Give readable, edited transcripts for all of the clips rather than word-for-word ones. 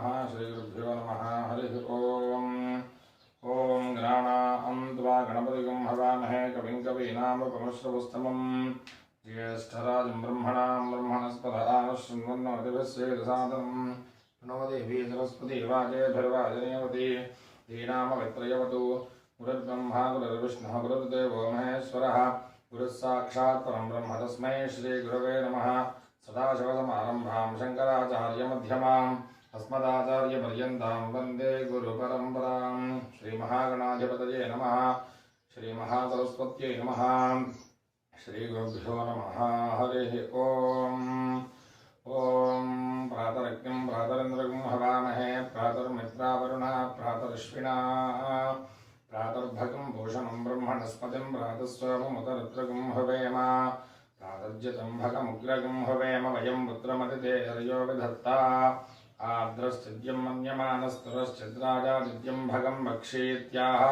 नमः श्रीगुरुभ्यो नमः हरिः ओम् ॐ गणानां त्वा गणपतिगं हवामहे कविं कवीनामुपमश्रवस्तमं ज्येष्ठराजं ब्रह्मणां ब्रह्मणस्पदाः शृण्वन्नोतिभिः सेदसादनं प्रणो देवी सरस्वती वाजेभिर्वाजनीयवती धीनामवित्रयवतु गुरुर्ब्रह्मा गुरुर्विष्णुः गुरुर्देवो महेश्वरः गुरुः साक्षात् परं ब्रह्म तस्मै श्रीगुरवे नमः। सदाशिवसमारम्भां शङ्कराचार्यमध्यमाम् अस्मदाचार्यपर्यन्तां वन्दे गुरुपरम्परां। श्रीमहागणाधिपतये नमः। श्रीमहासरस्वत्यै नमः। श्रीगुरुभ्यो नमः हरिः ओम्। ॐ प्रातरग्निं प्रातरिन्द्रगं हवामहे प्रातर्मित्रावरुणः प्रातरश्विना प्रातर्भगं भूषणं ब्रह्मणस्पतिं प्रातस्वामुतरुद्रगं हवेम प्रातर्जितं भगमुग्रगं हवेम वयं पुत्रमतिते हर्यो विधत्ता आर्द्रश्चिद्यं मन्यमानस्तुरश्चिद्राजादिद्यं भगं भक्षीत्याह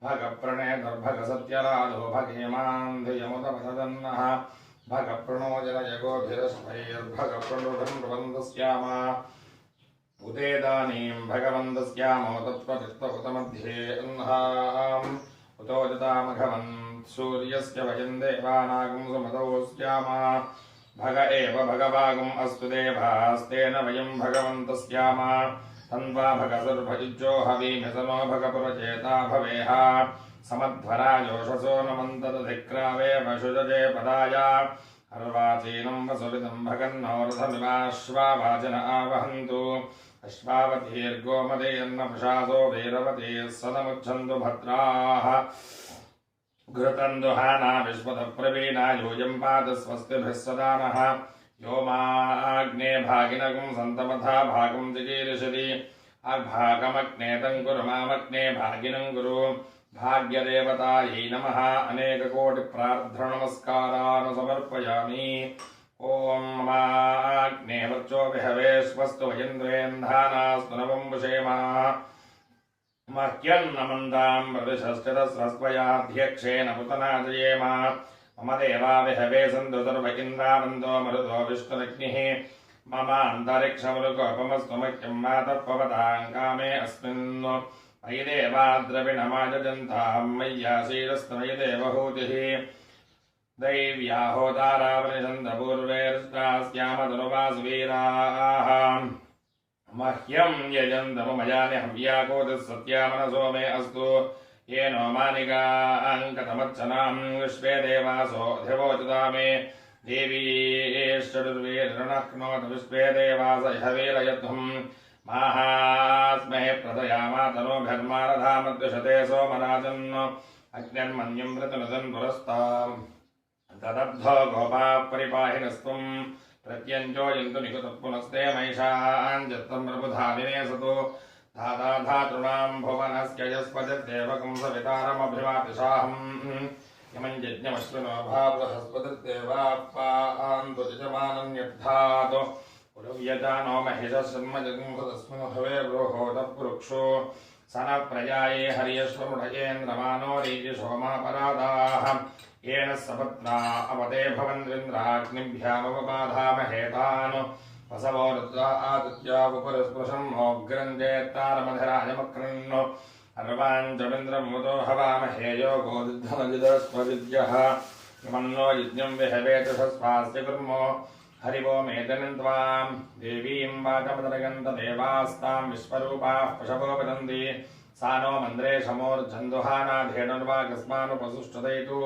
भगप्रणेतर्भगसत्यराधो भगेमान्धियमुदपतदन्नः भगप्रणोजनयगोभिरस्मैर्भगप्रणुढं ब्रुवन्दस्याम उदेदानीं भगवन्दस्यामो तत्त्वचित्तहुतमध्ये अह्नाम् उतोजतामघवन् सूर्यस्य वयं देवानागं सुमतौ स्याम भग एव भगवागम् अस्तु देवास्तेन वयं भगवन्तस्याम तन्वा भगसुर्भयुज्यो हवीमिसनो भगपुरचेता भवेह समध्वराजोषसो नमन्तदधिक्रावे वशुजजे पदाय अर्वाचीनं वसुविदं भगन्नोरथमिवाश्वावाचन आवहन्तु अश्वावतीर्गोमदेयन्नपशासो वीरवतीः सदमुच्छन्तु भद्राः घृतन्दुहाना विश्वतप्रवीणा यूयं पाद स्वस्तिभिः सदा नः यो माग्ने भागिनगुं सन्तमथा भागं जिगीर्षति अभागमग्ने तङ्कुरु मामग्ने भागिनं कुरु भाग्यदेवतायै नमः। अनेककोटिप्रार्थनमस्कारान् समर्पयामि। ॐ माग्ने वर्चो विहवेश्वस्तु वयन्द्वेन्धानास्तु नवम्बुषेम मह्यन्नमन्दां प्रदिशश्चिदस्रस्त्वयाध्यक्षेण पुतनाजयेम मम देवा विहवे सन्तु सर्व इन्द्रावन्दो मरुतो विष्णुरग्निः ममान्तरिक्षमरुकोपमस्तु मह्यं मातः पवतां कामे अस्मिन् मयि देवा द्रविणमाजन्तां मय्यासीदस्तु मयि देवहूतिः दैव्या होतारावनिषन्दपूर्वेर्ष्टास्यामधनुवासुवीराः मह्यं यजन्तमयानि हव्याकोतिः सत्यामनसो मे अस्तु येनो मानिकाङ्कतमर्चनां विश्वे देवासो अधिवोचता मे देवीश्चतुर्वीर्णक्नोत विश्वे देवास इहवीरयध्वं माहास्महे प्रथयामातनोभिर्मारधामद्विषते सोमराजन् अग्निर्मन्युं प्रतिनुदन् पुरस्ताम् तदब्धो गोपाः परिपाहिनस्त्वं प्रत्यञ्जोयन्तु निकुतः पुनस्ते महिषाञ्जत्तं प्रबुधाविने सतो धाता धातॄणां भुवनस्य यस्पतिर्देवकं सवितारमभिमापिषाहम् यमं यज्ञमश्विनो भावहस्पतिर्देवाप्पान्तु यजमानं यद्धातु पुरुव्यजानो महिषशन्मजगं तस्मिन् हवे बृहोदः पुरुक्षो स न प्रजाये हर्यश्वमुढयेन्द्रमानो रीजिशोमापराधाः येन सपत्ना अवते भवन्त्रिन्द्राग्निभ्यामुपबाधामहेतान् वसवो रुद्रा आदित्यावपुरस्पृशं मोग्रञ्जेत्तारमधिराजमकृन् अर्वाञ्चमिन्द्रमुतो हवामहे योगो दिद्धमजिदस्वविद्यः मन्नो यज्ञं विहवेतुषस्वास्य कुर्मो हरिवो मेदनं त्वां देवीं वाचमदरगन्तदेवास्तां विश्वरूपाः पशवो वदन्ति सा नो मन्द्रे शमोर्झन्दुहानाधेनुर्वागस्मानुपसुष्टुदयतु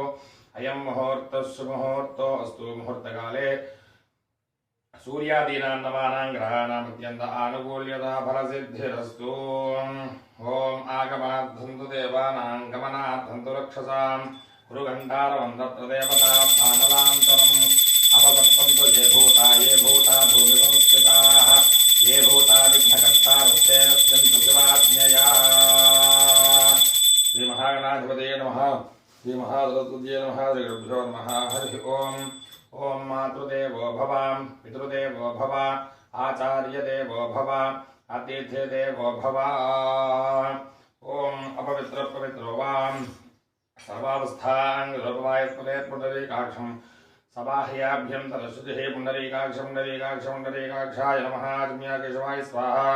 अयं मुहूर्तः सुमुहूर्तो अस्तु मुहूर्तकाले सूर्यादीनां नवानां ग्रहाणाम् अत्यन्त आनुकूल्यता फलसिद्धिरस्तु। ॐ आगमनाद्धन्तु देवानां गमनाद्धन्तु रक्षसां गुरुघण्टारवन्दप्रदेवता पानलान्तरम् अपवर्तन्तु ये भूता भूमिसंस्थिताः ये भूता विघ्नकर्ता रुक्तेन स्यन्तु शिवाज्ञया। श्रीमहागणाधिपतये नमः। श्रीमहासरस्वत्यै नमः। श्रीगुरुभ्यो नमः हरिः ओम्। ॐ मातृदेवो भव पितृदेवो भव आचार्यदेवो भव अतिथिदेवो भव। ॐ अपवित्रपवित्रो वां सर्वावस्थाङ्गोपवायस्पदेत्पुण्डरीकाक्षं सबाह्याभ्यन्तरशुचिः पुण्डरीकाक्षाय नमः। आज्ञा केशवाय स्वाहा।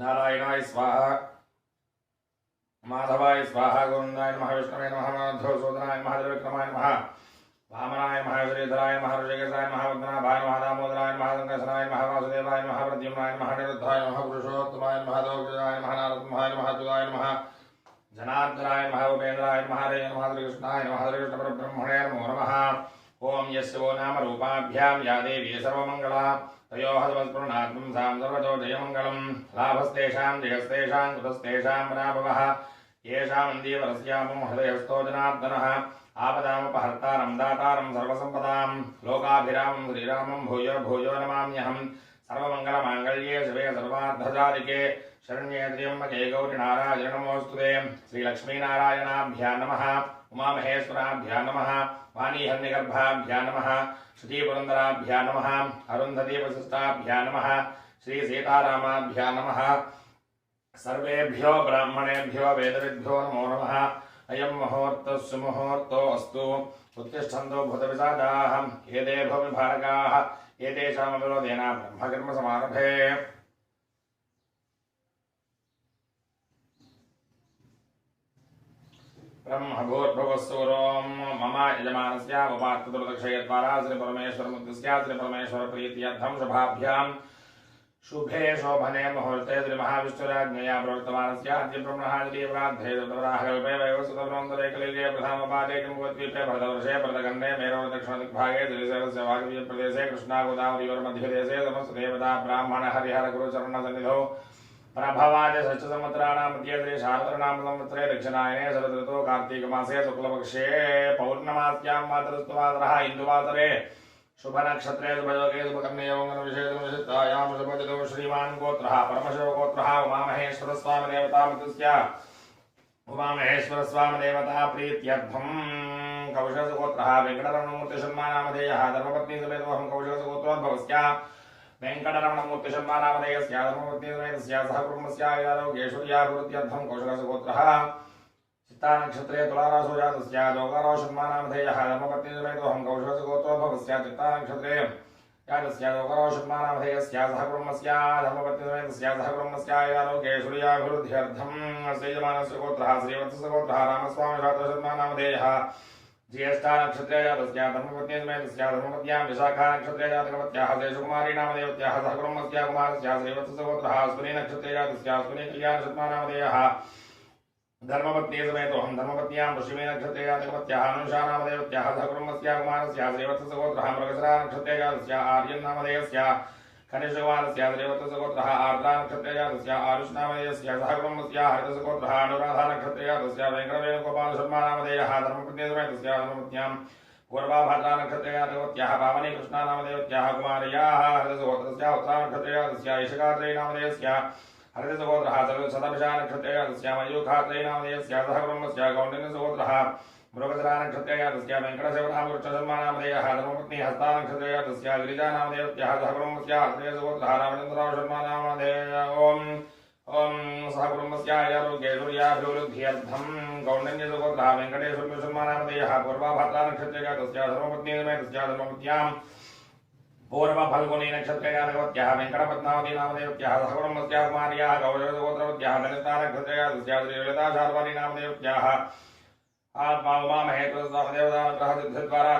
नारायणाय स्वाहा माधवाय स्वाहा गोविंदाय नमः विष्णवे नमः मध्योसूदनाय नमः त्रिविक्रमाय नमः वामनाय नमः श्रीधराय नमः ऋषिकेशाय नमः वदनाभाय नमः दामोदराय नमः संकर्षणाय नमः वासुदेवाय नमः प्रद्युम्नाय नमः निरुद्धाय नमः पुरुषोत्तमाय नमः दौर्जयाय नमः नारदमाय नमः जुदाय नमः जनार्दनाय नमः उपेन्द्राय नमः हरे नमः श्रीकृष्णाय नमः श्रीकृष्णपरब्रह्मणे नमो नमः। ओम यस्य वो नाम रूपाभ्यां या देवी सर्वमङ्गला तयोः समस्पृणात्मं सां सर्वतो जयमङ्गलं लाभस्तेषां जयस्तेषां कृतस्तेषां पराभवः येषामन्दीवरस्यामो हृदयस्थो जनार्दनः आपदामपहर्तारं दातारं सर्वसम्पदां लोकाभिरामं श्रीरामं भूयो भूयो नमाम्यहं सर्वमङ्गलमाङ्गल्ये शिवे सर्वार्थसाधिके शरण्ये त्र्यम्बके गौरि नारायण नमोऽस्तुते श्रीलक्ष्मीनारायणाभ्यां नमः उमामहेश्वराभ्यां नमः वाणीहन्यगर्भाभ्यां नमः श्रीपुरन्दराभ्यां नमः अरुन्धती वसिष्ठाभ्यां नमः श्रीसीतारामाभ्यां नमः सर्वेभ्यो ब्राह्मणेभ्यो वेदविद्भ्यो नमो नमः। अयं मुहूर्तः सुमुहूर्तोऽस्तु उत्तिष्ठन्तु भूतपिशाचाः एते भूमिभारकाः एतेषामविरोधेन ब्रह्मकर्मसमारभे। ब्रह्मभूर्भुवस्सूरों मम यजमानस्य उपात्तदुर्दक्षयद्वारा श्रीपरमेश्वरमुद्दिश्य श्रीपरमेश्वरप्रीत्यर्थं शुभाभ्यां शुभे शोभने मुहूर्ते श्रीमहाविष्णुराज्ञया प्रवर्तमानस्य आद्यब्रह्मणादिवराद्धेयवराहकल्पे वैवस्वतमन्तरे कलिले प्रथमपादे जम्बूद्वीपे भरतवर्षे भरतखण्डे मेरोदक्षिणदिग्भागे श्रीशैलस्य वागीप्रदेशे कृष्णागोदावरीयोर्मध्यदेशे समस्तदेवता ब्राह्मण हरिहर गुरुचरणसन्निधौ प्रभवादि षष्ठसंवत्सराणां मध्ये श्री शारदनाम संवत्सरे दक्षिणायने शरदृतौ कार्तीकमासे शुक्लपक्षे पौर्णमास्यां मातरस्तुवासरः इन्दुवासरे शुभ नक्षत्रे शुभयोगे शुभकर्णे योगविशेषायां शुभदितो श्रीमान् गोत्रः परमशिवगोत्रः उमामहेश्वर स्वामी देवता मृतस्य उमामहेश्वर स्वामी देवता प्रीत्यर्थं कौशलगोत्रः वेङ्कटरमणमूर्तिशर्मानामधेयः धर्मपत्नी समेतोऽहं कौशलगोत्रोद्भवस्य वेङ्कटरमणमूर्तिशर्मानामधेयस्य धर्मपत्नी समेतस्य सह कुटुम्बस्य आयुरारोग्यैश्वर्याभिवृद्ध्यर्थं कौशलगोत्रः चित्तानक्षत्रे तुलारासो जातस्य जोगाराशर्मानामधेयः धर्मपत्नी समेतोऽहं कौशलगोत्रोद्भवस्य चित्तानक्षत्रे जातस्य जोगाराशर्मानामधेयस्य सह कुटुम्बस्य धर्मपत्नी समेतस्य सह कुटुम्बस्य आयुरारोग्यैश्वर्याभिवृद्ध्यर्थं श्रीयजमानस्य गोत्रः श्रीवत्सगोत्रः रामस्वामी शातशर्मानामधेयः ज्येष्ठा नक्षत्रे जातस्य धर्मपत्नी समेतस्य धर्मपत्न्यां विशाखा नक्षत्रे जातकवत्याः शेषकुमारी नामदेवत्याः सह कुटुम्बस्य कुमारस्य श्रीवत्सगोत्रः अश्विनी नक्षत्रे जातस्य अश्विनी कल्याणशर्मानामधेयः धर्मपत्नी समेतोऽहं धर्मपत्न्यां पुष्यमी नक्षत्रे जातकवत्याः अनुषा नामदेवत्याः सह कुटुम्बस्य कुमारस्य श्रीवत्सगोत्रः मृगशिरा नक्षत्रे जातस्य आर्यन् नामधेयस्य कनिष्ककुमारस्य श्रीवत्सगोत्रः आर्द्रा नक्षत्रे जातस्य आरुष नामधेयस्य सह कुटुम्बस्य हरितसगोत्रः अनुराधा नक्षत्रे जातस्य वेङ्कटवेणुगोपालशर्मा नामधेयः धर्मपत्नी समेतस्य धर्मपत्न्यां पूर्वाभाद्रा नक्षत्रे जातकवत्याः पावनी कृष्णा नामदेवत्याः कुमार्याः हरितसगोत्रस्य उत्तरा नक्षत्रे जातस्य ईशकात्रे नामधेयस्य हरितसगोत्रः शतभिषा नक्षत्रे जातस्य मयूखात्रे नामधेयस्य सह कुटुम्बस्य कौण्डिन्यसगोत्रः मृगशिरा नक्षत्रे जातस्य वेङ्कटशिवरामकृष्णशर्मा नामधेयः धर्मपत्नी हस्ता नक्षत्रे जातस्य गिरिजा नामदेवत्याः सह कुटुम्बस्य हरितसगोत्रः रामचन्द्रराव शर्मा नामधेयः ओम सह कुटुम्बस्य आयुरारोग्यैश्वर्याभिवृद्ध्यर्थं कौण्डिन्यसगोत्रः वेङ्कटेश्वरशर्मा नामधेयः पूर्वाभाद्रा नक्षत्रे जातस्य धर्मपत्नी समेतस्य धर्मपत्न्यां पूर्वफल्गुनी नक्षत्रे जातकवत्याः वेङ्कटपद्मावती नामदेवत्याः सह कुटुम्बस्य कुमार्याः कौशलगोत्रवत्याः धनिष्ठा नक्षत्रे जातस्य श्रीललिता शार्वाणी नामदेवत्याः आत्मा उमामहेश्वर स्वामी देवता सिद्धिद्वारा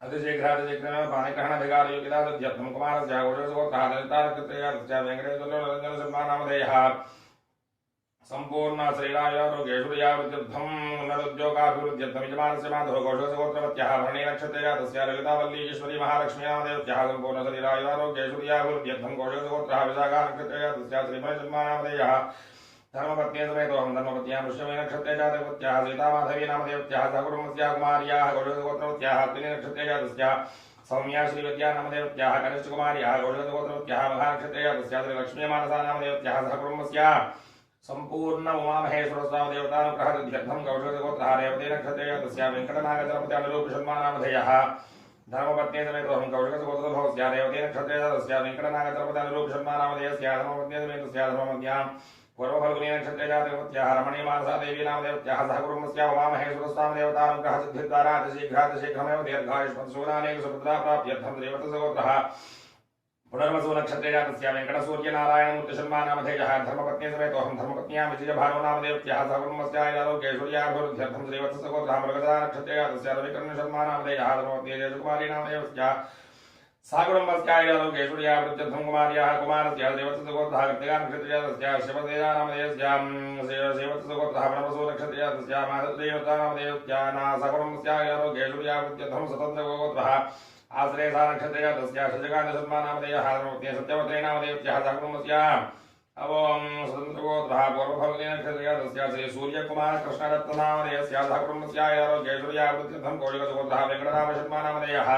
अतिशीघ्रमेव पाणिग्रहणाधिकारयोगिता सिद्ध्यर्थं कुमारस्य कौशलगोत्रः धनिष्ठा नक्षत्रे जातस्य वेङ्कटेश्वरशर्मा नामधेयः संपूर्ण श्रीरायोगेश्वर्याभिवृद्ध्यर्थं उन्नतोद्योगाभिवृद्ध्यर्थं यजमानस्य माधव कौशलगोत्रवत्याः भरणी नक्षत्रे जातस्य ललितावल्ली ईश्वरी महालक्ष्मी नामदेवत्याः संपूर्ण श्रीरायोगेश्वर्याभिवृद्ध्यर्थं कौशलगोत्रः विशाखा नक्षत्रे जातस्य श्रीमणिशर्मा नामधेयः धर्मपत्नी समेतोऽहं धर्मपत्न्यां पुष्यमी नक्षत्रे जातकवत्याः सीतामाधवी नामदेवत्याः सह कुटुम्बस्य कुमार्याः कौशलगोत्रवत्याः अत्विनी नक्षत्रे जातस्य सौम्या श्रीविद्या नामदेवत्याः कनिष्ठकुमार्याः कौशलगोत्रवत्याः महानक्षत्रे जातस्य श्रीलक्ष्मीमानसा नामदेवत्याः सह कुटुम्बस्य संपूर्ण उमामहेश्वर स्वामी देवतानुग्रहसिद्ध्यर्थं कौशलगोत्रः रेवती नक्षत्रे जातस्य वेङ्कटनागचरपति अनुरूपशर्मा नामधेयः धर्मपत्नी समेतोऽहं कौशलगोत्रभवस्य रेवती नक्षत्रे जातस्य वेङ्कटनागचरपति अनुरूपशर्मा नामधेयस्य धर्मपत्नी समेतस्य धर्मपत्न्यां पूर्वफल्गुनी नक्षत्रे जातकवत्याः रमणीमानसा देवी नामदेवत्याः सह कुटुम्बस्य उमामहेश्वर स्वामी देवतानुग्रहसिद्धिद्वारा अतिशीघ्रमेव दीर्घायुष्मत्सूनानेक सुपुत्रा प्राप्त्यर्थं श्रीवत्सगोत्रः पुनर्वसु नक्षत्रे जातस्य वेङ्कटसूर्यनारायणमूर्ति शर्मा नामधेयः धर्मपत्नी समेतोऽहं धर्मपत्न्यां विजयभानो नामधेयः सकुर्मस्यारोग्यैश्वर्याभिवृद्ध्यर्थं श्रीवत्सगोत्रः मृगशा नक्षत्रे जातस्य रविकर्ण शर्मा नामधेयः धर्मपत्नी जयकुमारी नामधेयस्य साकुटुम्बस्यारोग्यैश्वर्याभिवृद्ध्यर्थं कुमार्याः कुमारस्य श्रीवत्सगोत्रः कृत्तिका नक्षत्रे जातस्य शिवतेजा नामधेयस्य श्रीवत्सगोत्रः पुनर्वसु नक्षत्रे जातस्य माधवदेवता नामधेयस्य साकुटुम्बस्यारोग्यैश्वर्याभिवृद्ध्यर्थं स्वतन्त्रगोत्रः आश्रय सा नक्षत्रे जातस्य शशिकान्त शर्मा नामधेयः धर्मपत्नी सत्यवती नामधेयस्य साकुटुम्बस्य अवों स्वतन्त्रगोत्रः पूर्वफल्गुनी नक्षत्रे जातस्य श्री सूर्यकुमार कृष्णदत्त नामधेयस्य साकुटुम्बस्य आरोग्यैश्वर्याभिवृद्ध्यर्थं कौशिकगोत्रः वेङ्कटराम शर्मा नामधेयः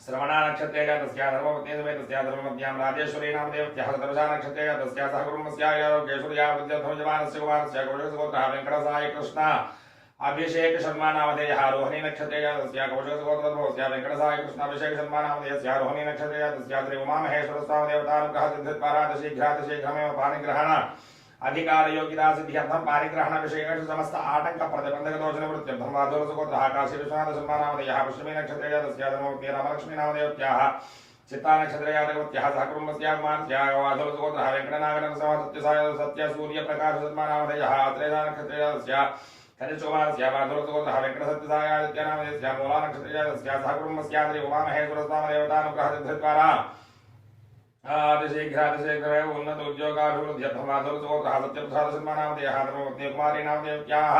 श्रवणा नक्षत्रे जातस्य धर्मपत्नी समेतस्य धर्मपत्न्यां राजेश्वरी नामधेयस्य शतरुषा नक्षत्रे जातस्य साकुटुम्बस्य आरोग्यैश्वर्याभिवृद्ध्यर्थं जवानस्य कुमारस्य कौशिकगोत्रः वेङ्कटसाई कृष्ण अभिषेक शर्मा नामधेयः रोहिणी नक्षत्रे जातस्य कौशिकगोत्रस्य वेङ्कटसाई कृष्ण अभिषेक शर्मा नामधेयस्य रोहिणी नक्षत्रे जातस्य श्री उमामहेश्वर स्वामी देवतानुग्रह सिद्धिर्पारादशीघ्रातिशीघ्रमेव पाणिग्रहण अधिकार योगिता सिद्ध्यर्थं पाणिग्रहण विषयेषु समस्त आटंक प्रतिबंधक दोष निवृत्त्यर्थं वाधुरसगोत्रः काशी विश्वनाथ शर्मा नामधेयः पुष्यमी नक्षत्रे जातस्य धर्मपत्नी रामलक्ष्मी नामधेयस्याः चित्ता नक्षत्रे जातस्य सहकुटुम्बस्य कुमारस्य वाधुरसगोत्रः वेङ्कटनागरं सत्य सत्यसूर्य प्रकाश शर्मा नामधेयः अत्रेजा नक्षत्रे जातस्य कनिष्कुमारस्य वाधुरसगोत्रः वेङ्कटसत्यसायादित्य नामधेयस्य मूला नक्षत्रे जातस्य सहकुटुम्बस्य श्री उमामहेश्वर स्वामी देवतानुग्रह सिद्धिर्द्वारा अतिशीघ्रातिशीघ्रमेव उन्नत उद्योगाभिवृद्ध्यर्थं वाधुरसगोत्रः सत्यप्रसाद शर्मा नामधेयः धर्मपत्नी कुमारी नामधेयस्याः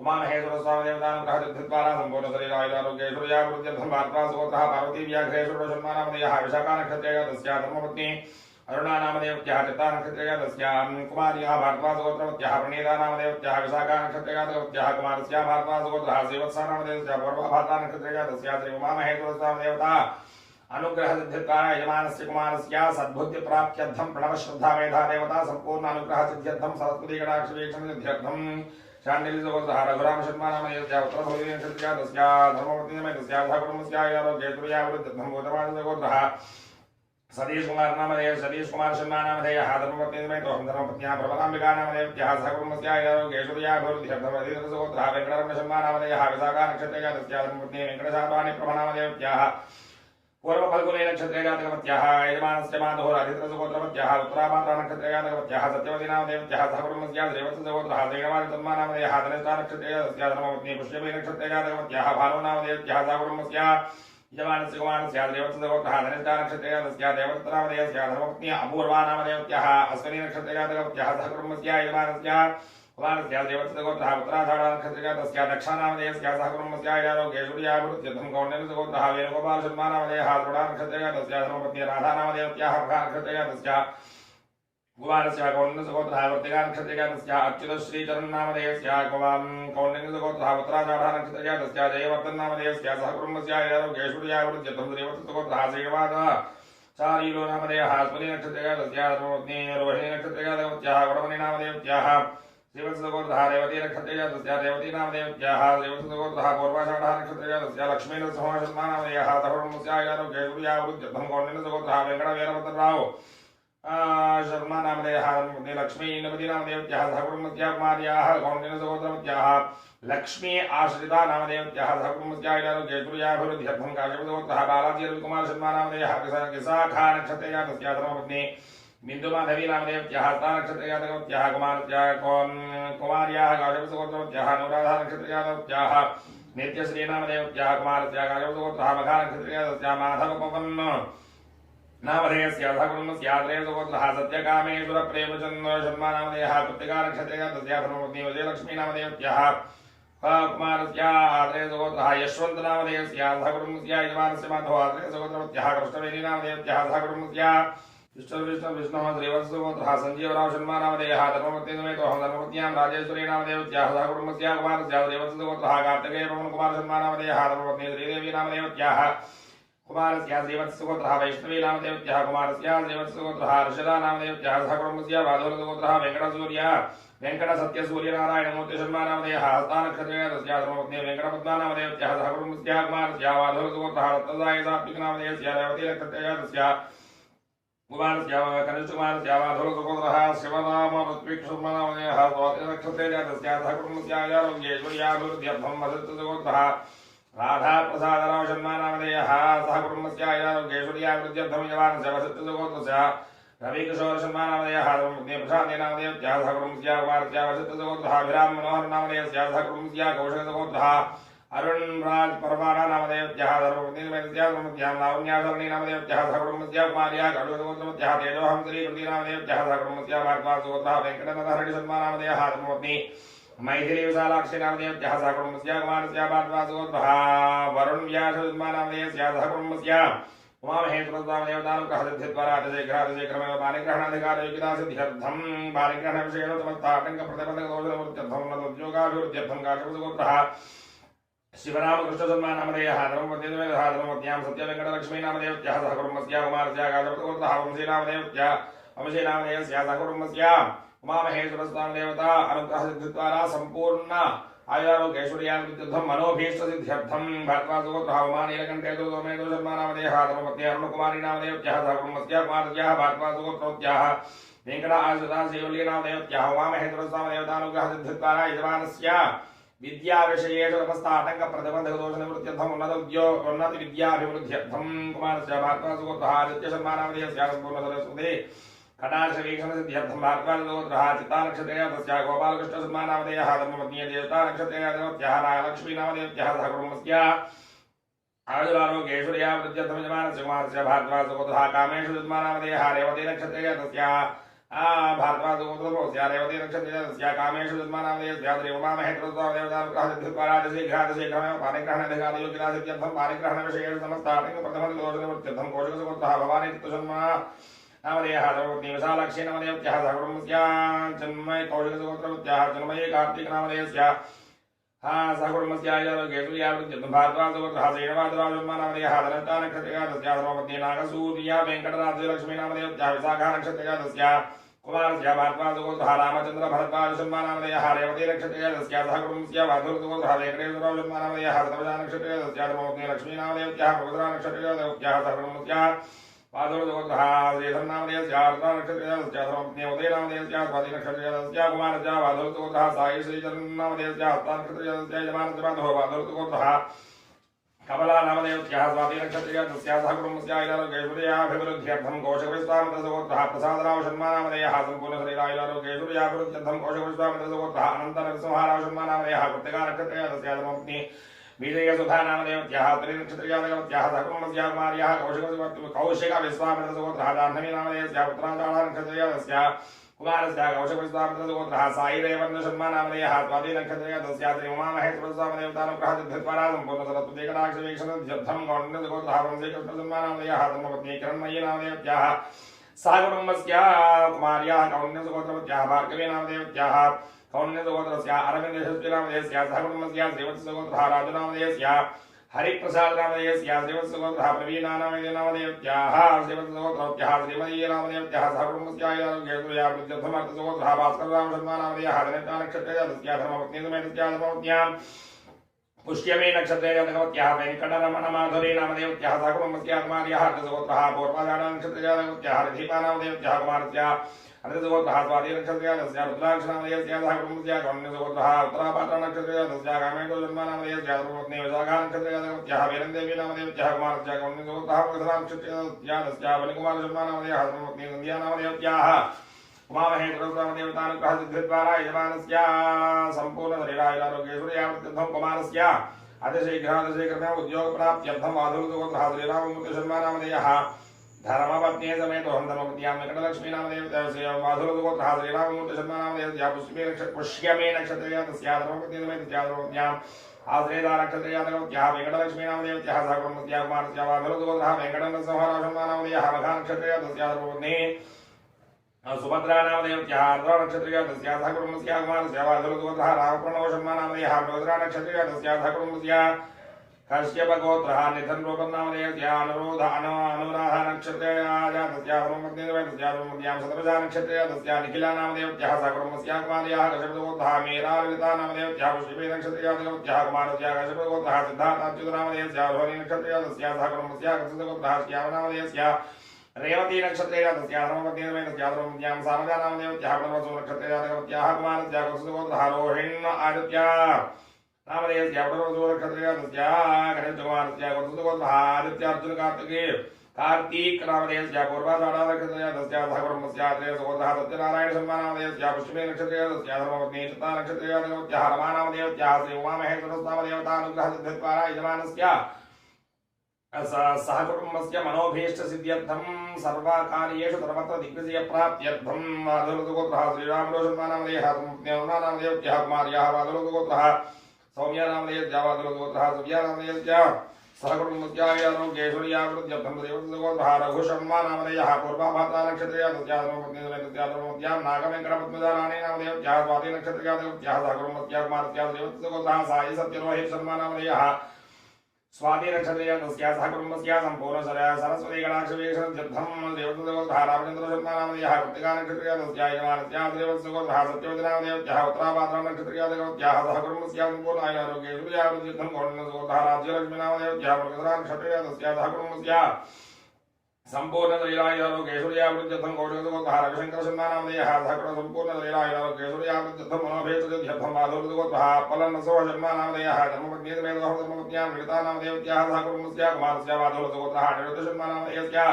उमामहेश्वर स्वामी देवतानुग्रह सिद्धिर्द्वारा सम्पूर्ण शरीरायुरारोग्यैश्वर्याभिवृद्ध्यर्थं वार्तासगोत्रः पार्वती व्याघ्रेश्वर शर्मा नामधेयः विशाखा नक्षत्रे जातस्य धर्मपत्नी अरुणा नामधेयस्याः चित्ता नक्षत्रे जातस्य कुमार्याः भारद्वाजगोत्रवत्याः प्रणीता नामधेयस्याः विशाखा नक्षत्रे जातवत्याः कुमारस्याः भारद्वाजगोत्रः श्रीवत्सा नामधेयस्याः पूर्वभाद्रा नक्षत्रे जातस्य श्री उमामहेश्वर स्वामी देवता अनुग्रह सिद्धिर्द्वारा यजमानस्य कुमारस्य सद्बुद्धि प्राप्त्यर्थं प्रणव श्रद्धा मेधा देवता संपूर्ण अनुग्रह सिद्ध्यर्थं सरस्वती कटाक्ष वीक्षण सिद्ध्यर्थं शाण्डिल्यसगोत्रः रघुराम शर्मा नामधेयस्य उत्तरभोगिनी नक्षत्रे जातस्य धर्मपत्नी समेतस्य कुटुम्बस्य आरोग्यैश्वर्याभिवृद्ध्यर्थं भूतवासगोत्रः सतीश कुमार नामधेय सतीश कुमार शर्मा नामधेयः धर्मपत्नी समेतोऽहं धर्मपत्न्याः प्रबलाम्बिका नामधेयस्याः सहकुटुम्बस्य आरोग्यैश्वर्याभिवृद्ध्यर्थं रतिरसगोत्रः वेङ्कटरमण शर्मा नामधेयः विशाखा नक्षत्रे जातस्य धर्मपत्नी वेङ्कटशापाणि प्रभा नामधेयस्याः पूर्वफल्गुनी नक्षत्रे जातकवत्याः यजमानस्य माधुः रतिरसगोत्रवत्याः उत्तराभाद्रा नक्षत्रे जातकवत्याः सत्यवती नामधेयस्याः सहकुटुम्बस्य श्रीवत्सगोत्रः श्रीणवादितन्मा नामधेयः धनिष्ठा नक्षत्रे जातस्य धर्मपत्नी पुष्यमी नक्षत्रे जातकवत्याः भानु नामधेयस्याः सहकुटुम्बस्य यजमानस्य कुमारस्य श्रीवत्सगोत्रः धनिष्ठा नक्षत्रे जातस्य देवदत्त नामधेयस्याः धर्मपत्नी अपूर्वा नामधेयस्याः अश्विनी नक्षत्रे जातकवत्याः सहकुटुम्बस्य यजमानस्य कुमारस्य श्रीवत्सगोत्रः उत्तराषाढा नक्षत्रे जातस्य दक्षा नामधेयस्याः सहकुटुम्बस्य आरोग्यैश्वर्याभिवृद्ध्यर्थं कौण्डिन्यसगोत्रः वेणुगोपाल शर्मा नामधेयः दृढा नक्षत्रे जातस्य धर्मपत्नी राधा नामधेयस्याः प्रभा नक्षत्रे जातस्य कुमारस्य कौण्डिन्यसगोत्रः वर्तिका नक्षत्रे जातस्य अच्युतश्रीचरण नामधेयस्याः कौण्डिन्यसगोत्रः उत्तराषाढा नक्षत्रे जातस्य जयवर्धन नामधेयस्याः सहकुटुम्बस्य आरोग्यैश्वर्याभिवृद्ध्यर्थं श्रीवत्सगोत्रः श्रीनिवासः चारीलो नामधेयः अश्विनी नक्षत्रे जातस्य धर्मपत्नी रोहिणी नक्षत्रे जातवत्याः वडमणि नामधेयस्याः श्रीवत्सगोत्रः रेवती नक्षत्रे जातस्य रेवती नामधेयस्याः श्रीवत्सगोत्रः पूर्वाषाढा नक्षत्रे जातस्य लक्ष्मीनरसिंह शर्मा नामधेयः सहकुटुम्बस्य आरोग्यैश्वर्याभिवृद्ध्यर्थं कौण्डिन्यसगोत्रः वेङ्कटवीरभद्रराव शर्मा नामधेयः धर्मपत्नी लक्ष्मी इन्दुमती नामधेयस्याः सहकुटुम्बस्य कुमार्याः कौण्डिन्यसगोत्रवत्याः लक्ष्मी आश्रिता नामधेयस्याः सहकुटुम्बस्य आरोग्यैश्वर्याभिवृद्ध्यर्थं काशीपतिगोत्रः बालाजी रविकुमार शर्मा नामधेयः विशाखा नक्षत्रे जातस्य धर्मपत्नी बिन्दुमाधवी नामधेयस्याः हस्ता नक्षत्रे जातकवत्याः कुमार्याः काशीपतिगोत्रवत्याः अनुराधा नक्षत्रे जातवत्याः नित्यश्री नामधेयस्याः कुमारस्याः काशीपतिगोत्रः मघा नक्षत्रे जातस्य माधवपवन् नामधेयस्याः सहकुटुम्बस्य आश्रयसगोत्रः सत्यकामेश्वर प्रेमचन्द्र शर्मा नामधेयः कृत्तिका नक्षत्रे जातस्य धर्मपत्नी विजयलक्ष्मी नामधेयस्याः कुमारस्य आश्रयसगोत्रः यशवन्त नामधेयस्याः सहकुटुम्बस्य यजमानस्य माधवः आश्रयसगोत्रवत्याः कृष्णवेणी नामधेयस्याः सहकुटुम्बस्य विष्णुः श्रीवत्सगोत्रः सञ्जीवराव शर्मा नामधेयः धर्मपत्नी समेतोऽहं धर्मपत्न्यां राजेश्वरी नामधेयस्याः सहकुटुम्बस्य कुमारस्य श्रीवत्सगोत्रः कार्तिकेय पवनकुमार शर्मा नामधेयः धर्मपत्नी श्रीदेवी नामधेयस्याः कुमारस्य श्रीवत्सगोत्रः वैष्णवी नामधेयस्याः कुमारस्य श्रीवत्सगोत्रः हर्षदा नामधेयस्याः सहकुटुम्बस्य वाधुरसगोत्रः वेङ्कटसत्यसूर्यनारायणमूर्ति शर्मा नामधेयः हस्ता नक्षत्रे जातस्य धर्मपत्नी वेङ्कटपद्मा नामधेयस्याः सहकुटुम्बस्य कुमारस्य वाधुरसगोत्रः रत्नदाय सात्विक नामधेयस्य रेवती नक्षत्रे जातस्य कुमारस्य कनिष्ठकुमारस्य वाधुरसगोत्रः शिवनाम ऋत्विक शर्मा नामधेयः स्वाति नक्षत्रे जातस्य सहकुटुम्बस्य आरोग्यैश्वर्याभिवृद्ध्यर्थं वसिष्ठसगोत्रः राधा प्रसादराव शर्मानामधेयः सह कुटुम्बस्य आयुरारोग्यैश्वर्याभिवृद्ध्यर्थं यजमानस्य वसत्यसुगोत्रस्य रविकिशोर शर्मानामधेयः प्रशान्तेनामधेयः सह कुटुम्बस्य कुमारस्य वसत्यसुगोत्रः अभिराम मनोहर नामधेयस्य सह कुटुम्बस्य कौशकसुगोत्रः अरुण राज परवाना नामधेयः धर्मपत्नीसमेतस्य धर्मपत्न्यां लावण्याशरणी नामधेयः सह कुटुम्बस्य कुमार्या कौशकसुगोत्रमध्यः तेजोहं श्रीकृति नामधेयः सह कुटुम्बस्य भार्गवसुगोत्रः वेङ्कटनाथहरणि शर्मानामधेयः धर्मपत्नी मैथिली विशालाक्षी नामधेयः सह कुटुम्बस्य कुमारस्य भार्गवसुगोत्रः वरुण व्यासनामधेयस्य सह कुटुम्बस्य उमामहेश्वरस्वामिदेवतानुग्रहसिद्धिद्वारातिशेखरातिशेखरमेव पारिग्रहणाधिकारयोगितासिद्ध्यर्थं पारिग्रहणविषयेण समस्ताटङ्कप्रतिबन्धकदोषनिवृत्त्यर्थं उन्नतोद्योगाभिवृद्ध्यर्थं काशवसुगोत्रः शिवरामकृष्णशर्मानामधेयः धर्मपत्नीसमेतः धर्मपत्न्यां सत्यवेङ्कटलक्ष्मी नामधेयः सह कुटुम्बस्य कुमारस्य काशवसुगोत्रः वंशीनामधेयः वंशीनामधेयस्य सह कुटुम्बस्य उमामहेश्वरस्वामिदेवता अनुग्रहसिद्धिद्वारा सम्पूर्ण आयुरारोग्यैश्वर्याभिवृद्ध्यर्थं मनोभीष्टसिद्ध्यर्थं भार्गवसुगोत्रः उमानीलकण्ठेतु सोमेतु शर्मानामधेयः धर्मपत्नी अरुणकुमारी नामधेयः सह कुटुम्बस्य कुमारस्याः भार्गवसुगोत्रोत्याः वेङ्कट आश्रिता श्रीवल्लीनामधेयः उमामहेश्वरस्वामिदेवतानुग्रहसिद्धिद्वारा यजमानस्य विद्याविषयेषु समस्ताटङ्कप्रतिबन्धकदोषनिवृत्त्यर्थम् उन्नतविद्याभिवृद्ध्यर्थं कुमारस्य भार्गवसुगोत्रः आदित्यशर्मानामधेयस्य सम्पूर्णसरस्वती कटाक्षवीक्षणसिद्ध्यर्थं भार्गवसुगोत्रः चित्तानक्षत्रेयस्य गोपालकृष्णशर्मानामधेयः धर्मपत्नी ज्येष्ठानक्षत्रेयस्य नागलक्ष्मीनामधेयः सह कुटुम्बस्य आयुरारोग्यैश्वर्याभिवृद्ध्यर्थं यजमानस्य कुमारस्य भार्गवसुगोत्रः कामेषु शर्मानामधेयः रेवतीनक्षत्रेयस्य भार्गवसुगोत्रस्य रेवतीनक्षत्रेयस्य कामेषु शर्मानामधेयस्य श्री उमामहेश्वरस्वामिदेवतानुग्रहसिद्धिद्वारातिशेखरातिशेखरमेव पारिग्रहणाधिकारयोगितासिद्ध्यर्थं पारिग्रहणविषयेषु समस्ताटङ्कप्रतिबन्धकदोषनिवृत्त्यर्थं कौशिकसुगोत्रः नामधेयः धर्मपत्नी विशालाक्षी नामधेयः सह कुटुम्बस्य जन्मय कौशिकसुगोत्रमत्यः जन्मये कार्तिकनामधेयस्य सह कुटुम्बस्य आयुरारोग्यैश्वर्याभिवृद्ध्यर्थं भार्गवसुगोत्रः श्रीनिवासराव शर्मानामधेयः धनञ्जयनक्षत्रेयस्य धर्मपत्नी नागसूर्या वेङ्कटराजलक्ष्मी नामधेयः विशाखानक्षत्रेयस्य कुमारस्य भार्गवसुगोत्रः रामचन्द्र भरद्वाज शर्मानामधेयः रेवतीनक्षत्रेयस्य सह कुटुम्बस्य वाधुरसुगोत्रः वेङ्कटेश्वरराव शर्मानामधेयः धर्मजानक्षत्रेयस्य धर्मपत्नी लक्ष्मीनामधेयः प्रभुधरानक्षत्रेयस्य सह कुटुम्बस्य पादोदोत्रः श्रीधरनामधेयस्य आर्द्रानक्षत्रेयस्य धर्मपत्नी उदयनामधेयस्य स्वातिनक्षत्रेयस्य कुमारस्य वाधुरसुगोत्रः साई श्रीचरणनामधेयस्य हस्तानक्षत्रेयस्य यजमानस्य बाधो वाधुरसुगोत्रः कमलानामधेयस्य स्वातिनक्षत्रेयस्य सह कुटुम्बस्य आयुरारोग्यैश्वर्याभिवृद्ध्यर्थं कौशिकविश्वामित्रसुगोत्रः प्रसादराव शर्मानामधेयः सम्पूर्णशरीरायुरारोग्यैश्वर्याभिवृद्ध्यर्थं कौशिकविश्वामित्रसुगोत्रः अनन्तनरसिंहराव शर्मानामधेयः कृत्तिकानक्षत्रेयस्य धर्मपत्नी विजयसुधा नामधेयः त्रिनक्षत्रेयस्य सह कुटुम्बस्य कुमार्याः कौशिकविश्वामित्रसुगोत्रः जाह्नवी नामधेयस्य पुत्राञ्चालनक्षत्रेयस्य कुमारस्य कौशिकविश्वामित्रसुगोत्रः साईरेवन्द शर्मानामधेयः स्वातिनक्षत्रेयस्य श्री उमामहेश्वरस्वामिदेवतानुग्रहसिद्धिद्वारा सम्पूर्णसरस्वतीकटाक्षवीक्षणसिद्ध्यर्थं कौण्डिन्यसुगोत्रः वंशीकृष्णशर्मानामधेयः धर्मपत्नी किरण्मयी नामधेयः सह कुटुम्बस्य कुमार्याः कौण्डिन्यसुगोत्रमत्यः भार्गवी नामधेयः कौण्डिन्यसुगोत्रस्य अरविन्दयशस्वीनामधेयस्य सह कुटुम्बस्य श्रीवत्ससुगोत्रः राजुनामधेयस्य हरिप्रसादनामधेयस्य श्रीवत्ससुगोत्रः प्रवीणानामधेयः श्रीवत्ससुगोत्रमत्यः श्रीमती नामधेयः सह कुटुम्बस्य आयुरारोग्यैश्वर्याभिवृद्ध्यर्थं अर्थसुगोत्रः भास्करराव शर्मानामधेयः धनञ्जयनक्षत्रेयस्य धर्मपत्नीसमेतस्य धर्मपत्न्यां पुष्यमे नक्षत्रेयस्य वेङ्कटरमणमाधुरी नामधेयः सह कुटुम्बस्य कुमार्याः अर्थसुगोत्रः पूर्वाषाढनक्षत्रेयस्य हरिदीपानामधेयः कुमारस्य अर्धसुगोत्रः स्वातिनक्षत्रेयस्य रुद्राक्षनामधेयस्य सह कुटुम्बस्य कौण्डिन्यसुगोत्रः उत्तरापात्रनक्षत्रेयस्य कामेषु शर्मानामधेयस्य धर्मपत्नी विशाखानक्षत्रेयस्य वीरन्देवी नामधेयः कुमारस्य कौण्डिन्यसुगोत्रः मृगधरानक्षत्रेयस्य वनिकुमारशर्मानामधेयः धर्मपत्नी सन्ध्यानामधेयः उमामहेश्वरस्वामिदेवतानुग्रहसिद्धिद्वारा यजमानस्य सम्पूर्णशरीरायुरारोग्यैश्वर्याभिवृद्ध्यर्थं कुमारस्य अतिशीघ्रातिशीघ्रमेव उद्योगप्राप्त्यर्थं वाधुरसुगोत्रः श्रीराममूर्तिशर्मानामधेयः धर्मपत्नी समेतो हम धर्मपत्न्यां वेङ्कटलक्ष्मी नामधेयस्य वाधुरसुगोत्रः श्रीराममूर्तिशर्मानामधेयस्य पुष्यमे नक्षत्रेयस्य धर्मपत्नी समेतस्य धर्मपत्न्यां आश्रयदानक्षत्रेयस्य वेङ्कटलक्ष्मी नामधेयस्य सह कुटुम्बस्य कुमारस्य वाधुरसुगोत्रः वेङ्कटनरसिंहराव शर्मानामधेयः मघानक्षत्रेयस्य धर्मपत्नी सुभद्रा नामधेयस्य आर्द्रानक्षत्रेयस्य सह कुटुम्बस्य कुमारस्य वाधुरसुगोत्रः रामप्रणव शर्मानामधेयः मृगधरानक्षत्रेयस्य सह कुटुम्बस्य कश्यपगोत्रः निधनरूपनामधेयस्य अनुराधनक्षत्रेयस्य धर्मपत्नीसमेतस्य धर्मपत्न्यां शतप्रजानक्षत्रेयस्य निखिलानामधेयस्य सह कुटुम्बस्य कुमार्याः कश्यपगोत्रः मीराललितानामधेयस्य पुष्यमेनक्षत्रेयस्य कुमारस्य कश्यपगोत्रः सिद्धार्थाच्युतनामधेयस्य रोहिणीनक्षत्रेयस्य सह कुटुम्बस्य कश्यपगोत्रः श्यामनामधेयस्य रेवतीनक्षत्रेयस्य धर्मपत्नीसमेतस्य धर्मपत्न्यां सामजानामधेयस्य प्रणवसुनक्षत्रेयस्य कुमारस्य कश्यपगोत्रः रोहिण्य आदित्य नामधेयस्य वरुणसूर्यनक्षत्रस्य गणेशकुमारस्य गोत्रगोत्रः आदित्यार्जुन कार्तिकेय कार्तिक नामधेयस्य पूर्वाषाढनक्षत्रस्य ब्रह्मस्य आत्रेयसुगोत्रः सत्यनारायण शर्मानामधेयस्य पुष्यमे नक्षत्रस्य धर्मपत्नी चित्ता नक्षत्रस्य रमानामधेयस्य श्री उमामहेश्वरस्वामदेवतानुग्रहसिद्धिद्वारा यजमानस्य सह कुटुंबस्य मनोभीष्ट सिद्ध्यर्थं सर्वकार्येषु सर्वत्र दिग्विजयप्राप्त्यर्थं वादुलगोत्रः श्रीरामो शर्मानामधेयः धर्मपत्नी कुमार्याः वादुलगोत्रः सौम्यानामधेयस्य वादुलगोत्रः सूर्यानामधेयस्य सहकुटुंबस्यारोग्येश्वर्यावृद्ध्यर्थं देवतगोत्रः रघुशर्मानामधेयः पूर्वाभाद्रानक्षत्रस्य धर्मपत्नी नागवेङ्कटपद्मजाराणी नामधेयस्य स्वाति नक्षत्रस्य सहकुटुंबस्य कुमारस्य देवतगोत्रः साई सत्यरोहित शर्मानामधेयः स्वाति नक्षत्रस्य सहकुटुंबस्य संपूर्ण सरस्वती गणाक्षवीक्षणत्यर्थं देवतगोत्रः रामचन्द्र शर्मानामधेयः कृत्तिका नक्षत्रस्य यजमानस्य देवतगोत्रः सत्यवती नामधेयस्य उत्तराभाद्रा नक्षत्रस्य सहकुटुंबस्य संपूर्ण आरोग्येश्वर्यावृद्ध्यर्थं गौण्यगोत्रः राज्यलक्ष्मी नामधेयस्य मृगधरा नक्षत्रस्य सहकुटुंबस्य संपूर्ण लीलायुरोग्येश्वर्यावृद्ध्यर्थं गौण्यगोत्रः रविशंकर शर्मानामधेयः सहकुटुंब संपूर्ण लीलायुरोग्येश्वर्यावृद्ध्यर्थं मनोभेषजध्यर्थं माधुर्यगोत्रः पलन्नसो शर्मानामधेयः धर्मपत्नीमेधः धर्मपत्न्यां ललितानामधेयस्य सहकुटुंबस्य कुमारस्य माधुर्यगोत्रः निरुद्धशर्मानामधेयस्य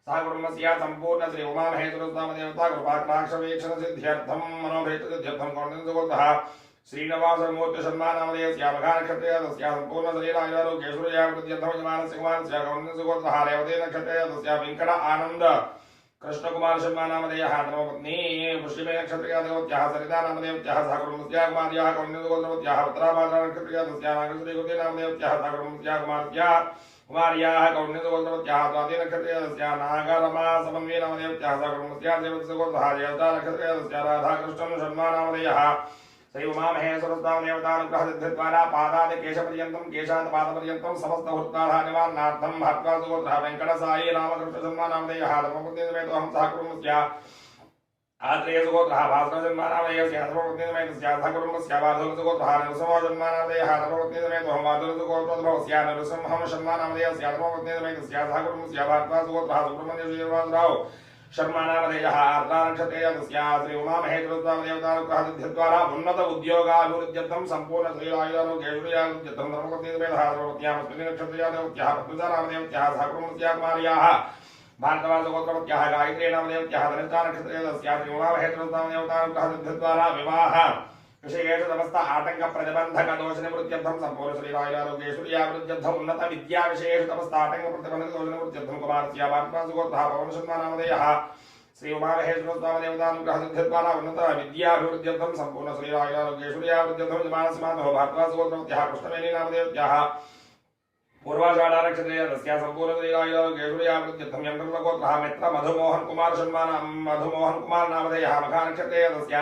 सहकुटुंबस्य संपूर्ण श्री उमामहेश्वरस्वामदेवता कृपाकटाक्षवीक्षणसिद्ध्यर्थं मनोभेषजध्यर्थं गौण्यगोत्रः श्रीनिवासमूर्ति शर्मानामधेयस्य मघानक्षत्रस्य संपूर्ण शरीरायुरोग्येश्वर्यावृद्ध्यर्थं यजमानस्य कुमारस्य गौण्यगोत्रः रेवती नक्षत्रस्य वेङ्कट आनन्द कृष्णकुमार शर्मानामधेयः धर्मपत्नी पुष्यमे नक्षत्रस्य सरितानामधेयस्य सहकुटुंबस्य कुमार्याः गौण्यगोत्रस्य उत्तराभाद्रा नक्षत्रस्य नागश्रीगुप्ते नामधेयस्य सहकुटुंबस्य कुमारस्य कुमार्याः गौण्यगोत्रस्य स्वाति नक्षत्रस्य नागरमा समन्वय नामधेयस्य सहकुटुंबस्य देवतगोत्रः देवता नक्षत्रस्य राधाकृष्णन् शर्मानामधेयः श्री उमामहेश्वरस्वामदेवतानुग्रहसिद्धिद्वारा पादादिकेशपर्यन्तं केशान्तपादपर्यन्तं समस्तभूतानिवारणार्थं भात्वासुगोत्रः वेङ्कटसायी रामकृष्ण शर्मानामधेयः धर्मपत्नीसमेतोऽहं सहकुटुंबस्य आत्रेयसुगोत्रः भास्करशर्मानामधेयस्य धर्मपत्नीसमेतस्य सहकुटुंबस्य वाधुलसुगोत्रः नरसिंहो शर्मानामधेयः धर्मपत्नीसमेतोऽहं वाधुलसुगोत्रोद्भवस्य नरसिंहं शर्मानामधेयस्य धर्मपत्नीसमेतस्य सहकुटुंबस्य भात्वासुगोत्रः सुब्रह्मण्यश्रीनिवासराव शर्मानामधेयः आर्द्रानक्षत्रस्य श्री उमामहेश्वरस्वामदेवतानुग्रहसिद्धिद्वारा उन्नत उद्योगाभिवृद्ध्यर्थं संपूर्ण श्रीरायुरोग्येश्वर्यावृद्ध्यर्थं धर्मपत्नीसमेतः धर्मपत्न्यामस्मिन् नक्षत्रस्य पद्मजानामधेयस्य सहकुटुंबस्य कुमार्याः भार्गवासुगोत्रवत्याः गायत्री नामधेयस्य धनिष्ठा नक्षत्रस्य श्री उमामहेश्वरस्वामदेवतानुग्रहसिद्धिद्वारा विवाह विषयेषु समस्त आतंक प्रतिबंधक दोष निवृत्त्यर्थं संपूर्ण श्रीरायुरोग्येश्वर्यावृद्ध्यर्थं उन्नत विद्या विषयेषु समस्त आतंक प्रतिबंधक दोष निवृत्त्यर्थं कुमारस्य भार्गवासुगोत्रः पवनशर्मानामधेयः श्री उमामहेश्वरस्वामदेवतानुग्रहसिद्धिद्वारा उन्नत विद्याभिवृद्ध्यर्थं संपूर्ण श्रीरायुरोग्येश्वर्यावृद्ध्यर्थं यजमानस्य भार्गवासुगोत्रवत्याः कृष्णवेणी नामधेयस्य पूर्वाषाढनक्षत्रस्य संपूर्ण श्रीरायुरोग्येश्वर्यावृद्ध्यर्थं यन्द्रगोत्रः मित्र मधुमोहन कुमार नामधेयः मघानक्षत्रस्य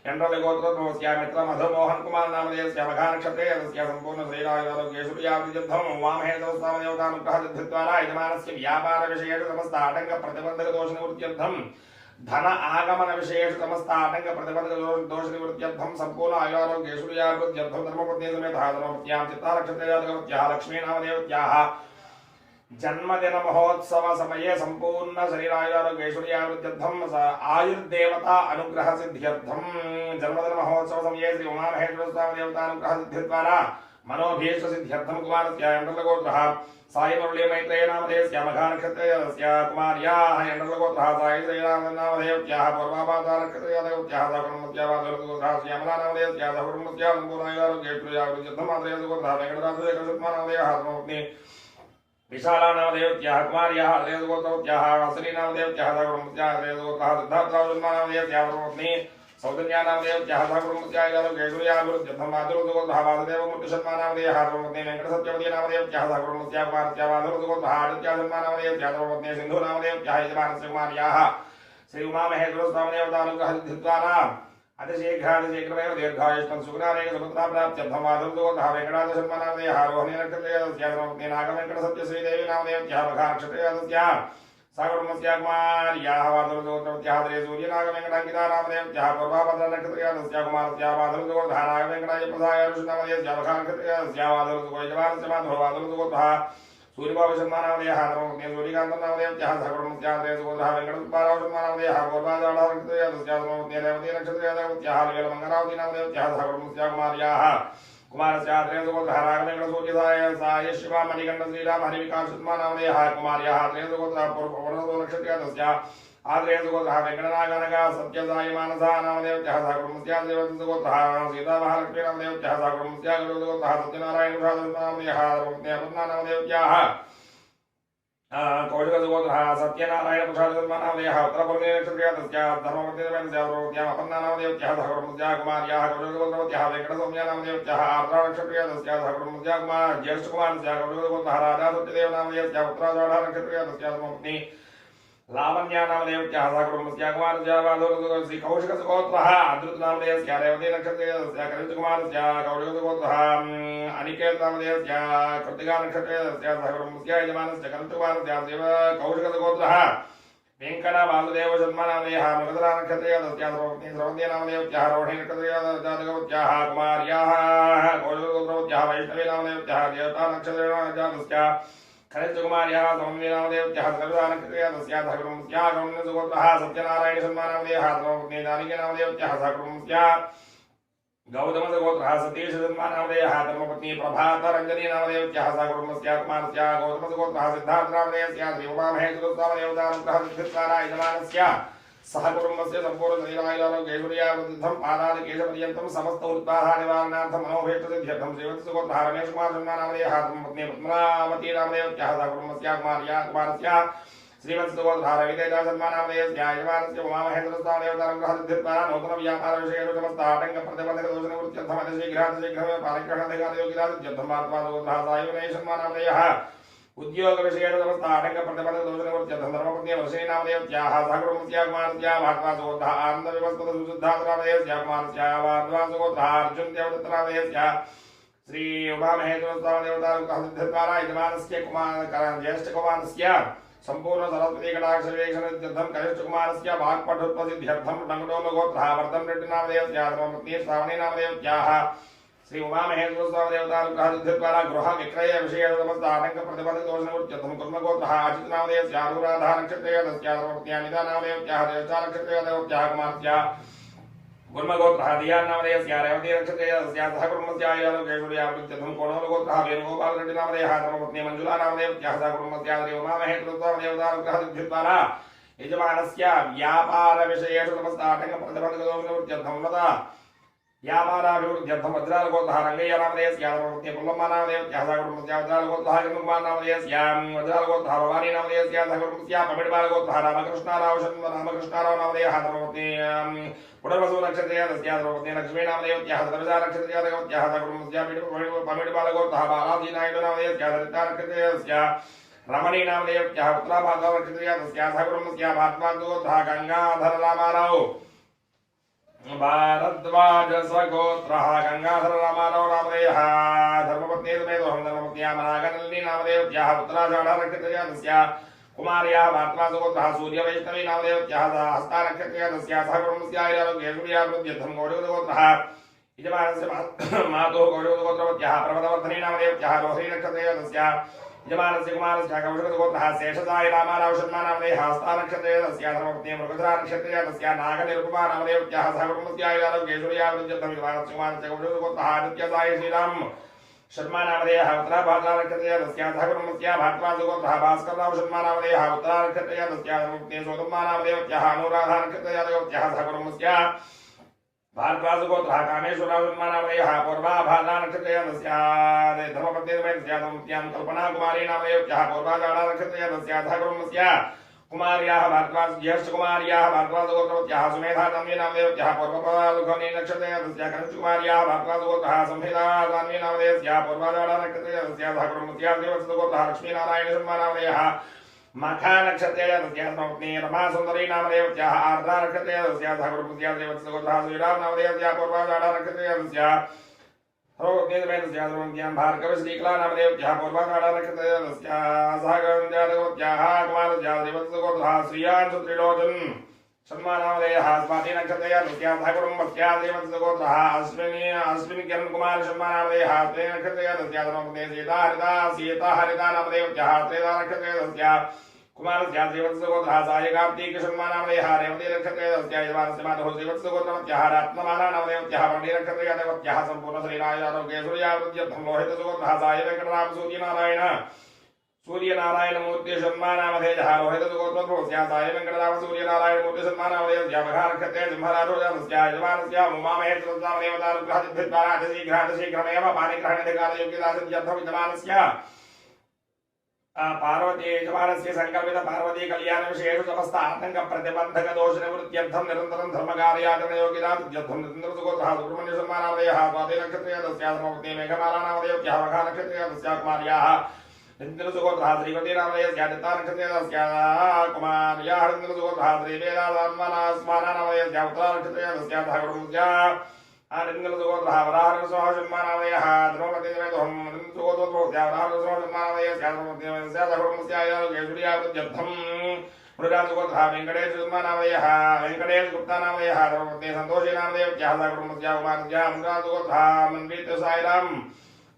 यन्द्रगोत्रोद्भवस्य मित्र मधुमोहन कुमार नामधेयस्य मघानक्षत्रस्य संपूर्ण श्रीरायुरोग्येश्वर्यावृद्ध्यर्थं उमामहेश्वरस्वामदेवतानुग्रहसिद्धिद्वारा यजमानस्य व्यापार विषयेषु समस्त आतंक प्रतिबंधक दोष निवृत्त्यर्थं धन आगमन विषयेषु समस्त आतंक प्रतिबंधक दोष निवृत्त्यर्थं संपूर्ण आयुरोग्येश्वर्यावृद्ध्यर्थं धर्मपत्नीसमेतः धर्मपत्न्यां चित्तानक्षत्रस्य लक्ष्मी नामधेयस्याः जन्मदिन महोत्सव समये संपूर्ण शरीरायुरोग्येश्वर्यावृद्ध्यर्थं आयुर्देवता अनुग्रह सिद्ध्यर्थं जन्मदिन महोत्सव समये श्री उमामहेश्वरस्वामदेवतानुग्रहसिद्धिद्वारा मनोभीष्ट सिद्ध्यर्थं कुमारस्य यन्द्रगोत्रः साई मुरली मैत्रेय नामधेयस्य मघानक्षत्रस्य कुमार्याः यन्द्रगोत्रः साई श्रीरामनामधेयस्याः पूर्वाभाद्रा नक्षत्रस्य सहकुटुंबस्य वाधुलगोत्रः श्यामला नामधेयस्य सहकुटुंबस्य संपूर्णायुरोग्येश्वर्यावृद्ध्यर्थं आत्रेयसुगोत्रः वेङ्कटनाथशेखरशर्मानामधेयः धर्मपत्नी विशाला नामधेयस्याः कुमार्याः आत्रेयसुगोत्रवत्याः वासुली नामधेयस्याः सहकुटुंबस्य आत्रेयसुगोत्रः सिद्धार्थरावशर्मानामधेयस्याः धर्मपत्नी सौजन्या नामधेयस्याः सहकुटुंबस्य आयुरोग्येश्वर्यावृद्ध्यर्थं वाधुलसुगोत्रः वासुदेवमूर्तिशर्मानामधेयः धर्मपत्नी वेङ्कटसत्यवती नामधेयस्याः सहकुटुंबस्य कुमारस्य वाधुलसुगोत्रः आदित्याशर्मानामधेयस्याः धर्मपत्नी सिन्धु नामधेयस्याः यजमानस्य कुमार्याः श्री उमामहेश्वरस्वामदेवतानुग्रहसिद्धिद्वारा अतिशीघ्रातिशीघ्रमेव दीर्घायुष्मत् सुखनारेण सुपुत्राप्त्यर्थं वाधुलसुगोत्रः वेङ्कटाचलशर्मानामधेयः रोहिणी नक्षत्रस्य धर्मपत्नी नागवेङ्कटसत्यश्रीदेवी नामधेयस्याः मघानक्षत्रस्य सहकुटुंबस्य कुमार्याः वाधुलसुगोत्रवत्याः सूर्यनागवेङ्कटाङ्किता नामधेयस्याः पूर्वाभद्रा नक्षत्रस्य कुमारस्य वाधुलसुगोत्रः नागवेङ्कटायप्रसायरुषनामधेयस्य मघानक्षत्रस्य वाधुलसुगोत्रस्य वाधुलसुगोत्रः सूर्यबाबुशर्मानामधेयः धर्मपत्नी सूर्यकान्तं नामधेयस्याः सहकुटुंबस्य आत्रेयसुगोत्रः वेङ्कटसुब्बारावशर्मानामधेयः पूर्वाषाढनक्षत्रस्य धर्मपत्नी रेवती नक्षत्रस्य लीलमङ्गलावती नामधेयस्याः सहकुटुंबस्य कुमार्याः कुमारस्यात्रेय सुगोत्रः राघवेन्द्रसूर्यसाय साय शिवामणिकण्ठ श्रीराम हरिविकास शर्मानामधेयः कुमार्याः आत्रेय सुगोत्रः पूर्ववर्णो नक्षत्रेय तस्य आत्रेय सुगोत्रः वेङ्कटनागनगा सत्यसाई मानसा नामदेवत्यः साकुर्मस्या देवसुगोत्रः सीतामहालक्ष्मी नामदेवत्यः साकुर्मस्या गुरुसुगोत्रः सत्यनारायण नामदेयः पद्मनामदेवत्याः कौशिकसुगोत्रः सत्यनारायण नामदेयः उत्तरपूर्वे नक्षत्रेय तस्य धर्मपत्नीसमेतस्या अपन्नानामदेवत्यः साकुर्मस्या कुमार्याः कौशिकसुगोत्रवत्यः वेङ्कटसौम्या नामदेवत्यः आर्द्रा नक्षत्रेय तस्य साकुर्मस्या कुमार ज्येष्ठकुमारस्य कौशिकसुगोत्रः राजा सत्यदेव नामदेवस्य उत्तराषाढा नक्षत्रेय तस्य धर्मपत्नी लावण्या नामदेवत्याः साकुर्मस्या कुमारस्य वाधूरसुगोत्रः श्री कौशिकसुगोत्रः अद्रुत नामदेवस्य रेवती नक्षत्रेय तस्य कनिष्ठकुमारस्य कौशिकसुगोत्रः अनिकेत नामदेवस्य कृत्तिका नक्षत्रेय तस्य साकुर्मस्या यजमानस्य कनिष्ठकुमारस्य देव कौशिकसुगोत्रः वेङ्कट वासुदेव शर्मा नामदेयः मृगधरा नक्षत्रेय तस्य सर्वज्ञ नामदेवत्याः रोहिणी नक्षत्रेय जातकवत्याः कुमार्याः कौशिकसुगोत्रवत्याः वैष्णवी नामदेवत्याः देवता नक्षत्रेण तस्य खनिष्ठकुमार्याः समन्वय नामदेवत्याः सर्वदा नक्षत्रेय तस्य साकुर्मस्या गौण्यसुगोत्रः सत्यनारायण शर्मा नामदेयः धर्मपत्नी जानकी नामदेवत्याः साकुर्मस्या गौतमसुगोत्रः सतीश शर्मा नामदेयः धर्मपत्नी प्रभातरञ्जनी नामदेवत्याः साकुर्मस्या कुमारस्य गौतमसुगोत्रः सिद्धार्थ नामदेवस्य श्री उमामहेश्वरस्वामिदेवतानुग्रह सिद्धिस्तारा यजमानस्य सह कुटुम्बस्य सम्पूर्ण शरीरायुरारोग्यैश्वर्यावृद्धिं पादादिकेशपर्यन्तं समस्त उत्पादनिवारणार्थं मनोभीष्टसिद्ध्यर्थं श्रीवत्सुगोत्रः रमेश कुमार शर्मा नामदेयः धर्मपत्नी पद्मावती नामदेवत्याः साकुर्मस्या कुमारस्य श्रीवत्सुगोत्रः रवितेजा शर्मा नामदेवस्य यजमानस्य उमामहेश्वरस्वामिदेवतानुग्रह सिद्धिस्तारा नूतन व्यापारविषयेषु समस्त आटङ्कप्रतिबन्धकदोषनिवृत्त्यर्थम् अतिशीघ्रातिशीघ्रमेव पारिग्रहणाधिकारियोगिरासिद्ध्यर्थं महात्मासुगोत्रः सायुवनेय शर्मा नामदेयः उद्योग विषयेण समस्त आटंक प्रतिबंध दोषनिवृत्त्यर्थं धर्मपत्नी वर्षिणी नामदेवत्याः साकुर्मस्या कुमारस्य भागवतसुगोत्रः आनन्दविवस्पद सुसिद्धान्तनामदेवस्य कुमारस्य वाद्वासुगोत्रः अर्जुन देवदत्त नामदेवस्य श्री उमामहेश्वरस्वामिदेवतानुग्रह सिद्धिद्वारा यजमानस्य कुमार ज्येष्ठकुमारस्य संपूर्ण सरस्वती कटाक्षविवेक्षणसिद्ध्यर्थं कनिष्ठकुमारस्य वाक्पटुत्वसिद्ध्यर्थं टङ्गटोलगोत्रः वर्धन रेड्डी नामदेवस्य धर्मपत्नी श्रावणी नामदेवत्याः श्री उमामहेश्वरस्वामिदेवतानुग्रह सिद्धिद्वारा गृह विक्रय विषये समस्त आटंक प्रतिबंध दोषनिवृत्त्यर्थं कुर्मगोत्रः अजित नामदेवस्य अनुराधा नक्षत्रेय तस्य धर्मपत्नी अनिता नामदेवत्याः ज्येष्ठा नक्षत्रेय देवत्याः कुमारस्य कुर्मगोत्रः दिया नामदेवस्य रेवती नक्षत्रेय तस्य सह कुर्मस्य आयुरारोग्यैश्वर्यावृद्ध्यर्थं कोणोलगोत्रः वेणुगोपाल रेड्डी नामदेयः धर्मपत्नी मंजुला नामदेवत्याः सह कुर्मस्य श्री उमामहेश्वरस्वामिदेवतानुग्रह सिद्धिद्वारा यजमानस्य व्यापार विषयेषु समस्त आटंक प्रतिबंध दोषनिवृत्त्यर्थं उन्नता व्यापाराभिवृद्ध्यर्थं वज्रालगोत्रः रङ्गय्य नामदेवस्य धर्मपत्नी पुल्लम्मा नामदेवत्याः साकुर्मस्या वज्रालगोत्रः चन्द्रकुमार नामदेवस्य वज्रालगोत्रः भवानी नामदेवस्य साकुर्मस्या पमिडबालगोत्रः रामकृष्णाराव नामदेयः धर्मपत्नी पुनर्वसु नक्षत्रेय तस्य धर्मपत्नी लक्ष्मी नामदेवत्याः सविता नक्षत्रेय देवत्याः साकुर्मस्या पमिडबालगोत्रः बालाजी नायडु नामदेवस्य सरिता नक्षत्रेय तस्य रमणी नामदेवत्याः उत्तराभागव नक्षत्रेय तस्य साकुर्मस्या भागवतसुगोत्रः गंगाधर रामाराव भारद्वाज सगोत्रः गंगाधर रामाराव नामदेयः धर्मपत्नी समेतोऽहं धर्मपत्न्या मनागनलिनी नामदेवत्याः उत्तराषाढा नक्षत्रेय तस्य कुमार्याः भारद्वाजसुगोत्रः सूर्यवैष्णवी नामदेवत्याः हस्ता नक्षत्रेय तस्य साकुर्मस्या आयुरारोग्यैश्वर्यावृद्ध्यर्थं कौशिकसुगोत्रः यजमानस्य मातुः कौशिकसुगोत्रवत्याः पर्वतवर्धनी नामदेवत्याः रोहिणी नक्षत्रेय तस्य यजमानस्य कुमारस्य कौशिकसुगोत्रः शेषसाई रामाराव शर्मा नामदेयः हस्ता नक्षत्रेय तस्य धर्मपत्नी मृगधरा नक्षत्रेय तस्य नागनिरुपमा नामदेवत्याः साकुर्मस्या आयुरारोग्यैश्वर्यावृद्ध्यर्थं यजमानस्य कुमारस्य कौशिकसुगोत्रः आदित्यसाई श्रीराम शर्मा नामदेयः उत्तराभाद्रा नक्षत्रेय तस्य साकुर्मस्या भागवतसुगोत्रः भास्करराव शर्मा नामदेयः उत्तरा नक्षत्रेय तस्य धर्मपत्नी सोदम्मा नामदेवत्याः अनुराधा नक्षत्रेय देवत्याः साकुर्मस्या भारद्वाजसुगोत्रः कामेश्वरराव शर्मा नामदेयः पूर्वाभाद्रा नक्षत्रेय तस्य धर्मपत्नी समेतस्या धर्मपत्न्यां कल्पना कुमारी नामदेवत्याः पूर्वाषाढा नक्षत्रेय तस्य साकुर्मस्या कुमार्याः भारद्वाज ज्येष्ठकुमार्याः भारद्वाजसुगोत्रवत्याः सुमेधा तन्वी नामदेवत्याः पूर्वपालुखनी नक्षत्रेय तस्य कनिष्ठकुमार्याः भारद्वाजसुगोत्रः संहिता तन्वी नामदेवस्य पूर्वाषाढा नक्षत्रेय तस्य साकुर्मस्या श्रीवत्ससुगोत्रः लक्ष्मीनारायण शर्मा नामदेयः मखा नक्षत्रेय तस्य धर्मपत्नी रमासुन्दरी नामदेवत्याः आर्द्रा नक्षत्रेय तस्य साकुर्मस्या श्रीवत्ससुगोत्रः श्रीराम नामदेवस्य पूर्वाषाढा नक्षत्रेय तस्य सर्वज्ञेन्द्रमेतस्यां भार्गव श्रीकला नामदेवत्याः पूर्वाषाढा नक्षत्रेय तस्य सहगन्ध्यादेवत्याः कुमारस्य श्रीवत्ससुगोत्रः श्रियाञ्चु त्रिलोचन शर्मा नामदेयः स्वाति नक्षत्रेय तस्य सहकुटुम्बस्य श्रीवत्ससुगोत्रः अश्विनी किरण कुमार शर्मा नामदेयः त्रे नक्षत्रेय तस्य धर्मपत्नी सीता हरिता नामदेवत्याः त्रेधा नक्षत्रेय तस्य कुमारस्य श्रीवत्सगोत्रः सायकार्तिकशर्मानामदेयः रेवती नक्षत्रेयस्य यजमानस्य मातुः श्रीवत्सगोत्रमत्यः रात्ममानानामदेवत्यः वरुणीनक्षत्रेयदेवत्यः सम्पूर्णशरीरायुरारोग्ये सूर्यावृद्ध्यर्थं लोहितसुगोत्रः सायवेङ्कटराम सूर्यनारायण सूर्यनारायणमूर्ति शर्मानामधेयः लोहितसुगोत्रोद्भवस्य सायवेङ्कटराम सूर्यनारायणमूर्ति शर्मानामधेयस्य मघानक्षत्रे सिंहराजोजातस्य यजमानस्य उमामहेश्वरस्वामदेवतानुग्रहसिद्धिद्वारातिशीघ्रातिशीघ्रमेव पाणिग्रहणधिकारियोग्यदासिद्ध्यर्थं विद्यमानस्य पार्वती यजमानस्य संकल्पित पार्वती कल्याण विशेष समस्त आतंक प्रतिबंधक दोष निवृत्त्यर्थं निरन्तरं धर्मकार्याचरण योगिदासिद्ध्यर्थं निरन्तरसुगोत्रः सुब्रह्मण्य शर्मानामधेयः स्वाति नक्षत्रेयस्य धर्मपत्नी मेघमालानामधेयः मघानक्षत्रेयस्य कुमार्याः निरन्तरसुगोत्रः श्रीवतीनामधेयस्य दत्ता नक्षत्रेयस्य कुमार्याः निरन्तरसुगोत्रः श्रीवेदालान्मनास्मानामधेयस्य उत्तरा नक्षत्रेयस्य धागुरुस्य निरन्तरसुगोत्रः वराहनृसिंहशर्मानामधेयः धर्मपत्नीमेतोहं निरन्तरसुगोत्रोद्भवस्य वराहनृसिंहशर्मानामधेयस्य धर्मपत्नीमेतस्य धागुरुस्यायोगेश्वर्यावृद्ध्यर्थं मृगासुगोत्रः वेङ्कटेशशर्मानामधेयः वेङ्कटेशगुप्तानामधेयः धर्मपत्नी सन्तोषीनामधेयस्य धागुरुस्य कुमारस्य मृगासुगोत्रः मन्वितसायिराम्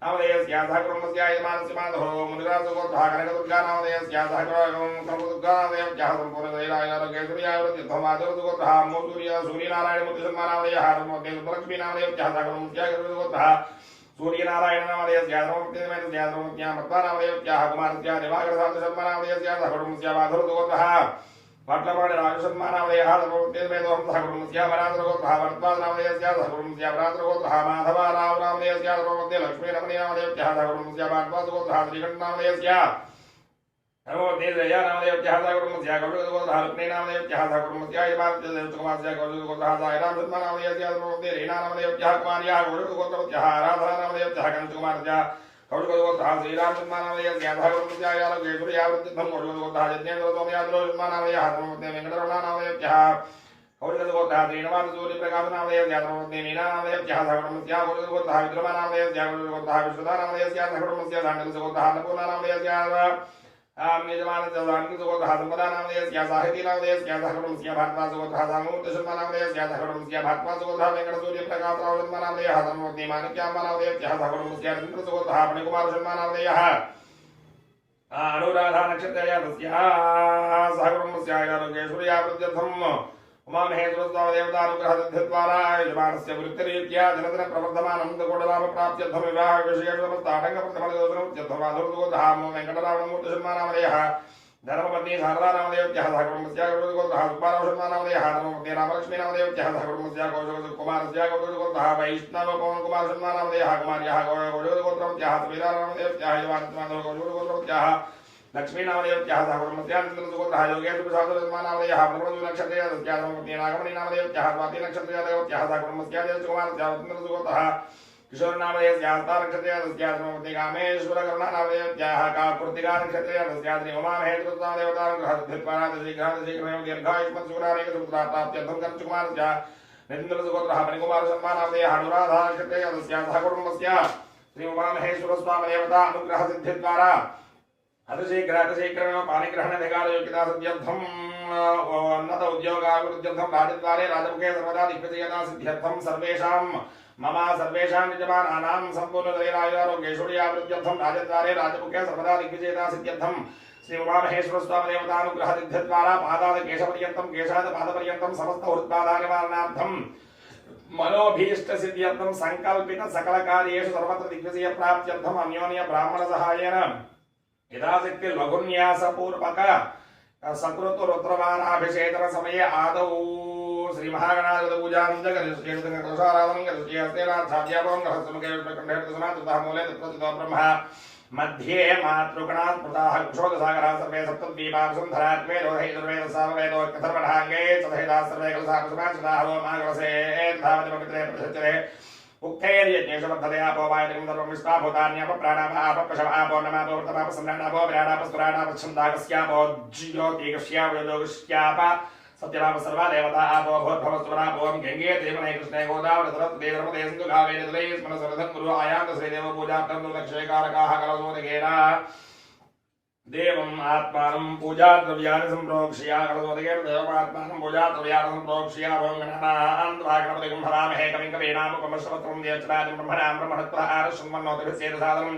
नामधेयस्य धागुरुस्य यजमानस्य मातुः मृगासुगोत्रः कनकदुर्गानामधेयस्य कनकदुर्गानामधेयस्य सम्पूर्णशरीरायुरारोग्येश्वर्यावृद्ध्यर्थं माधुरसुगोत्रः सूर्यनारायणमूर्तिशर्मानामधेयः धर्मपत्नी सुब्बलक्ष्मीनामधेयस्य धागुरुस्य सूर्यनारायणनामधेयस्य धर्मपत्नीमेतस्य धर्मपत्न्या मत्वानामधेयस्य कुमारस्य दिवाकरशान्तशर्मानामधेयस्य धागुरुस्य माधुरसुगोत्रः पाटलपाणि राजशर्मानामधेयः धर्मपत्नीमेतोहं धागुरुस्य वरान्द्रगोत्रः भरद्वाजनामधेयस्य धागुरुस्य वरान्द्रगोत्रः माधवरावनामधेयस्य धर्मपत्नी लक्ष्मीरमणीनामधेयस्य धागुरुस्य भागवतसुगोत्रः श्रीकण्ठनामधेयस्य धर्मपत्नी जयानामधेयस्य धागुरुस्य गौडसुगोत्रः रुक्मिणीनामधेयस्य धागुरुस्य यजमानस्य गौडसुगोत्रः सायरामशर्मानामधेयस्य धर्मपत्नी रीनानामधेयस्य कुमार्याः गौडसुगोत्रस्य आराधनानामधेयस्य कनककुमारस्य गौडसुगोत्रः श्रीरामशर्मानामधेयस्य धागुरुस्य यावृद्ध्यर्थं गौडसुगोत्रः यज्ञेन्द्रस्वामियादरोशर्मानामधेयः धर्मपत्नी वेङ्कटरमणानामधेयस्य गौडसुगोत्रः श्रीनिवाससूर्यप्रकाशनामधेयस्य धर्मपत्नी मीनानामधेयस्य धागुरुस्य गौडसुगोत्रः विद्रमानामधेयस्य गौडसुगोत्रः विश्वदानामधेयस्य धागुरुस्य दाण्डलसुगोत्रः अन्नपूर्णानामधेयस्य यजमानस्य दाण्डलसुगोत्रः सम्पदानामधेयस्य साहितीनामधेयस्य धागुरुस्य भारद्वाजसुगोत्रः सामूर्तिशर्मानामधेयस्य धागुरुस्य भारद्वाजसुगोत्रः वेङ्कटसूर्यप्रकाशरावशर्मानामधेयः धर्मपत्नी माणिक्याम्बानामधेयस्य धागुरुस्य रवीन्द्रसुगोत्रः मणिकुमारशर्मानामधेयः अनुराधा नक्षत्रस्य सहकुटुम्बस्य आरोग्येश्वर्यावृद्ध्यर्थं उमामहेश्वरस्वामदेवतानुग्रहसिद्धिद्वारा यजमानस्य वृत्तिरीत्या दिनदिन प्रवर्धमानं कोटलाभप्राप्त्यर्थं विवाहविषयेषुसमस्ताटङ्कप्रथमदोषणमुच्यर्थं माधुरसुगोत्रः वेङ्कटराममूर्तिशर्मानामधेयः धर्मपत्नी शारदानामधेयस्य सहकुटुम्बस्य गौडसुगोत्रः सुब्बारावशर्मानामधेयः धर्मपत्नी रामलक्ष्मीनामधेयस्य सहकुटुम्बस्य कौशकुमारस्य गौडसुगोत्रः वैष्णवपवनकुमारशर्मानामधेयः कुमार्याः गौडसुगोत्रमत्यः श्रीरामनामधेयस्य यजमानस्य गौडसुगोत्रमत्यः लक्ष्मीनामधेयस्य सहकुटुम्बस्य निरन्तरसुगोत्रः योगेश्वरप्रसादशर्मानामधेयः ब्रह्मणुनक्षत्रेयस्य धर्मपत्नी नागमणीनामधेयस्य स्वाति नक्षत्रेयदेवत्यः सहकुटुम्बस्य देवकुमारस्य निरन्तरसुगोत्रः किशोरनामधेयस्य हस्तानक्षत्रेयस्य धर्मपत्नी कामेश्वरकरुणानामधेयस्य काकृतिकानक्षत्रेयस्य श्री उमामहेश्वरस्वामदेवतानुग्रहसिद्धिद्वारा दीर्घायुष्मत्सुखरारेकसुपुत्राः प्राप्त्यर्थं कञ्चकुमारस्य निरन्तरसुगोत्रः मणिकुमारशर्मानामधेयः अनुराधानक्षत्रेयस्य सहकुटुम्बस्य श्री उमामहेश्वरस्वामदेवता अनुग्रहसिद्धिद्वारा अतिशीघ्रमेव पाणिग्रहणाधिकारयोग्यतासिद्ध्यर्थं उन्नत उद्योगाभिवृद्ध्यर्थं राजद्वारे राजमुखे सर्वदा दिग्विजयतासिद्ध्यर्थं सर्वेषां यजमानानां सम्पूर्णशरीरायुरारोग्येश्वर्यावृद्ध्यर्थं राजद्वारे राजमुखे सर्वदा दिग्विजयतासिद्ध्यर्थं श्री उमामहेश्वरस्वामदेवतानुग्रहसिद्धिद्वारा पादादकेशपर्यन्तं केशादपादपर्यन्तं समस्त हृत्पादानिवारणार्थं मनोभीष्टसिद्ध्यर्थं संकल्पित सकलकार्येषु सर्वत्र दिग्विजयप्राप्त्यर्थं अन्योन्य ब्राह्मणसहायेन यथाशक्ति लघुन्यासपूर्वक सकृतरुद्रवाराभिषेचन समये आदौ श्री महागणाधिपति पूजां जगदीशेन्द्रकलशाराधनं गरुष्यस्तेनाथाध्यापनं गृहसमुखे मूले तत्त्वचितो ब्रह्म मध्ये मातृगणात् प्रदाः कुशोदसागराः सर्वे सप्तद्वीपाः सुन्धरात्मे रोधैर्वेदसामवेदो कथर्वढाङ्गे चतुर्वेदाः सर्वे कलशाकुसुमांशदाः मागलसे धावति पवित्रे प्रतिष्ठते उक्तैर्यज्ञेषु वर्धते आपो वायुं सर्वं विश्वाभूतान्यापो प्राणापो पशव आपो नमापो वृतमापो सम्राणापो विराडापो स्फुराणापो छन्दाकस्यापो ज्योतिकस्यापयोगस्याप सत्यभाव सर्वा देवता आपो भूर्भवस्वरापो गंगे देवने कृष्णे गोदावरी सरस्वती नर्मदे सिन्धु कावेरी जलेस्मिन् सरधं गुरु आयान्त श्रीदेव पूजार्थं दक्षेकारकाः कलशोदकेन देवम् आत्मानं पूजाद्रव्याणि सम्प्रोक्ष्य कलशोदकेन देवमात्मानं पूजाद्रव्याणि सम्प्रोक्ष्य भवङ्गणानां भरामहे कविं कवीनामुपमश्रवत्रं देवचराजं ब्रह्मणां ब्रह्मणत्वः आरश्वन्मन्नोतिभिः साधनं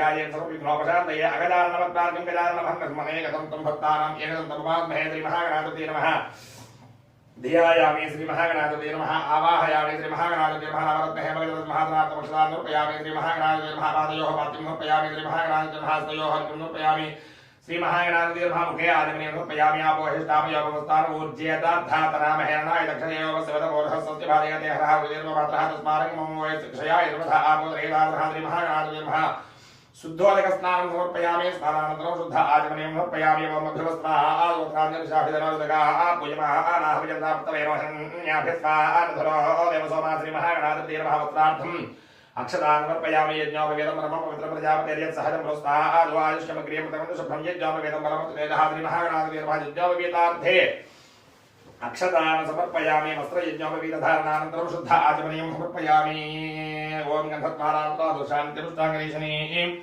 ध्यायेत् सर्वविघ्नोपशान्तये अगजाननवद्वार्गं गजाननमहन्नस्मनेकदं तं भक्तानां एकदं तमवाग्महे श्रीमहागणाधिपतये नमः धियायामि श्रीमहागणाधिपतये नमः आवाहयामि श्रीमहागणाधिपतये नमः नवरत्ने हेमगजमहाधनार्थमक्षदान् नर्पयामि श्रीमहागणाधिपतये नमः पादयोः पाद्यं नर्पयामि श्रीमहागणाधिपतये नमः हस्तयोः अर्घ्यं नर्पयामि श्रीमहागणाधिपतये नमः मुखे आदिमनीयं नर्पयामि आपोहिष्टामयोपवस्थान ऊर्जेदाधातनामहेरणाय दक्षिणयोगस्यवदबोधस्सत्यभादयते हरः उदीर्घमात्रः तस्मारं मम वयस्क्षयाय नमः आपोदरेदाधः श्रीमहागणाधिपतये नमः शुद्धोदकस्नानं समर्पयामि स्नानानन्तरं शुद्ध आचमनीयं समर्पयामि ओम मध्यवस्थाः आदोत्राञ्जलिशाभिधनोदकाः पूजमाः आनाहविजन्ताप्तवेनोहन्याभ्यस्वानधरो देवसोमा श्रीमहागणाधिपतये नमः वस्त्रार्थम् अक्षतान् समर्पयामि यज्ञोपवेदं परमं पवित्रं प्रजापतिर्यत् सहजं पुरस्ताः आयुष्यमग्रियं प्रथमं शुभ्रं यज्ञोपवेदं परमं तेजः श्रीमहागणाधिपतये नमः यज्ञोपवीतार्थे अक्षतान् समर्पयामि वस्त्रयज्ञोपवीतधारणानन्तरं शुद्ध आचमनीयं समर्पयामि ओम गन्धत्वारान्तादुशान्तिरुष्टाङ्गरीशनीम्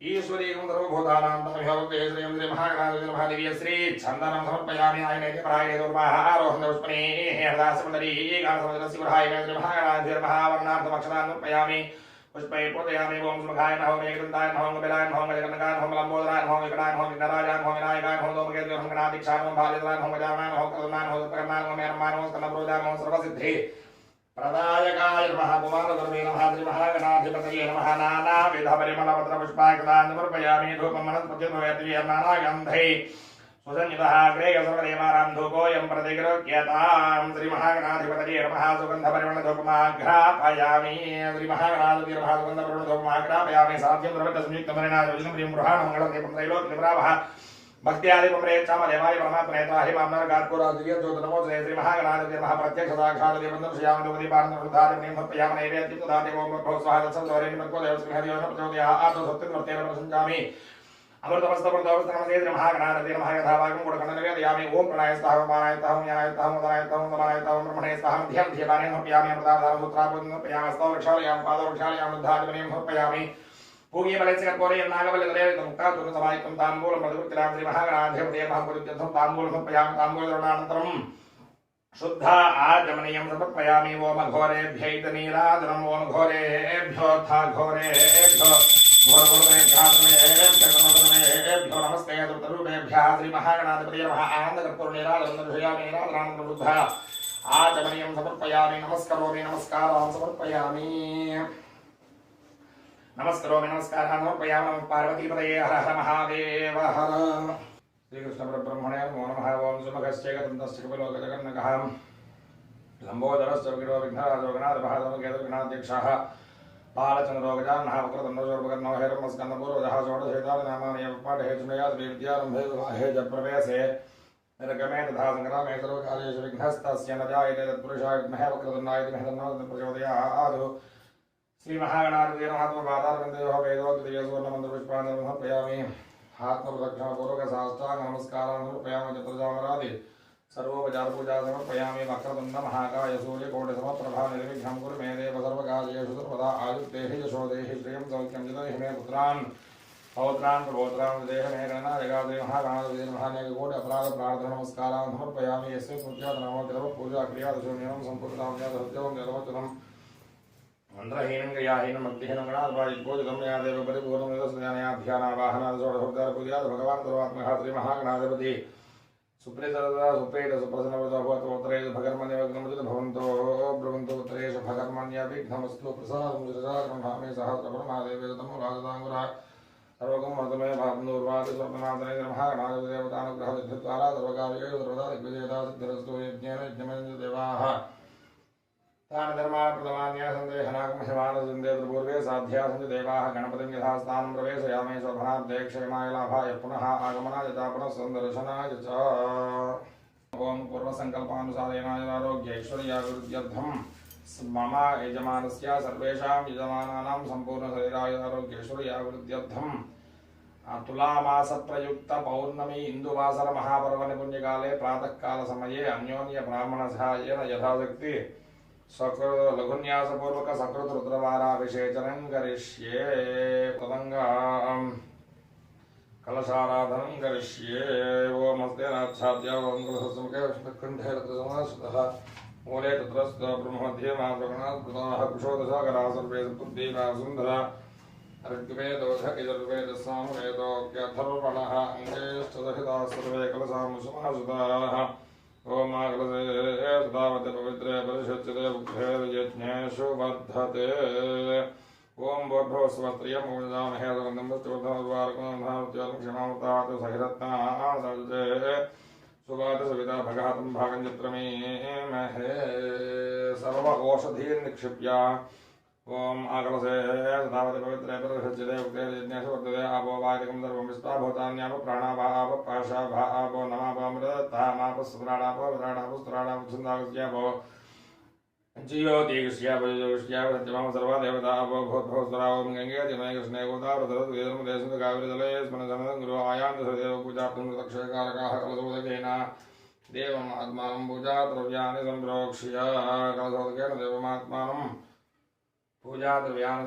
ईश्वरीयं सर्वभूतानां तमभिभवते श्रियं श्रीमहागणाधिपतये नमः दिव्य श्री छन्दनं समर्पयामि आयनेति पराये दुर्वाः आरोहं पुष्पणे हरदासमण्डली गानसमुद्रस्य गुहाय श्रीमहागणाधिपतये नमः वर्णार्थमक्षतान् समर्पयामि पुष्पे पूजयामि ओम सुमघाय नमः मेघदन्ताय नमः गबलाय नमः गजकनकाय नमः लंबोदराय नमः विकटाय नमः विघ्नराजाय नमः विनायकाय नमः दोमकेतुय नमः गणाधीक्षाय नमः भालेन्द्राय नमः गजाननाय नमः करुणाय नमः उपकरणाय नमः मेरमाय नमः स्कन्दप्रोजाय नमः सर्वसिद्धे प्रदायकाय नमः कुमारगुरवे नमः श्रीमहागणाधिपतये नमः नानाविधपरिमलपत्रपुष्पायकतान् समर्पयामि धूपं मनस्पतिर्भवेत् नानागन्धैः सुसंयुतः अग्रे सर्वदेवानां धूपोऽयं प्रतिगृह्यतां श्रीमहागणाधिपतये नमः सुगन्धपरिमलधूपमाघ्रापयामि श्रीमहागणाधिपतये नमः सुगन्धपरिमलधूपमाघ्रापयामि साध्यं द्रवतसंयुक्तमलिनायोजनं प्रियं गृहाणमङ्गलं दीपं त्रैलोक्यनिप्रावः भक्त्यादिपं रेच्छाम देवाय परमात्मने त्राहि मां नरकात्पुरादिव्यज्योत नमो श्रीमहागणाधिपतये नमः प्रत्यक्षसाक्षात् श्रियां दुपदीपानन्दरुद्धादिपनीं समर्पयामि नैवेद्यं ददाति ओं भो स्वाहा तत्संसौरेण देव श्रीहरियो न प्रचोदयात् आत्म सत्यं प्रसञ्जामि अमृतमस्तमृतमस्तनमसे श्रीमहागणाधिपतये नमः यथाभागं गुणकण्डनिवेदयामि ओम प्रणयस्तः पानायस्तः ज्ञानायस्तः मुदनायस्तः मुदमानायस्तः ब्रह्मणेस्तः ध्यं ध्येपानेन समर्पयामि अमृतावधानं सूत्रापूर्णं समर्पयामि हस्तौ वृक्षालयामि पादौ वृक्षालयामि वृद्धादिपनीं समर्पयामि पूगीबलैस्यकत्वरे नागबलितले मुक्तातुन समायुक्तं ताम्बूलं मधुकृत्यां श्रीमहागणाधिपतये नमः पुरुत्यर्थं ताम्बूलं समर्पयामि ताम्बूलधरणानन्तरं शुद्ध आचमनीयं समर्पयामि ओम घोरेभ्यैतनीराजनम् ओम घोरेभ्योऽथाघोरेभ्यो घोरगुरुवेभ्यो नमस्ते दुर्तरूपेभ्यः श्रीमहागणाधिपतये नमः आनन्दकर्पूरनीराजनं दर्शयामि नीराजनानन्तरं शुद्ध आचमनीयं समर्पयामि नमस्करोमि नमस्कारान् समर्पयामि नमस्करोमि नमस्कारान् समर्पयामि नमः पार्वतीपतये हर हर महादेव हर श्रीकृष्णपरब्रह्मणे नमो नमः ओं सुमखश्चैकदन्तश्च कपिलोकजगन्नकः लम्बोदरश्च विघ्नो विघ्नराजो गणाधिपः धर्मकेतुर्गणाध्यक्षः बालचन्द्रो गजाननः वक्रतुण्डशूर्पकर्णो हेरम्बस्कन्दपूर्वजः षोडशैतानि पाठे चुनयात् विद्यारम्भे विवाहे च प्रवेशे निर्गमे तथा सङ्ग्रामे सर्वकार्येषु विघ्नस्तस्य न जायते तत्पुरुषाय विद्महे वक्रतुण्डाय धीमहि तन्नो प्रचोदयात् श्रीमहागणाधिपतये नमः आत्मपादारविन्दयोः वेदोक्तयो सुवर्णमन्त्रपुष्पाणि समर्पयामि आत्मप्रदक्षिणपूर्वकसाष्टाङ्ग नमस्कारान् समर्पयामि चतुर्जामरादि सर्वोपचारपूजा समर्पयामि वक्रतुण्डमहाकाय सूर्यकोटिसमप्रभा निर्विघ्नं कुरु मे देव सर्वकार्येषु सर्वदा आयुक्तेहि यशो देहि श्रियं सौख्यं जगहि मे पुत्रान् पौत्रान् प्रपौत्रान् देह मे गणनायकादे महागणाधिपतये नमः अनेककोटि अपराध प्रार्थना नमस्कारान् समर्पयामि यस्य स्मृत्यात् नाम पूजा क्रियादशून्यं सम्पूर्णतां सत्यं जलवचनं मंत्रहीनं क्रियाहीनं भक्तिहीनं गणाधिपतिपूजितं या देव परिपूर्णं यदस्यानया ध्यानावाहनादिषोडशोपचारपूजयात् भगवान् सर्वात्मकः श्रीमहागणाधिपतिः सुप्रीतदा सुप्रीत सुप्रसन्नवतो भवतोत्तरेषु भगर्मण्यविघ्नमुचित भवन्तो ब्रुवन्तो उत्तरेषु भगर्मण्यविघ्नमस्तु प्रसादं शिरसाग्रहामि सहस्रपरमादेवेतमो राजदाङ्गुरः सर्वगं मर्दमे भावनूर्वादि स्वप्ननाथने महागणाधिपतिदेवतानुग्रहसिद्धिद्वारा सर्वकार्येषु सर्वदा दिग्विजयता सिद्धिरस्तु यज्ञेन यज्ञमेन देवाः तान् धर्मान् प्रथमान्याः सन्देहनागमहिमानसन्देहपूर्वे साध्यासन्ति देवाः गणपतिं यथा स्थानं प्रवेशयामि शोभनाब्धे क्षेमाय लाभाय पुनः आगमनाय च पुनः सन्दर्शनाय च ॐ पूर्वसङ्कल्पानुसारेण आरोग्यैश्वर्याभिवृद्ध्यर्थं मम यजमानस्य सर्वेषां यजमानानां सम्पूर्णशरीरायुरारोग्यैश्वर्याभिवृद्ध्यर्थं तुलामासप्रयुक्त पौर्णमी इंदुवासर महापर्वणि पुण्यकाले प्रातःकालसमये अन्योन्य ब्राह्मणसहायेन यथाशक्ति लघुन्यासपूर्वक सकृत रुद्रवाराभिषेचनं करिष्ये तदङ्गं कलशाराधनं करिष्ये ओमस्तेनाच्छाद्य ओं कलशसमुखे विष्णुकण्ठे रत्नसमाश्रितः मूले तत्रस्थ ब्रह्ममध्ये महाप्रगणाः कुशोदशाकराः सर्वे सप्तद्वीपाः सुन्दरा ऋग्वेदोऽधर्वेदसामवेदोऽथर्वणः अङ्गेष्टसहिताः सर्वे कलशामुसमाश्रिताः ओम कलशे सदावते पवित्रे परिषुच्यते बुद्धेर्यज्ञेषु वर्धते ओम बोधोस्वस्त्रियं पूजामहे सुगन्धं पुष्टिवर्धनद्वारकं क्षमामतात् सहिरत्नादल्जे सुवात सविता भगातं भागं चित्रमीमहे सर्वौषधीन् निक्षिप्य ओम आकलसे सदावते पवित्रे परिषुच्यते बुद्धेर्यज्ञेषु वर्धते आपो वायकं सर्वं विस्ता भूतान्याप प्राणाभाव पाशाभावो नमापमृतामाप सुप्राणाप विराणाप स्तुराणाप छन्दागस्यापो ज्योतिष्याप ज्योतिष्याप सत्यमाम सर्वा देवता अपो भूतभवस्तुरावं गंगे तिमय कृष्णे गोदावृतरत वेदं देशं कावेरीजले स्मरणं गुरु आयान्त सदेव पूजार्थं दक्षकारकाः कलशोदकेन देवम् आत्मानं पूजा द्रव्याणि सम्प्रोक्ष्य कलशोदकेन देवमात्मानं पूजा द्रव्याणि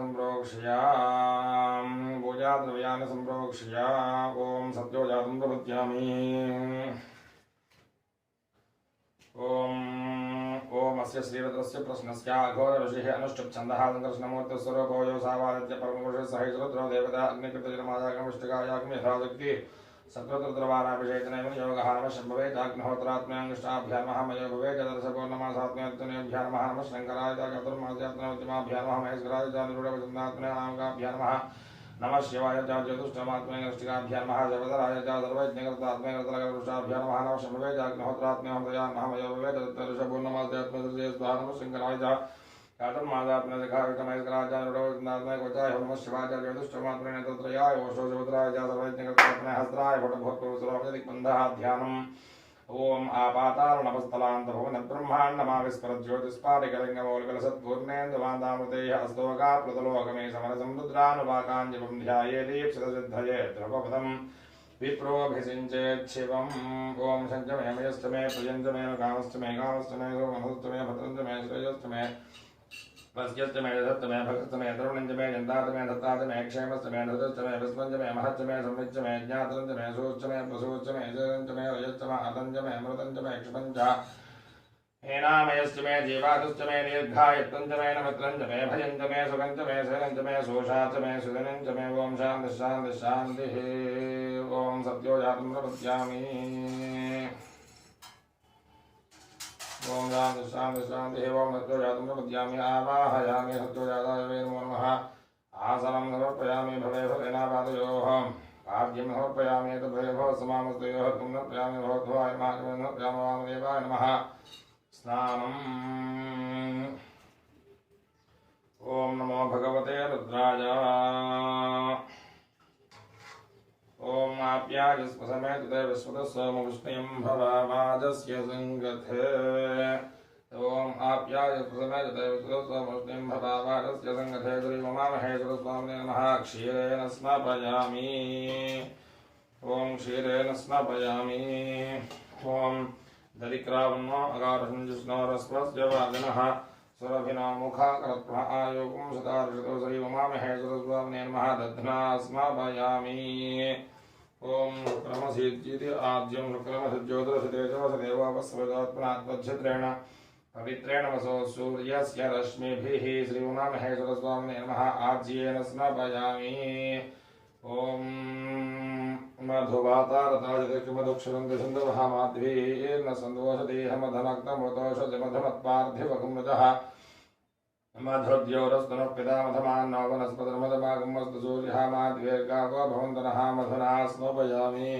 संप्रोक्ष्य ओम सत्यो जातं प्रपद्यामि ओम अस्य श्रीरुद्रस्य प्रश्नस्य अघोर ऋषिः अनुष्टुप् छन्दः संकर्षणमूर्तिः स्वरूपो यो सावादित्य परमपुरुषः सहितरुद्रो देवता अग्निकृतजनमादागं विष्टुकायागं यथाशक्ति सकृतरुद्रवाराभिषेचनेन योगः नमः शम्भवे चाग्निहोत्रात्मयाङ्गिष्टाभ्यां नमः मयो भवे चतुर्शपूर्णमासात्मयत्तनेभ्यः नमः नमः शङ्कराय च चतुर्मास्यात्मनोत्तमाभ्यां नमः महेश्वराय च निरूढवचन्दात्मनामाभ्यां नमः नमः शिवाय च ज्योतिष्ठमात्मनिष्ठिकाभ्यां नमः जगदराय च सर्वज्ञकृतात्मयकृतलकरुषाभ्यां नमः नमः शम्भवे चाग्निहोत्रात्मयां नमः मयो भवे चतुर्शपूर्णमासात्मयत्तने स्वाहा शङ्कराय च नमः शिवाय ज्योतिष्ठमात्मने तत्रयाय वोषोजभद्राय च सर्वज्ञकृतात्मने हस्त्राय भटभूतपूर्वसुरदिक्बन्धः ध्यानम् ओम आपातारणपस्थलान्तभुवनब्रह्माण्डमाविस्मरज्योतिस्पाटिकलिङ्गमौलिकलसत्पूर्णेन्दुवान्तामृतेः अस्तोकाप्लुतलोकमे समरसमुद्रानुवाकाञ्जपं ध्यायेति क्षितसिद्धये द्रवपदम् विप्रोऽभिषिञ्चेच्छिवम् ओम सञ्चमे मयश्चमे प्रियञ्चमे कामश्चमे कामश्चमे सोमनश्चमे भद्रञ्चमे श्रेयश्चमे वस्यश्चमे यशश्चमे भगश्चमे तरुणञ्चमे जन्तातमे दत्तातमे क्षेमश्चमे धृतश्चमे विस्मञ्चमे महच्चमे संविच्चमे ज्ञातञ्चमे सूच्चमे प्रसूच्चमे जयञ्चमे रजश्चमे अतञ्चमे अमृतञ्चमे क्षिपञ्च हेनामयश्चमे जीवातुश्चमे दीर्घायत्तञ्चमे नमित्रञ्चमे भयञ्चमे सुगञ्चमे शैलञ्चमे सोषाचमे सुदनञ्चमे ओम शान्तिः शान्तिः शान्तिः ओम सत्यो जातं प्रपद्यामि ओम शान्तिः शान्तिः शान्तिः ओम सत्यो जातं प्रपद्यामि आवाहयामि सत्यो जाताय वै नमो नमः आसनं समर्पयामि भवे भवेनापादयोः पाद्यं समर्पयामि तद्भवे भवत्समामस्तयोः त्वं समर्पयामि भवद्भवाय महाकविं समर्पयामि वामदेवाय नमः स्नानम् ओम नमो भगवते रुद्राय ओम आप्यायस्पसमेत विश्वतस्वमुष्णिं भवावाजस्य संगथे ओम आप्यायस्पसमेत विश्वतस्वमुष्णिं भवावाजस्य संगथे श्रीमहामहे सरस्वामिने नमः क्षीरेण स्नापयामि ओम क्षीरेण स्नापयामि ओम दधिक्रावन्नो अगारसञ्जुष्णोरस्वस्य वादिनः सुरभिनो मुखाकरत्मः आयोगं सदार्षतो श्रीमहामहे सरस्वामिने नमः दध्ना स्नापयामि ओम शुक्रमसीत्येति आद्यं शुक्रमसज्योतिरसतेजवसदेवावस्वदात्मनात्मच्छिद्रेण पवित्रेण वसो सूर्यस्य रश्मिभिः श्रीमहामहे सरस्वामिने नमः आज्येन स्नापयामि ओम मधुवातारताजमधुक्षरन्दछन्दवहामाध्वीर्न सन्दोषदेहमधनक्तमोदोषजमधमत्पार्थिवकुमृजः मधुद्योरस्तनः पितामधमान्नो वनस्पतिर्मधमागमस्तु सूर्यः माध्वीर्गावो भवन्तनः मधुना स्नोपयामि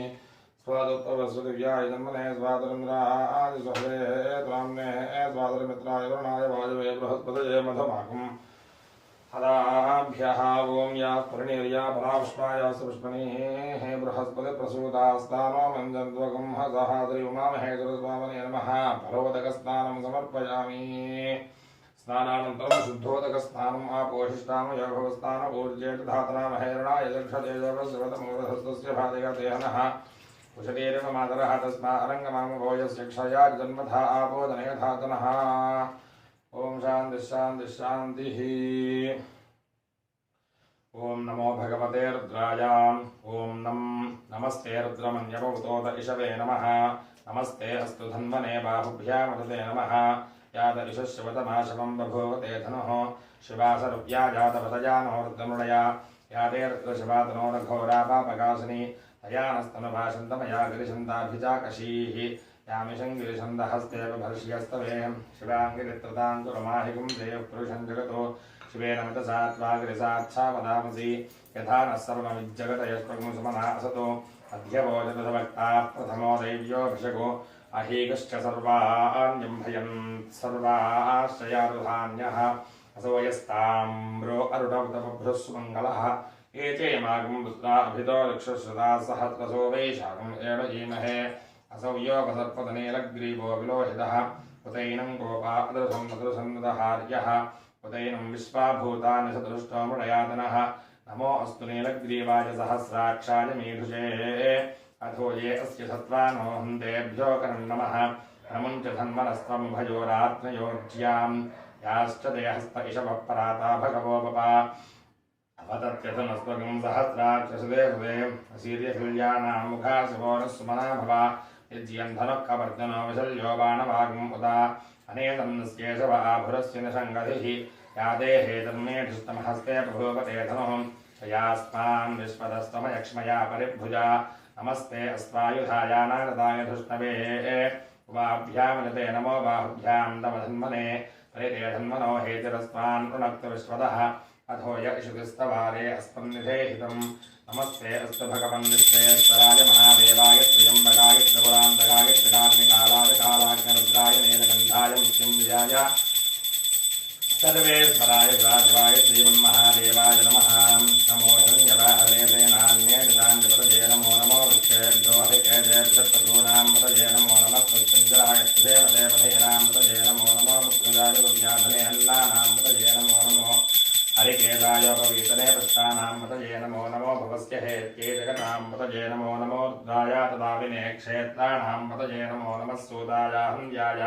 स्वादुत्तवसुदिव्याय जन्मने स्वातरिन्द्रादिस्वहे त्वाम्ने स्वातरिमित्राय वरुणाय वायवे बृहस्पतये मधुमागम् हदाभ्यः ओम या परिणीर्या परापुष्पाया सुपुष्पणीः हे बृहस्पति प्रसूतास्तानो मञ्जन्त्वगं हसः श्रीउमामहे सरस्वामिने नमः फलोदकस्नानं समर्पयामि स्नानानन्तरं शुद्धोदकस्नानम् आपोषिष्टामयोगभवस्थानपूर्जेट धातनामहेरणाय दक्षदेजवस्वतमूर्धस्तस्य भादयतेहनः कुशलीरेव मातरः तस्मारङ्गमामभोजस्य क्षया जन्मथा आपोदनय धातनः। ॐ शान्तिः शान्तिः शान्तिः। ओं नमो भगवते रुद्राय। ओं नमस्ते रुद्रमन्यवतोद इषवे नमः। नमस्ते अस्तु धन्वने बाहुभ्यामृते नमः। याद इषश्वतमाशवं बभूवते धनुः शिवासरुप्या जातपतजानो रुद्रमृडया यादे रुद्रशिवातनो रघोरा पापकासिनी तयानस्तनुभाषन्तमया गिरिशन्ताभिचाकशीः यामिषं गिरिशन्दहस्ते भर्ष्यस्तवे शिवाङ्गिरित्रताङ्कुरमाहिकुं देवपुरुषं जगतो शिवेन मतसात्वाग्रिसाच्छा वदामसि यथा नः सर्वमिज्जगत यस्प्रगुंसमना असतो अध्यवोजनभक्ता प्रथमो दैव्योऽभिषको अहीकश्च सर्वाण्यम्भयन् सर्वाश्रयारुधान्यः असो यस्ताम्रो अरुणवतमभ्रुः सुमङ्गलः एते मागं पुत्रा अभितो लक्षश्रुता सहस्रसो वैशाखम् एव ईमहे असौ योगसर्पदनीलग्रीवो विलोहितः उतैनं गोपा अदृसन्नदहार्यः उदैनं विश्वाभूतानि सदृष्टो मृडयातनः नमो अस्तु नीलग्रीवाय सहस्राक्षाय मीढुषे अथो ये अस्य सत्त्वानो हन्तेभ्यो करन्नमः नमुञ्च धन्वनस्त्वमुभयोरात्मयोज्यां याश्च ते हस्त इषवः पराता भगवोपपा अवतत्यथनस्त्वगं सहस्राक्षसुदे हृदे असीर्यहिल्यानां मुखाशिवोरः सुमना भवा यज्यन्धनः कवर्जनो विशल्यो बाणवागम् उदा अनेतन्नस्येषव आभुरस्य निषङ्गधिः यादेहे तन्मेढुस्तमहस्ते बभूवते धनुः शयास्मान् विश्वतस्तमयक्ष्मया परिभुजा नमस्ते अस्त्वायुधायानागताय धुष्णवे उवाभ्यामनिते नमो बाहुभ्यां तव धन्वने परिते धन्वनो हेतिरस्त्वान् पुनक्तु विश्वतः अथो य इषुतिस्तवारे अस्मन्निधेहितं नमस्ते अस्तु भगवन् विश्वेश्वराय महादेवाय त्र्यम्बकाय त्रिपुरान्तकाय त्रिकाग्निकालाय कालाग्निरुद्राय नीलकण्ठाय मृत्युञ्जयाय सर्वेश्वराय राघवाय श्रीमन्महादेवाय नमः। नमो हिरण्यवाहवे नान्ये निधान्यपतये नमो नमो वृक्षेभ्यो हरिकेशेभ्यः पतये नमो नमः मृत्युञ्जयाय देवदेवधेनां पतये नमो नमो मृत्युञ्जयाय दुर्याधने अन्नानां पतये नमो नमो हरिकेशाय पवीतने पृष्ठानां पतये नमो नमो भवस्य हेत्ये जगतां पतये नमो नमो रुद्राय तदाविने क्षेत्राणां पतये नमो नमः सूताय हन्द्याय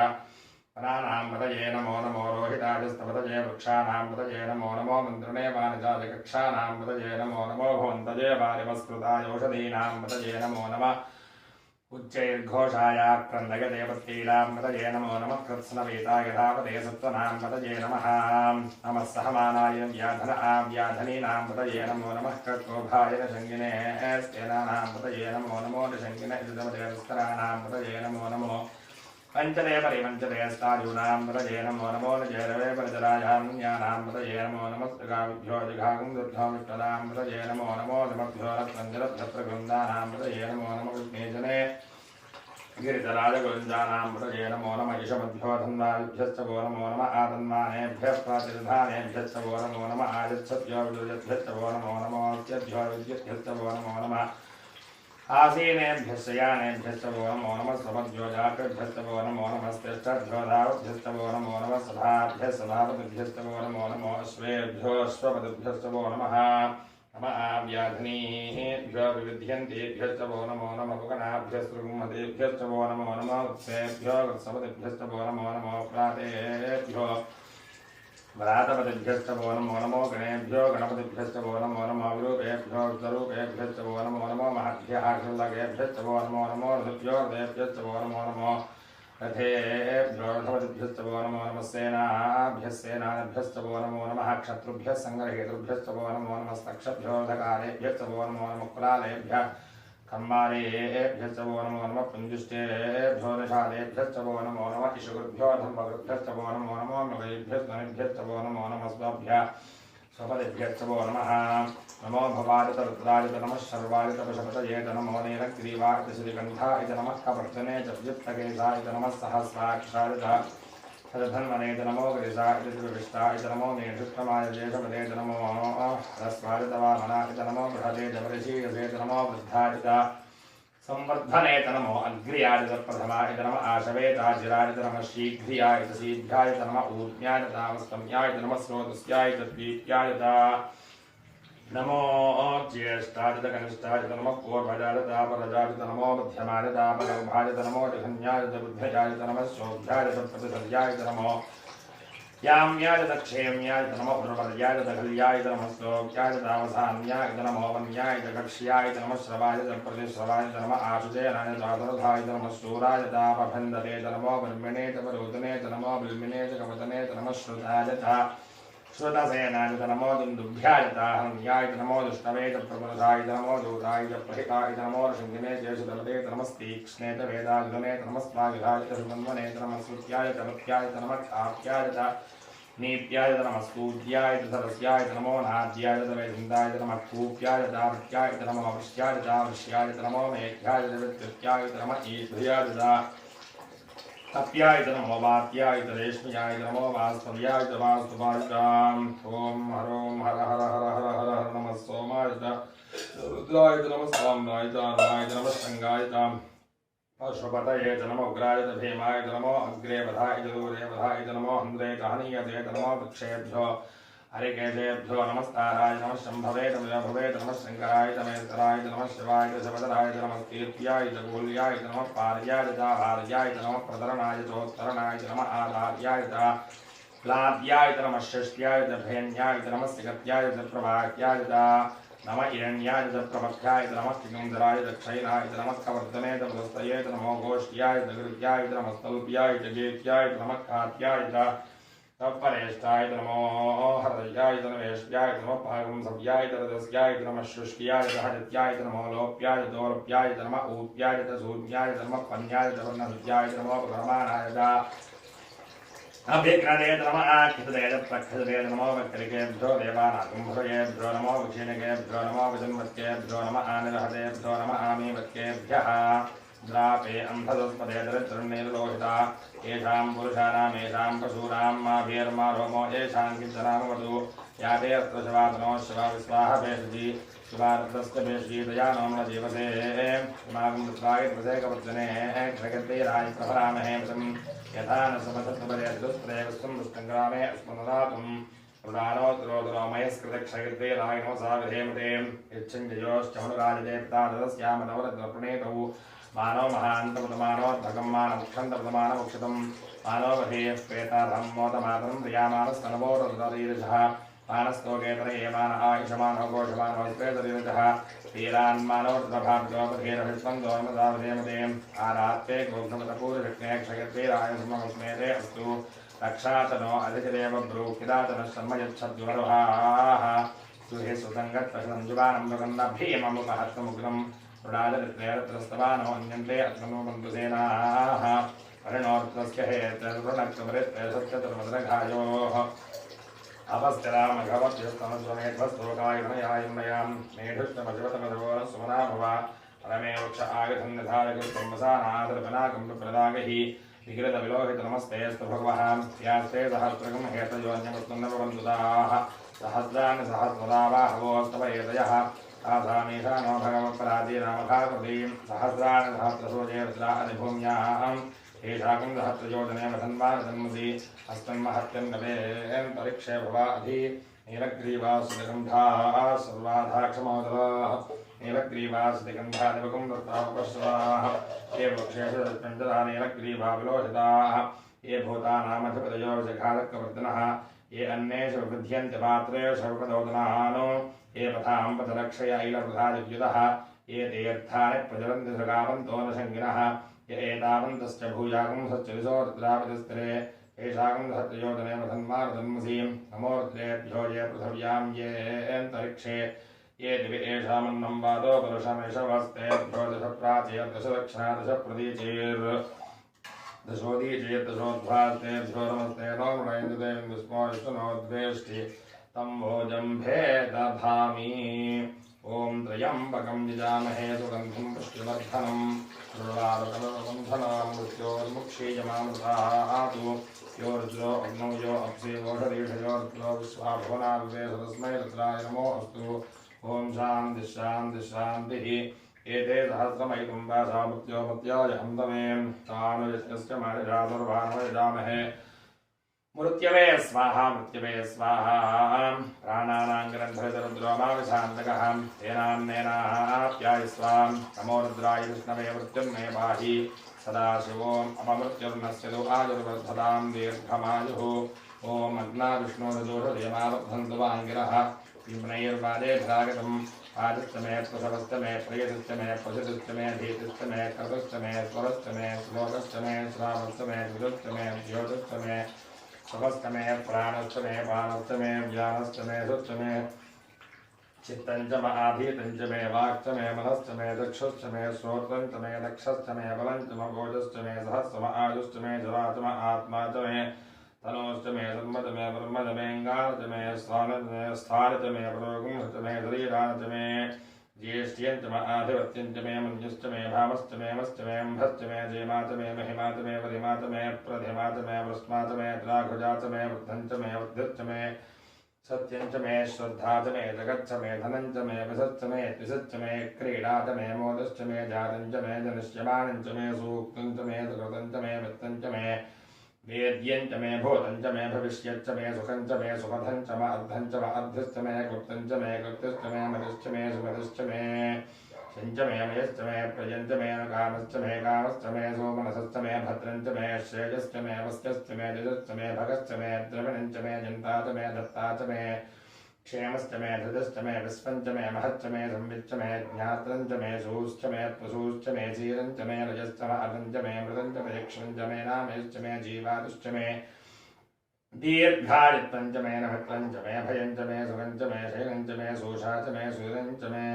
वनानां पतये नमो नमो रोहिताजस्तपतये वृक्षाणां पतये नमो नमो मन्त्रिणे वानिजाजकक्षाणां पतये नमो नमो भवन्तये वारिमस्कृताय औषधीनां पतये नमो नमः उच्चैर्घोषाय क्रन्दयदेवतीनां पतये नमो नमः कृत्स्नवीताय धापते सत्त्वनां पतये नमः नमः सहमानाय व्याधन व्याधनीनां पतये नमो नमः कृत्कोभाय शङ्गिने स्तेनानां पतये नमो नमो निशङ्गिने युधमदेवस्तराणां पतये नमो नमो पंचदे परिवंचदे स्ताजूनां पतये नमो नमो निजैरवे परिजरायान्यानां पतये नमो नमः स्त्रिगाविभ्यो जिघागुं दुर्भ्यो विष्णुदां पतये नमो नमो नमभ्यो रत्नञ्जलभ्यप्रगृन्दानां पतये नमो नमो विष्णेजने गिरिधराजगुञ्जानां पतये नमो नमः यशमभ्यो धन्वाभ्यश्च वो नमो नमः आतन्मानेभ्यः प्रातिर्धानेभ्यश्च वो नमो नमः आयच्छभ्यो विदुर्यभ्यश्च वो नमो नमः अत्यभ्यो विद्युद्भ्यश्च वो नमो नमः आसीनेभ्यश्च यानेभ्यश्च वो नमो नमः स्वभ्यो जातेभ्यश्च वो नमो नमस्तिष्ठभ्यो धावभ्यश्च वो नमो नमः सभाभ्यः सभापतिभ्यश्च वो नमो नमः अश्वेभ्यो अश्वपतिभ्यश्च वो नमः नमः व्याधिनीभ्यो विविध्यन्तेभ्यश्च वो नमो नमः पुकनाभ्यस्तृगुमतेभ्यश्च वो नमो नमः उत्सेभ्यो वत्सपतिभ्यश्च वो नमो नमः प्रातेभ्यो व्रातपतिभ्यश्च वो नमो नमो गणेभ्यो गणपतिभ्यश्च वो नमो नमो विरूपेभ्यो विद्वरूपेभ्यश्च वो नमो नमो महद्भ्यः क्षुल्लकेभ्यश्च वो नमो नमो ऋतुभ्यो हृदयभ्यश्च वो नमो नमो रथेभ्यो रथपतिभ्यश्च वो नमो नमः सेनाभ्यः सेनाभ्यश्च वो नमो नमः क्षत्रुभ्यः सङ्ग्रहेतृभ्यश्च वो नमो नमस्तक्षभ्यो धकारेभ्यश्च वो नमो नमः कुलालेभ्यः खम्बारेभ्यश्च वो नमो नमः पुञ्जुष्टेभ्यो निषादेभ्यश्च वो नमो नमः इषुगुभ्यो धर्मगुभ्यश्च वो नमो नमो मृगैभ्यश्च वो नमो नमः स्वभ्यः स्वपदिभ्यश्च वो नमः नमो भवादित रुद्रादित नमः शर्वादित पशुपतये नमो नीलग्रीवादित श्रीकण्ठाय नमः कपर्जने च वियुक्तकेशाय नमः सहस्राक्षाय तदधन्वने नमो गिरिशाय विष्टाय नमो मेढुष्टमाय ज्येष्ठपदे नमो ह्रस्वाय वामनाय नमो बृहदे जपरिशीयसे नमो वृद्धाय संवर्धनेत नमो अग्र्याय प्रथमाय नमः आशवेताजिराय नमः शीघ्रियाय सीध्याय नमः ऊर्ध्याय तामस्तम्याय नमः स्रोतस्याय दीप्याय नमो ज्येष्ठाय कनिष्ठाय नमः पूर्वजाय परजाय नमो मध्यमाय परभाय नमो जघन्याय बुद्ध्याय नमः शोभ्याय प्रतिसर्याय नमो याम्याय क्षेम्याय नमो प्रवर्याय खल्याय नमः श्लोक्याय तामसान्याय नमो वन्याय कक्ष्याय नमः श्रवाय प्रतिश्रवाय नमः आशुजेनाय दातरधाय नमः शूराय तापभन्दते नमो ब्रह्मणे तपरोदने नमो ब्रह्मणे कवतने नमः श्रुताय श्रुतसेनाय नमो दुन्दुभ्याय हन्याय नमो दुष्टवे प्रबलधाय नमो दूताय प्रहिताय नमो शङ्गिने जयसुदलते नमस्तीक्ष्णे च वेदायुधने नमस्वायुधाय सुमन्वने नमः श्रुत्याय तमत्याय नमः आप्याय नीप्याय नमः स्तूत्याय सरस्याय नमो नाद्याय वैकुण्ठाय नमः कूप्याय दावत्याय नमो वृष्याय वृष्याय नमो मेघ्याय विद्युत्याय नमः ईश्वर्याय तप्याय नमो वात्याय रेश्म्याय नमो वास्तव्याय वास्तुवाय ओम हरोम हर हर हर हर हर हर नमः सोमाय रुद्राय नमः साम्राय नमाय नमः शंगाय पशुपतये नमो उग्राय भीमाय नमो अग्रे वधाय दूरे वधाय नमो हन्द्रे कहनीयते नमो वृक्षेभ्यो हरिकेशेभ्यो नमस्ताराय नमः शंभवे भवे नमः शंकराय तमेतराय नमः शिवाय शबदराय नमः कीर्त्याय गोल्याय नमः पार्याय हार्याय नमः प्रतरणाय चोत्तरणाय नमः आधार्याय लाद्याय नमः षष्ट्याय भेन्याय नमः सिगत्याय प्रभात्याय नमः हिरण्याय प्रमथ्याय नमः किगंधराय क्षयनाय नमः कवर्धने प्रस्तये नमो गोष्ठ्याय गृह्याय नमः स्तल्प्याय गेत्याय नमः खात्याय तपरेष्ठाय नमो हृदयाय नमेष्याय नमः पागं सव्याय तरदस्याय नमः शुष्क्याय हजत्याय नमो लोप्याय दौरप्याय नमः ऊप्याय शून्याय नमः पन्याय वर्णहत्याय नमो परमानाय अभिक्रणेय नमः आख्यतदेय प्रख्यतदेय नमो वक्रिकेभ्यो देवानागुम्भरेभ्यो नमो विक्षीणकेभ्यो नमो विजन्वत्केभ्यो नमः आनिरहतेभ्यो नमः आमीवत्केभ्यः द्रापे अंधदस्पदे दरिद्रन्नीलोहिता येषां पुरुषाणामेषां पशूनां माभीर्मा रोमो येषां किञ्चनामवतु याते अत्र शिवातनो शिवा विस्वाह भेषजी शिवारत्रस्य भेषजी दया नोम्न जीवसे हिमागं दत्वाय प्रसेकवर्जने जगद्वीराय प्रहरामहे वृतं यथा न समसत्पदयदुस्त्रेवस्तं दुष्टङ्ग्रामे अस्मन्नदातुं उदानोत्तरोदरोमयस्कृतक्षयद्वीराय नमसा विधेमते यच्छञ्जयोश्चमनुराजदेवता ददस्यामनवरत्नप्रणेतौ मानो महान्तपदमानोद्भगं मानमुक्षन्तपदमानमुक्षितं मानो वधेयः श्वेताधं मोदमातरं प्रियामानस्तनवोरदरीरजः मानस्तोकेतर एमान आयुषमानो घोषमानो श्वेतरीरजः वीरान्मानोर्ध्वभाग्योपधेरभिस्पन्दोन्मदावधेमते आरात्ते गोघ्नमतपूर्वशक्ने क्षयद्वीराय समस्मेते अस्तु रक्षातनो अधिजदेव ब्रूकिदातनः शर्म यच्छद्वरुहाः सुहे सुसङ्गत्पशुसञ्जुवानं मृगन्नभीममुपहस्तमुग्रम् रुडालरित्रेरत्रस्तवानो अन्यन्ते अत्मनो बन्धुसेनाः हरिणोर्त्रस्य हेतरुणक्तमरित्रे सत्यतर्मद्रघायोः अपस्थिरामघवत्यस्तमस्वमेध्वस्तोकाय गणयायम्नयां मेढुष्टमशिवतमधवोरः सुमना भव परमे वृक्ष आगधन्यधारकृतम्बसानादर्पनाकं प्रदागहि विकृतविलोहितनमस्तेऽस्तु भगवः यास्ते सहस्रगं हेतयोऽन्यवस्तुन्नवबन्धुताः सहस्राणि सहस्रदा बाहवोऽस्तव एतयः आसामीशानो भगवत्परादीनामखाकृतीं सहस्राणि सहस्रसूर्येर्द्रा अधिभूम्याम् एषाकं सहस्रयोजने वधन्वानधन्मसि हस्तन्महत्यन्नवेन्तरिक्षे भवाधि नीलग्रीवासुतिगन्धाः सर्वाधाक्षमोदराः नीलग्रीवासुतिगन्धादिवकं दत्तापश्रवाः ये वृक्षेषु दत्पञ्चदा नीलग्रीवा विलोहिताः ये भूतानामधिपतयो जघादकवर्धनः ये अन्येषु विबध्यन्ति पात्रेषु सर्वपदोदनानो ये पथाम्बतरक्षय ऐलवृथादिव्युतः ये तीर्थानि प्रचलन्ति सृगावन्तो न शङ्गिनः ये एतावन्तश्च भूयागं सच्चरिसोर्द्रापतिस्तिरे येषाकं सहस्रयोजने वधन्मारुधन्मसीं नमोर्द्रेभ्यो ये पृथिव्यां ये अन्तरिक्षे ये दिवि येषामन्नं वादो पुरुषमेषवस्तेभ्यो दशप्राचीर् दशदक्षिणा दशप्रदीचीर् दशोदीचीर्दशोद्ध्वास्तेभ्यो नमस्ते नो मृणयन्ते विस्मो विष्णुनोद्वेष्टि तं भोजम्भे दधामि ओम त्र्यंबकं यजामहे सुगन्धिं पुष्टिवर्धनं उर्वारुकमबन्धनां मृत्योर्मुक्षीयमामृतातु यो रुद्रो अग्नौ यो अप्सि वोढरीषयोर्द्रो विश्वाभुवनाविवेश तस्मै रुद्राय नमो अस्तु ओम शान्ति शान्ति शान्तिः एते सहस्रमयितुं वासा मृत्योमत्याय हन्तमे तानुयस्य मानिषा सर्वान् यजामहे मृत्यवे स्वाहा प्राणानां ग्रन्थरुद्रोमाविशान्तकः तेनान्नेनाप्यायस्वां नमो रुद्राय विष्णवे मृत्युर्मे पाहि सदाशिवोम् अपमृत्युर्नश्यतु आयुर्वर्धतां दीर्घमायुः ॐ अग्ना विष्णोर्दोषदेवावर्धन्तु वाङ्गिरः विम्नैर्वादेभिरागतम् आदित्यमे प्रसवस्तमे प्रियदित्यमे पशुदित्यमे धीतित्यमे कर्तुश्चमे स्वरश्चमे श्लोकश्चमे श्रावस्तमे विदुश्चमे ज्योतिश्चमे समस्तमे प्राणस्तमे पानस्तमे ज्ञानस्तमे सुस्तमे चित्तञ्चमे आधीतञ्चमे वाक्चमे मनस्तमे चक्षुश्चमे श्रोत्रञ्चमे दक्षश्चमे बलञ्चमे भोजश्चमे सहस्रम आयुश्चमे जराचमे आत्माचमे तनोश्चमे सम्मतमे ब्रह्मचमेऽङ्गारचमे स्थानचमे पुरोगुंहचमे शरीराचमे ज्येष्ठ्यञ्चमे आधिपत्यञ्चमे मन्युश्चमे भावश्चमे मश्चमे अम्भश्चमे जयमाचमे महिमाचमे वरिमाचमे प्रधिमाचमे वृष्माचमे द्राघुजाचमे वृद्धञ्चमे वृद्धिश्चमे सत्यञ्चमे श्रद्धाचमे जगच्चमे धनञ्चमे विसच्चमे द्विसच्चमे क्रीडाचमे मोदश्चमे जातञ्चमे जनिष्यमानञ्चमे सूक्तञ्चमे सुकृतञ्चमे वित्तञ्चमे वेद्यञ्चमे भूतञ्चमे भविष्यच्चमे सुखञ्चमे सुमधञ्चमे अर्धञ्चमे अर्धिश्चमे गुप्तञ्चमे गुप्तिश्चमे मतिश्चमे सुमतिश्चमे शञ्चमे मयश्चमे प्रयञ्चमे कामश्चमे कामश्चमे सोमनसश्चमे भद्रञ्चमे श्रेयश्चमे वस्यश्चमे जजश्चमे भगश्चमे द्रविणञ्चमे जन्ताचमे दत्ताचमे क्षेमश्चमे धृतश्चमे विस्पञ्चमे महच्चमे संविच्चमे ज्ञात्रञ्चमे शूश्चमे प्रसूश्चमे चीरञ्चमे रजश्चमे अर्धञ्चमे मृदञ्चमे यक्षञ्चमे नामेश्चमे जीवातुश्चमे दीर्घायुत्वञ्चमे नभत्रञ्चमे भयञ्चमे सुगञ्चमे शैलञ्चमे शोषाचमे सूरञ्चमे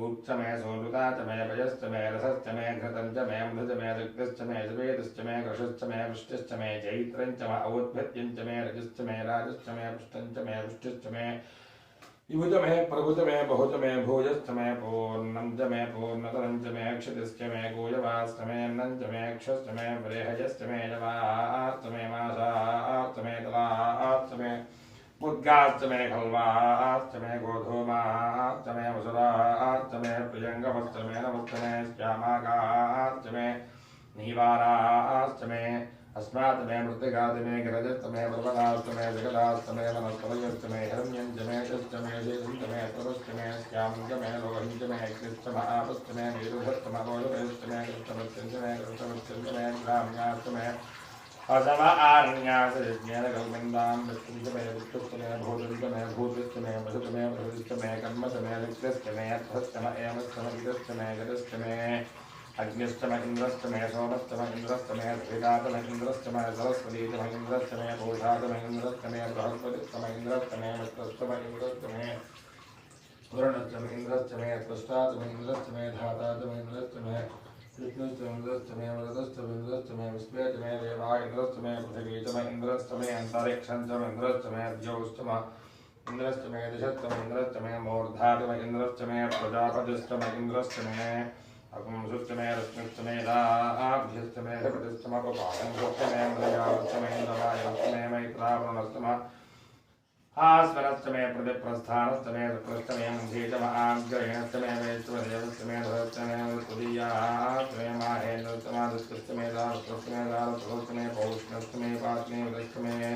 ऊक्चमे सोलुताचमे भयश्चमे रसश्चमे घृतञ्चमे अमृतचमे दुग्धश्चमे जवेदश्चमे कृषश्चमे वृष्टिश्चमे जैत्रञ्चमे औद्भत्यञ्चमे रजश्चमे राजश्चमे पुष्टञ्चमे पुष्टिश्चमे विभुतमे प्रभुतमे बहुतमे भोजश्चमे पूर्णञ्चमे पूर्णतरञ्चमे क्षितिश्चमे गोयवाश्चमे अन्नञ्चमे क्षश्चमे बृहजश्चमे जवाश्चमे मासाश्चमे तलाश्चमे मुद्गाश्चमे खल्वाश्चमे गोधूमाश्चमे वसुराश्चमे प्रियङ्गमश्चमे नमश्चमे श्यामाकाश्चमे नीवाराश्चमे अस्मात्मे मृत्तिकादिमे गिरजस्तमे पर्वतास्तमे जगदास्तमे वनस्पतयस्तमे हिरण्यञ्चमे चश्चमे शेषञ्चमे प्रभश्चमे श्यामञ्चमे लोहञ्चमे कृष्चमे आपश्चमे वीरुधश्चमे लोहवेश्चमे कृष्णवत्यञ्चमे कृष्णवत्यञ्चमे ग्राम्याश्चमे असम आरण्यासयज्ञेन कल्पन्दां मृत्युञ्चमे विष्णुश्चमे भूतञ्चमे भूतिश्चमे वसुतमे प्रभुश्चमे कर्मचमे विक्रश्चमे अर्थश्चमे एमश्चमे विदश्चमे गतश्चमे अग्निश्चमे इन्द्रश्चमे सोमश्चमे इन्द्रश्चमे सविताचमे इन्द्रश्चमे सरस्वतीचमे इन्द्रश्चमे पूषाचमे इन्द्रश्चमे बृहस्पतिश्चमे इन्द्रश्चमे मित्रश्चमे इन्द्रश्चमे वरुणश्चमे इन्द्रश्चमे त्वष्टाचमे इन्द्रश्चमे धाताचमे इन्द्रश्चमे विष्णुश्चमे इन्द्रश्चमे वरदश्चमे इन्द्रश्चमे विश्वेचमे देवा इन्द्रश्चमे पृथिवीचमे इन्द्रश्चमे अन्तरिक्षञ्चमे इन्द्रश्चमे द्यौश्चमे इन्द्रश्चमे दिशश्चमे इन्द्रश्चमे मूर्धाचमे इन्द्रश्चमे प्रजापतिश्चमे इन्द्रश्चमे अपुंसुश्चमे रश्मिश्चमे लाभ्यश्चमे हृपतिश्चमे उपायंसुश्चमे मृगावश्चमे इन्द्रवायुश्चमे मैत्रावरुणश्चमे आस्वरश्चमे प्रतिप्रस्थानश्चमे शुक्रश्चमे मन्धीचमे आग्रयणश्चमे वैश्चमे देवश्चमे धरश्चमे तुदीयाश्चमे माहेन्द्रश्चमे दुष्टश्चमे दारुश्चमे दारुश्चमे पौष्णश्चमे पाश्चमे वृश्चमे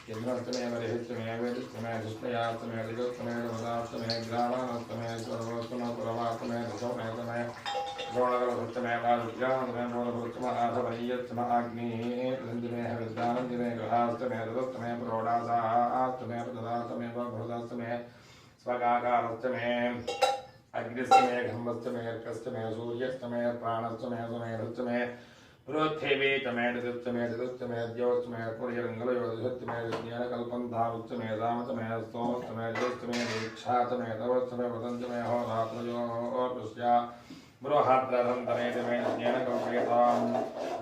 यज्ञश्चमे बलिश्चमे वेदश्चमे धुष्टयाश्चमे ऋजोश्चमे रमदाश्चमे ग्रावाणश्चमे सर्वोश्चमे पुरवाश्चमे धुषमेश्चमे द्रोणकलशुश्चमे पादुज्ञानश्चमे द्रोणपुरुश्चमे आधवनीयश्चमे अग्निः हविर्दानञ्जने ग्रहाश्चमे रथश्चमे प्रोडासाश्चमे प्रददाश्चमे भृदाश्चमे स्वगाकारश्चमे अग्निश्चमे घम्भश्चमे अर्कश्चमे सूर्यश्चमे प्राणश्चमे सुमेधश्चमे पृथिवीचमे ऋतुश्चमे ऋतुश्चमे द्यौश्चमे पुर्यरङ्गलयोधश्चमे ज्ञानकल्पन्धावश्चमे सामश्चमे स्तोमश्चमे ज्योश्चमे दीक्षाश्चमे तवश्चमे वदञ्चमे होरात्रयोर्पुष्या बृहद्रथन्तमेतमे ज्ञानकल्पयतां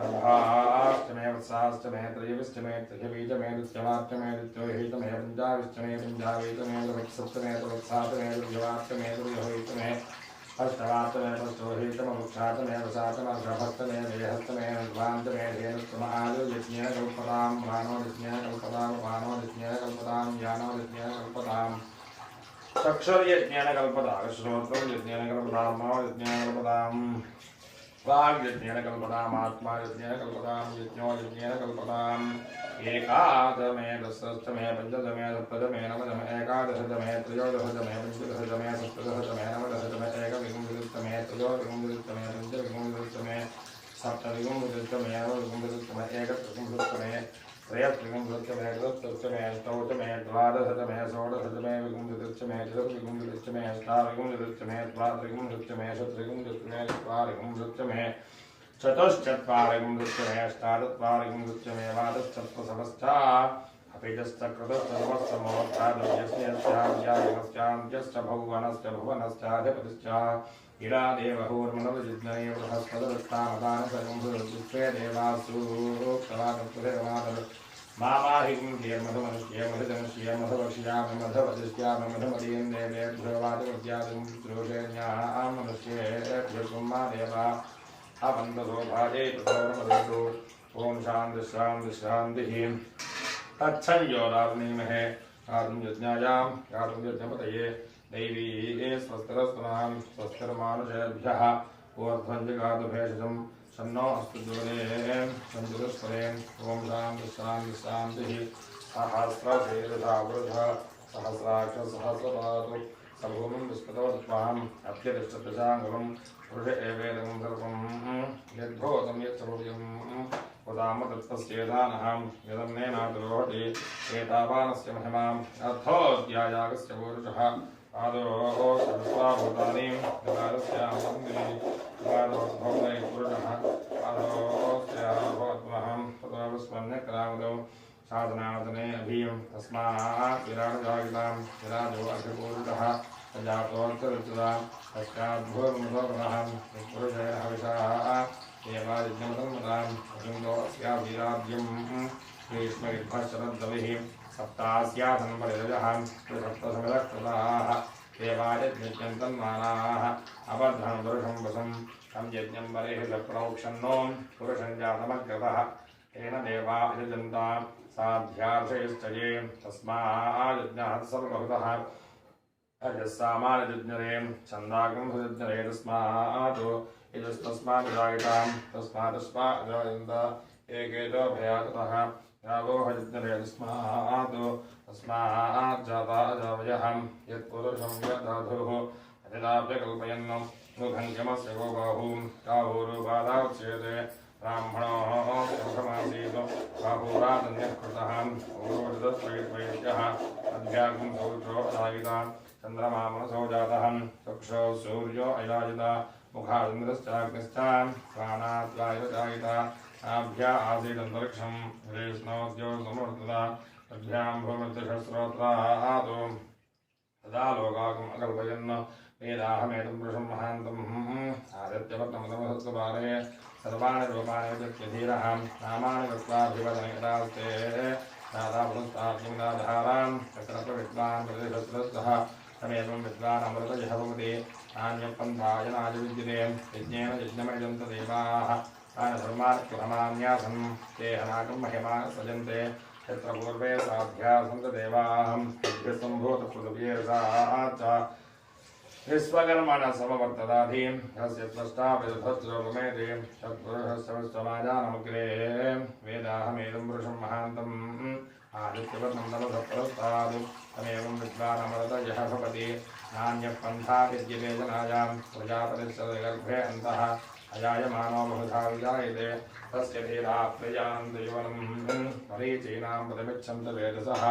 गर्भाश्चमे वत्साश्चमे त्रयविश्चमे पृथिवीचमे ऋत्यमार्चमे ऋत्योहीतमे पञ्चाविश्चमे पञ्चावीतमे वत्सश्चमे वत्साश्चमे दुर्यवाश्चमे दुर्यहोयितमे अष्टवात्तमे पष्टोहीतम वृक्षातमे वसातम ग्रहस्तमे देहस्तमे ध्वान्तमे धेनुस्तम आयुर्यज्ञेन कल्पतां प्राणो यज्ञेन कल्पतां पानो यज्ञेन कल्पतां ज्ञानो यज्ञेन कल्पतां चक्षुर्यज्ञेन कल्पतां श्रोत्रं यज्ञेन कल्पतां यज्ञेन कल्पतां वाग्यज्ञेन कल्पताम् आत्मा यज्ञेन कल्पतां यज्ञो यज्ञेन कल्पताम् एकादमे दशमे पञ्चदमे सप्तदमे नवदमे एकादशदमे त्रयोदशदमे पञ्चदशदमे सप्तदशदमे नवदशदमे एकविंशतितमे त्रयोविंशतितमे पञ्चविंशतितमे सप्तविंशतितमे नवविंशतितमे एकत्रिंशत्तमे त्रयस्त्रिंशत्तमे चतुर्थमे अष्टौतमे द्वादशतमे षोडशतमे विंशतितमे चतुर्विंशतितमे अष्टाविंशतितमे द्वात्रिंशत्तमे षट्त्रिंशत्तमे चत्वारिंशत्तमे चतुश्चत्वारिंशत्तमे अष्टाचत्वारिंशत्तमे द्वादशचत्वारिंशत्तमे अपि भुवनश्च भुवनश्चाधिपतिश्च इडा देवहूर्मनवजिज्ञे बृहस्पतिरुत्तामदानसर्वं देवासु मामाहिं मधुमनुष्ये मधुजनुष्ये मधुवक्ष्यामि मधुवजिष्यामि मधुमदीं देवेभ्यो वादिमद्यादिं श्रोषेण्यां मनुष्येभ्यो मा देवा अवन्दसौभाजे प्रसौरमधु ॐ शान्ति शान्ति शान्तिः तच्छञ्जोरावनीमहे गातुं यज्ञायां गातुं यज्ञपतये दैवी स्वस्तिरस्तुनां स्वस्तिर्मानुषेभ्यः ऊर्ध्वञ्जगातुभेषजं शन्नो अस्तु ज्योतिः सञ्जुरुस्परे ॐ शान्ति शान्ति शान्तिः सहस्रशीर्षा वृषः सहस्राक्ष सहस्रपातु सर्वं विस्मृतवत्त्वाम् अभ्यतिष्ठदशाङ्गुलं पुरुष एवेदं सर्वं यद्धोतं यत्सर्वं वदाम तत्तस्येदानः यदन्नेनातिरोहति एतावानस्य महिमाम् अर्थोऽध्यायागस्य पुरुषः आदोः सर्वभूतानि ददास्यामन्दिरे आदोर्भवै पुरुषः आदोस्याभवत्महं ततोऽस्मन्यक्रामदौ साधनादने अभीयं तस्मात् विराटजागितां विराजो अग्रपूरुषः प्रजातोऽर्थरुचिता तस्याद्भुर्मुदोगुणः पुरुषेण हविषाः देवायज्ञमतन्मतां अस्यावीराज्यं ग्रीष्मयुद्धशरद्दविः सप्तास्यासन्परिरजः सप्तसमिदकृताः देवायज्ञं तन्मानाः अबद्धं पुरुषं वसं तं यज्ञं वरेः प्रोक्षन्नो पुरुषं जातमग्रतः तेन देवा यजन्ता साध्यार्षयश्च ये तस्माज्ञः सर्वभूतः अजस्सामानयुज्ञरे छन्दागं सुयुज्ञरे तस्मात् यजस्तस्मात् जायतां तस्मादस्मात् एकेतो भयातः यावो हयुज्ञरे तस्मात् जाता अजावयः यत्पुरुषं यदधुः अतिदाप्यकल्पयन् मुखं यमस्य गो बाहुं काहुरुपादाच्यते ब्राह्मणोः मुखमासीत् बाहुरादन्यः कृतः ऊरोजदस्वैद्वैद्यः अध्यात्मं सौचो अदायिता चन्द्रमा मनसो जातः चक्षो सूर्यो अयाजिता मुखादिन्द्रश्चाग्निश्च प्राणात् वायुर्जायिता नाभ्या आसीदन्तरिक्षं हृष्णोद्यो समवर्तता तद्भ्यां भूमिर्दशस्रोत्रात् तदा लोकागम् अकल्पयन् वेदाहमेतं पुरुषं महान्तम् आदित्यपत्नमतमसत्सुपारे सर्वाणि रूपाणि विजत्यधीरः नामानि कृत्वाभिवदनयदास्ते दाता पुरस्तार्जिङ्गाधारान् तत्र विद्वान् प्रतिशस्त्रस्तः तमेवं विद्वान् अमृतयः भवति नान्यपन्थायनाय विद्यते यज्ञेन यज्ञमयजन्त देवाः तानि धर्मान् कृतमान्यासन् ते हनाकं महिमा सजन्ते यत्र पूर्वे साध्या सन्त देवाः यज्ञसम्भूतपृथिव्येरसाच्च विश्वकर्मणः समवर्तताधीं यस्य त्वष्टा विदधस्रोमेते तत्पुरुषस्य विश्वमाजानमग्रे वेदाहमेदं पुरुषं महान्तम् आदित्यवर्णं नमसप्तरस्तात् तमेवं विद्वानमरतयः भवति नान्यः पन्था विद्यते जनायां प्रजापतिश्च गर्भे अन्तः अजायमानो बहुधा विजायते तस्य धीराः प्रजानन्त युवनं मरीचीनां पदमिच्छन्त वेदसः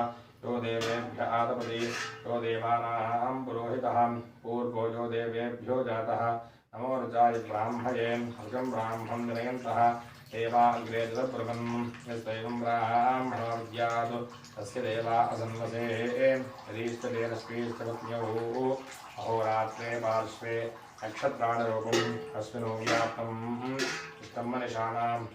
यो देवेभ्य आतपति यो देवानां पुरोहितः पूर्वो यो देवेभ्यो जातः नमो ऋचाय ब्राह्मये अर्घं ब्राह्मं जनयन्तः देवा अग्रे तदब्रवन् यस्यैवं ब्राह्मणो विद्यात् तस्य देवा असन्वसे यदीष्टते रश्मीष्टपत्न्यौ अहोरात्रे पार्श्वे नक्षत्राणरूपम् अस्मिन् व्याप्तम् इष्टं मनिषाणाम्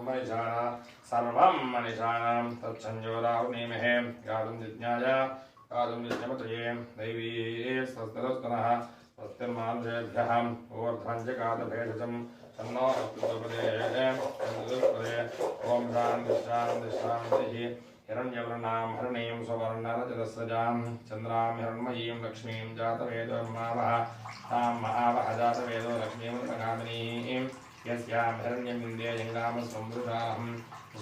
मनिषाणा सर्वं मनिषाणां तच्छञ्जोराहुनीमहे गातुं यज्ञाय गातुं यज्ञपतये दैवी स्वस्तिरस्तनः स्वस्तिर्मानुषेभ्यः ऊर्ध्वञ्जगातभेषजं तन्नो अस्तुपदे ॐ शान्ति शान्ति शान्तिः हिरण्यवर्णां हरिणीं सुवर्णरजतस्रजां चन्द्रां हिरण्मयीं लक्ष्मीं जातवेदोर्मावः तां महावः जातवेदो लक्ष्मीमुपगामिनीं यस्यां हिरण्यमिन्दे जङ्गाम संवृताहं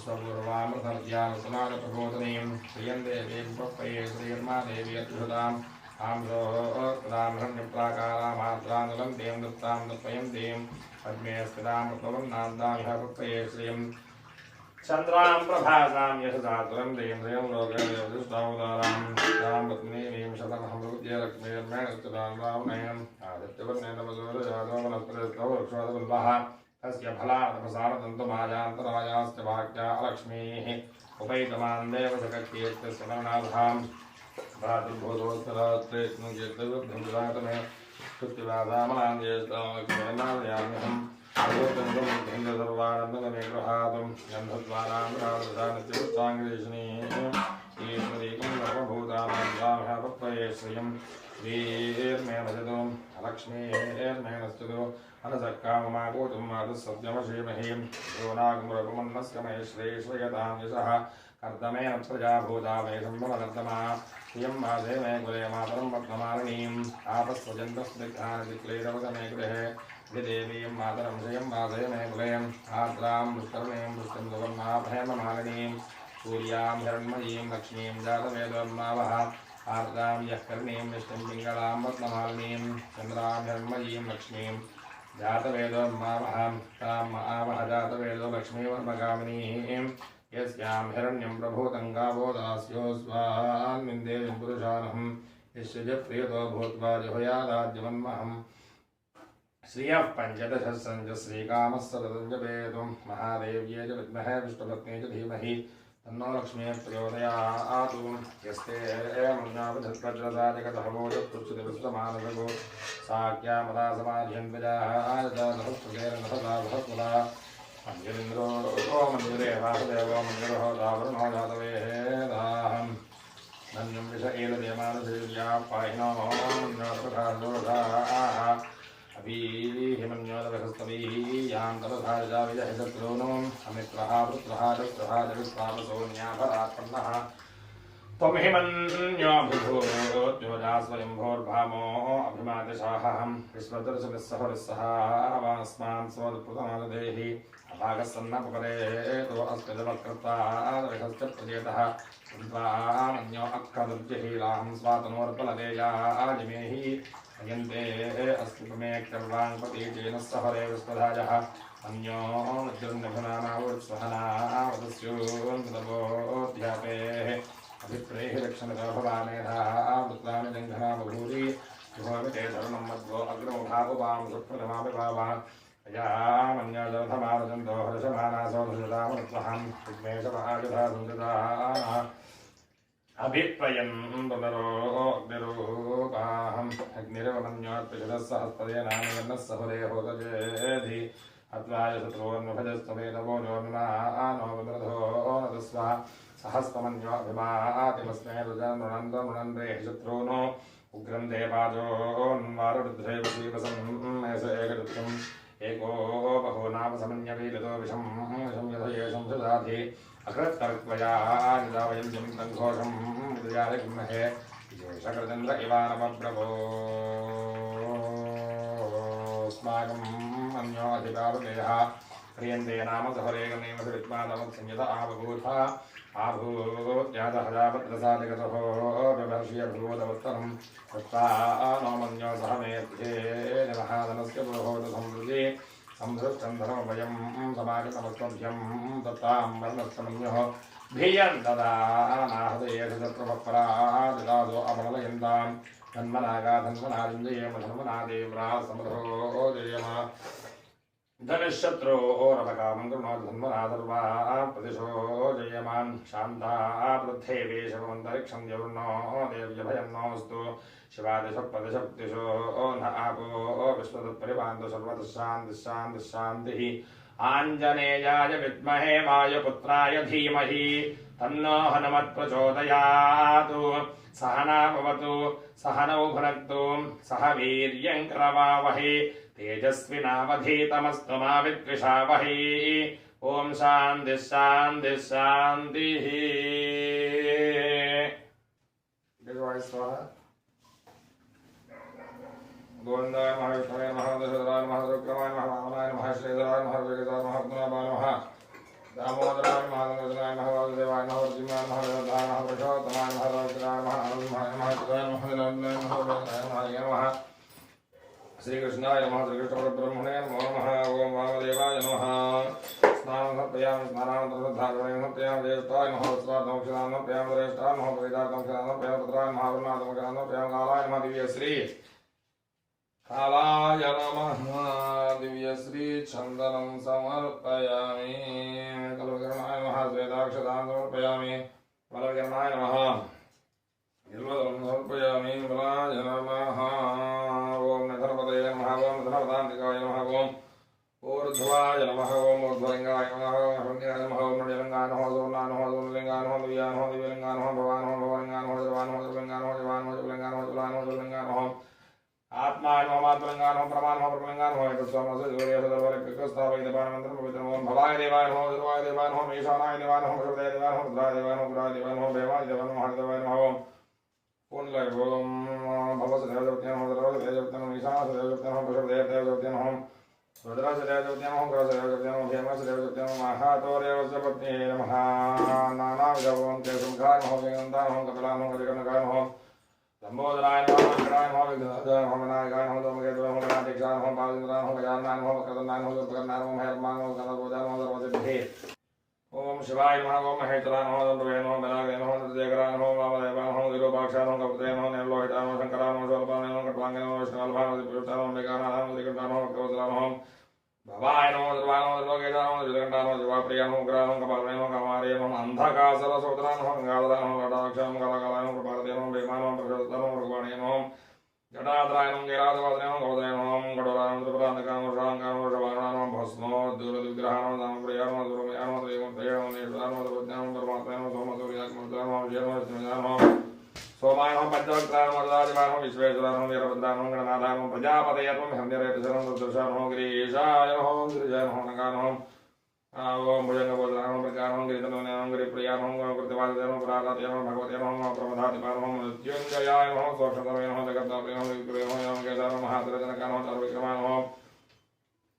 स्वपूर्वामृतर्ज्यां सुनागप्रबोधनीं श्रियं देवीं पप्पये श्रीर्मा देवी अत्युषताम् आंसोदां हिरण्यप्राकारामात्रानुलन्तीं दत्तां दत्पयन्तीं पद्मे स्थितामृतवर्णान्तां इह पप्पये श्रियं चन्द्रां प्रभासां यशसातुरं दें श्रियं लोकदेवदुष्टावतारां तां पत्नीमीं शतमहमृत्य लक्ष्मीर्मेणस्तुतां रावणयम् आदित्यवर्णेतमसूरजातो वनस्पतिस्थौ वृक्षोदवल्लभः तस्य फलार्थप्रसारतन्तुमायान्तरायाश्च भाग्या अलक्ष्मीः उपैतमान् देवशककीर्त्यस्य वर्णाधां भातुर्भूतोत्तरात्रेष्णुकीर्तिर्भुजातमे कृत्तिवादामलाञ्जेष्टामह्यम् सर्वानन्दमे गृहातुं गन्धद्वाराङ्गादृशानित्यवृत्ताङ्गदेशिनीम् ईश्वरीकं सर्वभूतानां पप्पये श्रियं श्रीर्मे भजतु लक्ष्मीर्मे नस्तुतु अनसक्काममागोतुं मातुः सत्यमशीमहीं योनागमुरपमन्नस्य मे श्रेष्ठयतां यशः कर्दमेन प्रजा भूता मे सम्भवकर्दमा श्रियं मासे मे कुले मातरं पद्ममालिनीम् आपस्वजन्तस्निग्धानचिक्लेरवत मे गृहे देवीं मातरं श्रियं मासे मे कुले आर्द्रां पुष्करणीं पुष्टिं सुवर्णाभयममालिनीं सूर्यां हिरण्मयीं लक्ष्मीं जातवेदोर्मावः आर्द्रां यः कर्णीं निष्टिं पिङ्गलां पद्ममालिनीं चन्द्रां हिरण्मयीं लक्ष्मीं जातवेदोर्मावः तां महावः जातवेदो लक्ष्मीवर्मगामिनीं यस्यां हिरण्यं प्रभूतं गावो दास्यो स्वान्विन्देयं पुरुषानहं यस्य प्रियतो भूत्वा जहुयादाद्यमन्महम् श्रियः पञ्चदशस्सञ्च श्रीकामः सततं जपेतुं महादेव्ये च विद्महे विष्णुपत्नी च धीमहि तन्नो लक्ष्मीः प्रचोदयात् यस्ते मन्यावधत्वज्रसा जगदहवो चतुर्षुति विश्वमानसगो साख्यामदा समाध्यन्विजाः मञ्जुरिन्द्रो मञ्जुरे वासुदेवो मञ्जुरो दावरुणो जातवेदाहं मन्युं विष एलदेमानसेव्या पाहिनो मन्योतपथादोषाः अभीहिमन्योतपथस्तवीः यां तपथाजा विजहिशत्रूनो अमित्रः पुत्रः दत्रः जगस्तापसोऽन्यापरात्पन्नः त्वमहिमन्योऽभिभूत्योजा स्वयंभोर्भामो अभिमादिशाहं विश्वदर्शनिस्सहरिस्सहावास्मान् स्वदप्रतमाददेहि अभागस्सन्नपरे तो अस्मिदवत्कृत्वा दर्शश्च प्रजेतः त्वामन्यो अक्षदुर्जहीलाहं स्वातनोर्बलदेयाजिमेहि अयन्ते अस्मिपमेक्तर्वाङ्पतीजेन सहरे विश्वधाजः अन्यो वज्रन्यभुनामावत्स्वहनावदस्योन्मुदवोऽध्यापेः अभिप्रेहि लक्षणतो भवानेधाः वृत्तानि जङ्घना बभूरि शुभमिते शरणं मध्वो अग्रमुखापुपां सुप्रथमापि भावान् अयामन्यजलधमारजन्तो हर्षमानासो धृषतामनुत्वहं विघ्नेशमहायुधा सञ्जताः अभिप्रयन् पुनरो अग्निरूपाहम् अग्निरवमन्योत्पिषदः सहस्पदेनामयन्नः सहुरे होतजेधि अत्वाय शत्रून्भजस्तमेतवो जोन्मानो विमृधो नतस्वा सहस्रमन्योऽभिमातिमस्मै रुजनृणन्दमृणन्द्रे शत्रूनो उग्रं देवाजोन्वारुद्ध्रे वशीवसं एकचत्रम् एको बहो नाम समन्यवीलितो विषं यथयेषं सुधाधि अकृत्तर्क्वया यदा वयं जं तङ्घोषं विद्याय किमहे विशेषकृतन्द्र इवानमप्रभोस्माकम् अन्योऽधिपावदेयः क्रियन्ते नाम सहरे गणेव विद्मानवत्संयत आवभूथा आभूत्यादहजापत्रसादिगतः विभर्ष्यभूतवत्तरं तत्त्वा नो मन्यो सह मेध्ये महाधनस्य पुरोहोत संवृद्धि संसृष्टं धर्मभयं समागतमस्मभ्यं दत्तां वर्णस्तमन्योः भियं ददा नाहदेशत्रपरादिदासो अमलयन्तां धन्मनागा धन्मनादिञ्जयेम धन्मनादेव्रा समृद्धो जयमा धनुशत्रोरपकामं कृणोति धन्मनादर्वा प्रतिशो जयमान् शान्ता पृथ्वीशमन्तरिक्षं जवृणो देव्यभयं नोऽस्तु शिवादिशपदिशक्तिशो न आपो विश्वतत्परिपान्तु सर्वतः शान्तिः शान्तिः शान्तिः आञ्जनेयाय विद्महे वायुपुत्राय धीमहि तन्नो हनुमत्प्रचोदयात् सहना भवतु सहनौ भुनक्तु सह वीर्यं करवावहै तेजस्विनावधीतमस्तु मा विद्विषावहै ओम शांति शांति शांति। गोविंदाय महाविष्णुवे नमः, दशरथाय नमः, रुद्रमाय नमः, वामनाय नमः, श्रीधराय नमः, जगदाय नमः, गुणाभाय नमः, दामोदराय नमः, गंगाधराय नमः, वासुदेवाय नमः, वर्जिमाय नमः, वेदाय नमः, पुरुषोत्तमाय नमः, राजराय नमः, आनंदमाय नमः, चिदाय नमः, निरंजनाय नमः, वेदाय नमः, श्रीकृष्णाय नमः, श्रीकृष्णपरब्रह्मणे नमो नमः। ओम वामदेवाय नमः। स्नानं समर्पयामि, स्नानानन्तरं समर्पयामि, ज्येष्ठाय नमः, वस्त्रार्थं समर्पयामि, श्रेष्ठाय नमः, परिधार्थं समर्पयामि, पुत्राय नमः, वरुणार्थं समर्पयामि, कालाय नमः, दिव्यश्री कालाय नमः, दिव्यश्री चन्दनं समर्पयामि, कल्पकर्णाय नमः, श्वेताक्षतां समर्पयामि, बलकर्णाय नमः, बिल्वदलं समर्पयामि, बलाय नमः। ओम नधनपतये नमः, ओम नधनपदान्तिकाय नमः, ओम ऊर्ध्वाय नमः, ओम ऊर्ध्वलिङ्गाय नमः, ओम हरण्याय नमः, ओम मणिलिङ्गाय नमः, सोमनाय नमः, सोमलिङ्गाय नमः, दिव्याय नमः, दिव्यलिङ्गाय नमः, भवाय नमः, भवलिङ्गाय नमः, जवाय नमः, जवलिङ्गाय नमः, जवाय नमः, जवलिङ्गाय नमः, जवाय नमः, जवलिङ्गाय नमः, आत्माय नमः, आत्मलिङ्गाय नमः, परमा नमः, परमलिङ्गाय नमः, एकस्वामस्य सूर्यसदर्वलिङ्गस्थापयितपानमन्त्रं पवित्रम्। ओम भवाय देवाय नमः, ध्रुवाय देवाय नमः, ईशानाय देवाय नमः, प्रचोदयाय देवाय नमः, रुद्राय देवाय नमः, गुराय देवाय नमः, देवाय देवाय नमः, हरिदेवाय नमः। ओम पुण्यलय ओम भवसदेवदेवत्यां नमः, सर्वदेवदेवत्यां नमः, ईशानसदेवदेवत्यां नमः, प्रचोदयादेवदेवत्यां नमः, रुद्रसदेवदेवत्यां नमः, गुरसदेवदेवत्यां नमः, भेमसदेवदेवत्यां नमः, महातोरेवस्य पत्न्यै नमः, नानाविधभवन्ते शृङ्गाय नमः, वेदान्ताय नमः, कपिलाय नमः, कलिकर्णकाय नमः, लंबोदराय नमः, वेङ्कटाय नमः, विघ्नराजाय नमः, विनायकाय नमः, धूमकेतवे नमः, गणाध्यक्षाय नमः, बालचन्द्राय नमः, गजाननाय नमः, वक्रतुण्डाय नमः, दुर्गन्धाय नमः, महेर्माय नमः, गणपतिपूजाय नमः, सर्वसिद्धिः। ओम शिवाय नमः, ओम महेश्वराय नमः, दण्डवे नमः, विनायकाय नमः, नृत्यकराय नमः, वामदेवाय नमः, विरूपाक्षाय नमः, कपिलाय नमः, नीललोहिताय नमः, शङ्कराय नमः, शूलपाय नमः, कट्वाङ्गाय नमः, विष्णुवल्लभाय नमः, दिव्यपुरुषाय नमः, मेघनाथाय नमः, श्रीकण्ठाय नमः, भक्तवत्सलाय नमः, भवाय नमः, ध्रुवाय नमः, त्रिलोकेशाय नमः, श्रीकण्ठाय नमः, शिवाप्रियाय नमः, उग्राय नमः, कपालाय नमः, कामार्याय नमः, अन्धकासुरसोदराय नमः, गङ्गाधराय नमः, ललाटाक्षाय नमः, कालाकालाय नमः, प्रभावत्याय नमः, भीमाय नमः, प्रचोदिताय नमः, भगवाणाय नमः, जटाधराय नमः, गिराधवासनाय नमः, गौतमाय नमः, कठोराय नमः, त्रिपुरान्तकाय नमः, शाङ्काय नमः, शवाणाय नमः, भस्मोद्दूरविग्रहाय नमः, दामप्रियाय नमः, दुर्मयाय नमः, श्रीमूर्तये नमः, नेश्वराय नमः, सर्वज्ञाय नमः, परमात्माय नमः, सोमसूर्याय नमः, विष्णुवे नमः, विष्णुवे नमः, सोमाय नमः, पंचवक्त्राय नमः, सदाशिवाय नमः, विश्वेश्वराय नमः, वीरभद्राय नमः, गणनाथाय नमः, प्रजापतये नमः, हृदयरेतसाय नमः, रुद्रशाय नमः, गिरीशाय नमः, गिरिजाय नमः, नगाय नमः, ओम भुजंगबोधनाय नमः, प्रज्ञाय नमः, गिरितनूनाय नमः, गिरिप्रियाय नमः, कृत्यवादिताय नमः, पुराताय नमः, भगवते नमः, प्रमदाधिपाय नमः, मृत्युञ्जयाय नमः, सोक्षतवे नमः, जगद्धात्रे नमः, विग्रहे नमः, केदाय नमः, महातरजनकाय नमः, सर्वविक्रमाय नमः,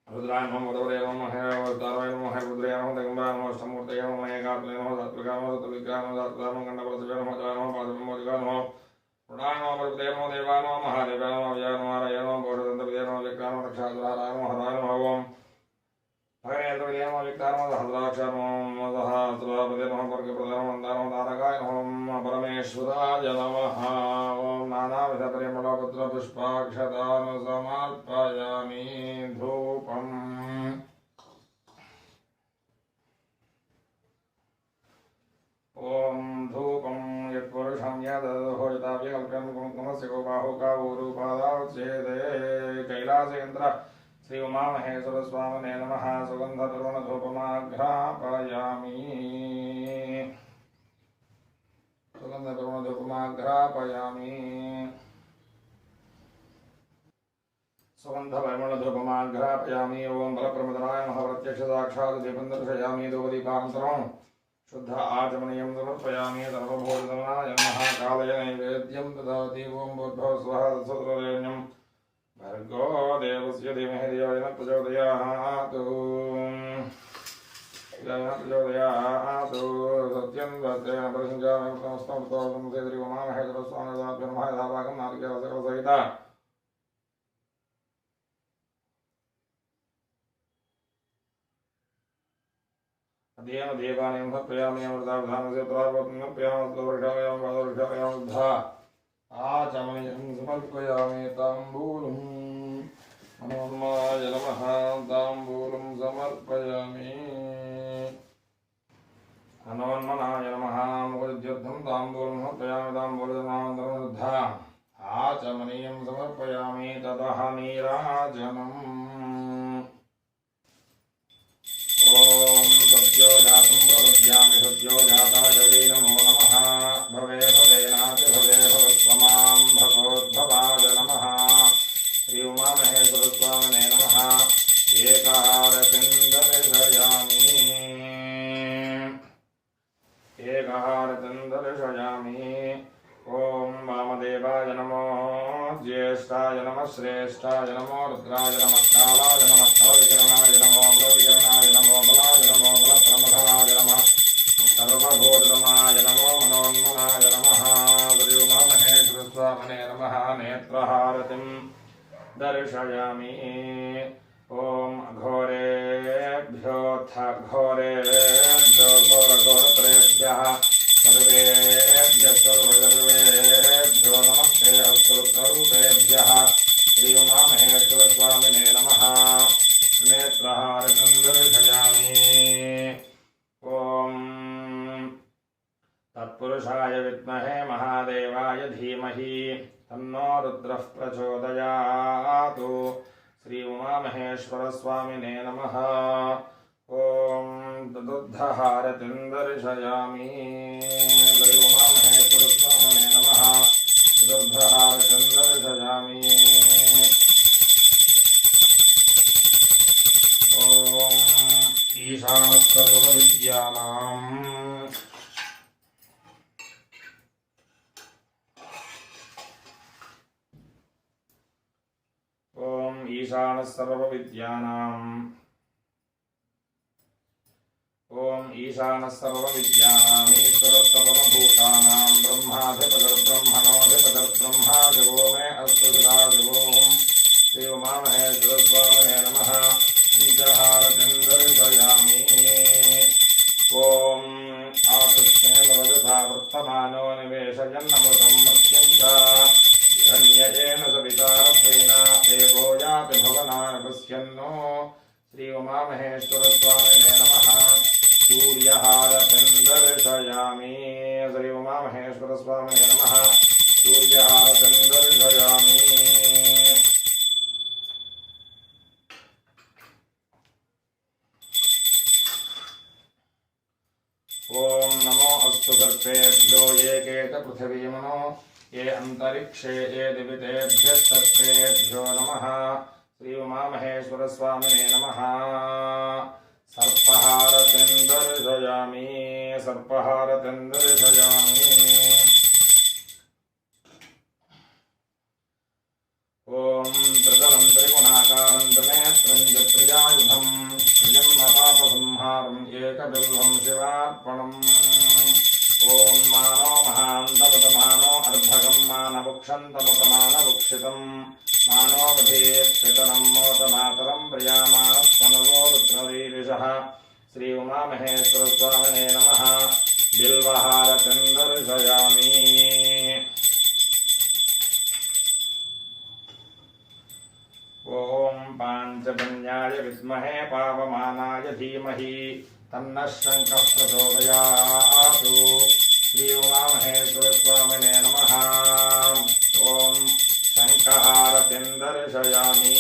रुद्राय नमः, वदवरे नमः, हेरवताराय नमः, हेरुद्राय नमः, दिगम्बराय नमः, अष्टमूर्तये नमः, एकात्मने नमः, सात्विकाय नमः, सतविग्रहाय नमः, सात्विकाय नमः, गण्डपरशिवे नमः, जयाय नमः, पादविमोचकाय नमः, रुणाय नमः, प्रभुते नमः, देवाय नमः, महादेवाय नमः, विजयाय नमः, हरये नमः, घोषदन्तविजयाय नमः, लिक्काय नमः, रक्षाधराय नमः, हराय नमः। ओम भगनेन्द्रविजयाय नमः, लिक्काय नमः, सहस्राक्षाय नमः, सहस्रापते नमः, वर्गप्रदाय नमः, वन्दाय नमः, तारकाय नमः, परमेश्वराय नमः। ओम नानाविधपरिमलपत्रपुष्पाक्षतान् समर्पयामि, धूपम्। ओम धूपं यत्पुरुषं यदहोयताव्यकल्प्यं कुङ्कुमस्य गो बाहु कावूरुपादावच्छेदे कैलासेन्द्र श्री उमामहेश्वरस्वामिने नमः। सुगन्धपूर्णधूपमाघ्रापयामि, सुगन्धपूर्णधूपमाघ्रापयामि, सुगन्धपरिमलधूपमाघ्रापयामि। ओम बलप्रमदनाय नमः, प्रत्यक्षसाक्षात् दीपं दर्शयामि, धूपदीपान्तरम् शुद्ध आचमनीयं समर्पयामि, सर्वभूतगणाय नमः। कालय नैवेद्यं ददाति, ओम भूर्भुवः स्वः तत्सवितुर्वरेण्यं भर्गो देवस्य धीमहि धियो यो नः प्रचोदयात्, सत्यं वस्त्रेण परिसञ्जामि उत्तमस्तमस्तोऽहं श्री उमामहेश्वरस्वामिनाथाभ्यो नमः। यथाभागं नारिकेलसकलसहित अध्ययन देवानि समर्पयामि, अमृतावधानस्य प्रार्पणं समर्पयामि, वृक्षालयं पादवृक्षालयं धा आचमनीयं समर्पयामि, ताम्बूलं हनुमाय नमः, ताम्बूलं समर्पयामि, हनुमन्मनाय नमः, मुकुटयुद्धं ताम्बूलं समर्पयामि, ताम्बूलजनान्तरं धा आचमनीयं समर्पयामि, ततः नीराजनम्। ओम सत्यो जातं प्रपद्यामि, सत्यो जाताय वै नमो नमः। भवे भवेनाथ भवे भवस्वमां भगवद्भवाय नमः। श्री उमामहेश्वरस्वामिने नमः। एकारतिं दर्शयामि। देवाय नमो ज्येष्ठाय नमः श्रेष्ठाय नमो रुद्राय नमः कालाय नमः कलविकरणाय नमो बलविकरणाय नमो बलाय नमो बलप्रमथनाय नमः सर्वभूतमाय नमो मनोन्मनाय नमः श्रीउमामहेश्वरस्वामिने नमः नेत्रहारतिं दर्शयामि ओम अघोरेभ्योऽथ घोरेभ्यो घोरघोरपरेभ्यः सर्वेभ्यः सर्वसर्वेभ्यो नमस्ते अस्तुरूपेभ्यः श्री उमामहेश्वरस्वामिने नमः नेत्रहारतिं दर्शयामि ओम तत्पुरुषाय विद्महे महादेवाय धीमहि तन्नो रुद्रः प्रचोदयात् श्री उमामहेश्वर स्वामिने नमः ओम दुग्धहारतिं दर्शयामि श्री उमामहेश्वर स्वामिने नमः दुग्धहारतिं दर्शयामि ओम ईशानः सर्वविद्यानां ईशानः सर्वविद्यानाम् ओम ईशानः सर्वविद्यानाम् ईश्वरः सर्वभूतानां ब्रह्माधिपतिर्ब्रह्मणोऽधिपतिर्ब्रह्मा शिवो मे अस्तु सदाशिवो श्री उमामहेश्वरस्वामिने नमः पञ्चहारतिं दर्शयामि ओम आतस्तेन वजसा वर्तमानो निवेशयन्नमृतं मर्त्यं च हिरण्येन सवितारथेन देवो याति भुवनानि पश्यन्नो श्री उमामहेश्वरस्वामिने नमः सूर्यहारतिं दर्शयामि श्री उमामहेश्वरस्वामिने नमः सूर्यहारतिं दर्शयामि ओम नमो अस्तु सर्पेभ्यो ये केत पृथिवीमनो ये अंतरिक्षे ये दिवितेभ्यः सर्पेभ्यो नमः श्री उमामहेश्वरस्वामिने नमः सर्पहारतिं दर्शयामि सर्पहारतिं दर्शयामि ओम त्रिदलं त्रिगुणाकारं त्रिनेत्रं त्रियायुधं त्रिजन्मपापसंहारं एकबिल्वं शिवार्पणम् ओम मानो महान्तमुतमानो अर्धकं मानवुक्षन्तमुतमानवुक्षितं मानो वधीक्षितनं मोतमातरं प्रियामानस्तनवो रुद्रवीरिषः श्री उमामहेश्वरस्वामिने नमः बिल्वहारतिं दर्शयामि ओम पाञ्चजन्याय विद्महे पावमानाय धीमहि तन्नः शङ्खः प्रचोदयात् श्री उमामहेश्वरस्वामिने नमः ओम शङ्खहारतिं दर्शयामि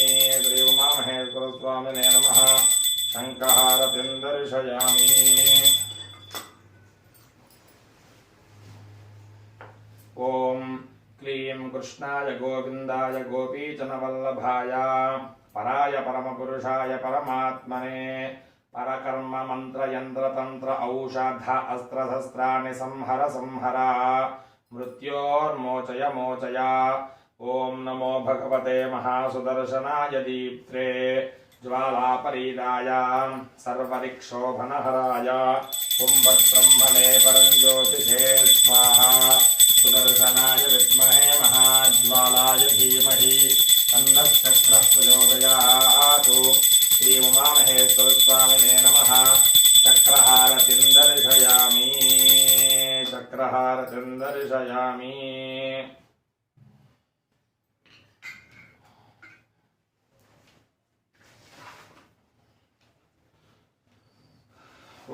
श्री उमामहेश्वरस्वामिने नमः शङ्खहारतिं दर्शयामि ओम क्लीं कृष्णाय गोविन्दाय गोपीचनवल्लभाय पराय परमपुरुषाय परमात्मने परकर्म मंत्र यंत्र तंत्र औषध अस्त्र शस्त्राणि संहर संहर मृत्योर्मोचय मोचय ओम नमो भगवते महासुदर्शनाय दीप्त्रे ज्वालापरीदाय सर्वरिक्षोभनहराय कुंभब्रह्मणे परञ्ज्योतिषे स्वाहा सुदर्शनाय विद्महे महाज्वालाय धीमहि तन्नः चक्रः प्रचोदयात् श्री उमामहेश्वरस्वामिने नमः चक्रहारतिं दर्शयामि चक्रहारतिं दर्शयामि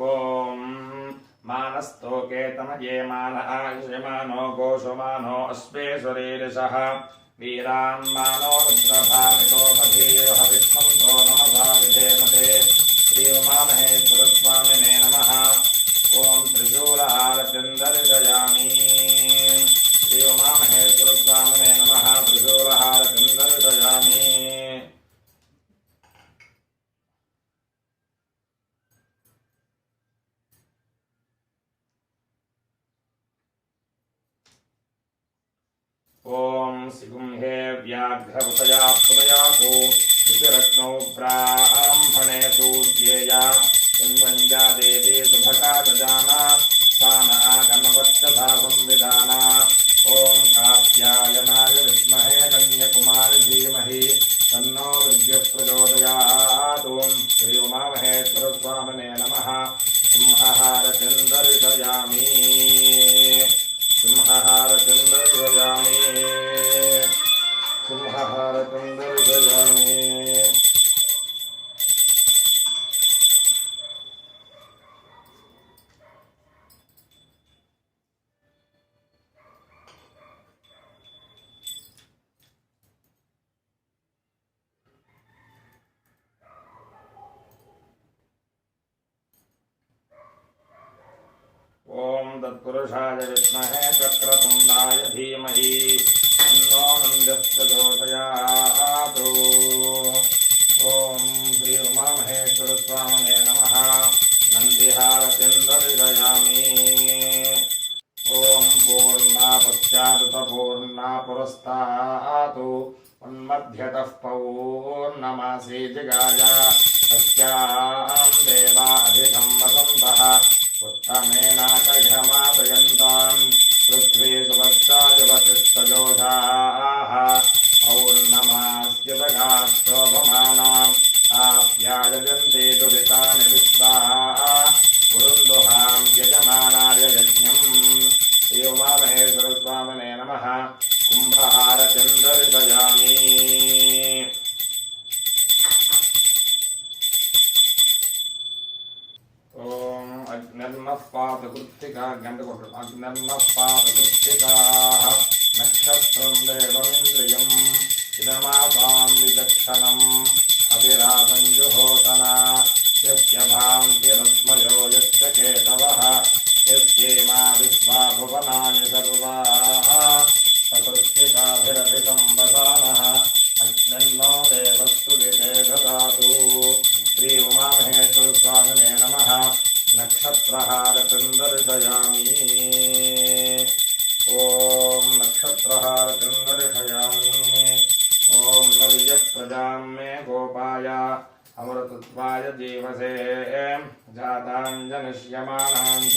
ओम मानस्तोकेतमये मान आयुष्यमानो गोषमानो अश्वेश्वरीरिषः वीरान् मानो रुद्रभामितो मधीर्हविष्मन्तो नमसा विधेमते श्री उमामहेश्वरस्वामिने नमः ओम त्रिशूलहारतिं दर्शयामि श्री उमामहेश्वरस्वामिने नमः त्रिशूलहारतिं दर्शयामि सिगुंहे व्याघ्रवतया प्रदयातु शुचिरत्नौ ब्राह्मणे सूर्येया इन्वञ्जा देवी सुभगा दजाना साना गणवत्यथा संविधाना ओम कात्यायनाय विद्महे कन्याकुमारी धीमहि तन्नो विद्युत् प्रचोदयात्। ओम श्री उमामहेश्वर स्वामिने नमः। सिंहहारतिं दर्शयामि सिंहहारतिं दर्शयामि सिंहहारतिं दर्शयामि। ओम तत्पुरुषाय विद्महे चक्रतुण्डाय धीमहि तन्नो नन्दः प्रचोदयात्। ओम श्री उमामहेश्वर स्वामिने नमः। नन्दिहारतिं दर्शयामि। ओम पूर्णा पश्चादुत पूर्णा पुरस्तात् उन्मध्यतः पौर्णमासी जिगाया तस्यां देवा अधिकं वसन्तः उत्तमेनाकघमापयन्ताम् पृथ्वी सुवत्साजुवतिस्तजोषाः पौर्णमास्युदगात्शोभमानाम् आप्यायजन्ते दुरितानि विश्वाः पुरुन्दुहां यजमानाय यज्ञम्। श्री उमामहेश्वरस्वामिने नमः। कुम्भहारतिं दर्शयामि। अग्निर्नः पातकृत्तिका अग्निर्नः पातकृत्तिकाः नक्षत्रं देवमिन्द्रियम् इदमासां विचक्षणम् अविरासं जुहोतना यस्य भान्तिरस्मयो यस्य केतवः यस्येमा विश्वा भुवनानि सर्वाः सकृत्तिकाभिरभितं वसानः अग्निर्नो देवस्तु विदे ददातु। श्री उमामहेश्वर स्वामिने नमः। नक्षत्रहारतिं दर्शयामि। ओम नक्षत्रहारतिं दर्शयामि। ओम नव्यप्रजां मे गोपाय अमृतत्वाय जीवसे जाताञ्जनिष्यमाणां च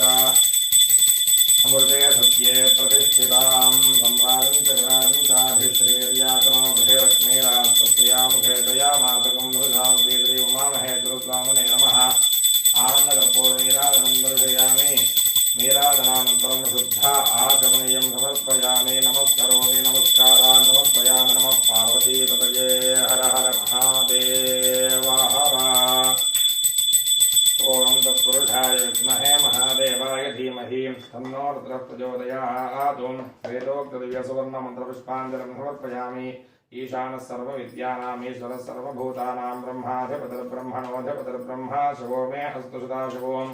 अमृते सत्ये प्रतिष्ठितां सम्राजं च ग्राजं चाभिश्रीर्यातनो गृहे लक्ष्मीरास्तस्या मुखे दयामातकं मृगां श्री उमामहेश्वरस्वामिने नमः। आनन्दकर्पूरनीराजनं दर्शयामि। नीराजनानन्तरं शुद्ध आचमनीयं समर्पयामि। नमस्करोमि नमस्कारान् समर्पयामि। नमः पार्वतीपतये हर हर महादेव हर। ओम तत्पुरुषाय विद्महे महादेवाय धीमहि तन्नो रुद्रः प्रचोदयात्। वेदोक्तदिव्यसुवर्णमन्त्रपुष्पाञ्जलिं समर्पयामि। ईशानः सर्वविद्यानामीश्वरः सर्वभूतानां ब्रह्माधिपतिर्ब्रह्मणोऽधिपतिर्ब्रह्मा शिवो मे अस्तु सदाशिवों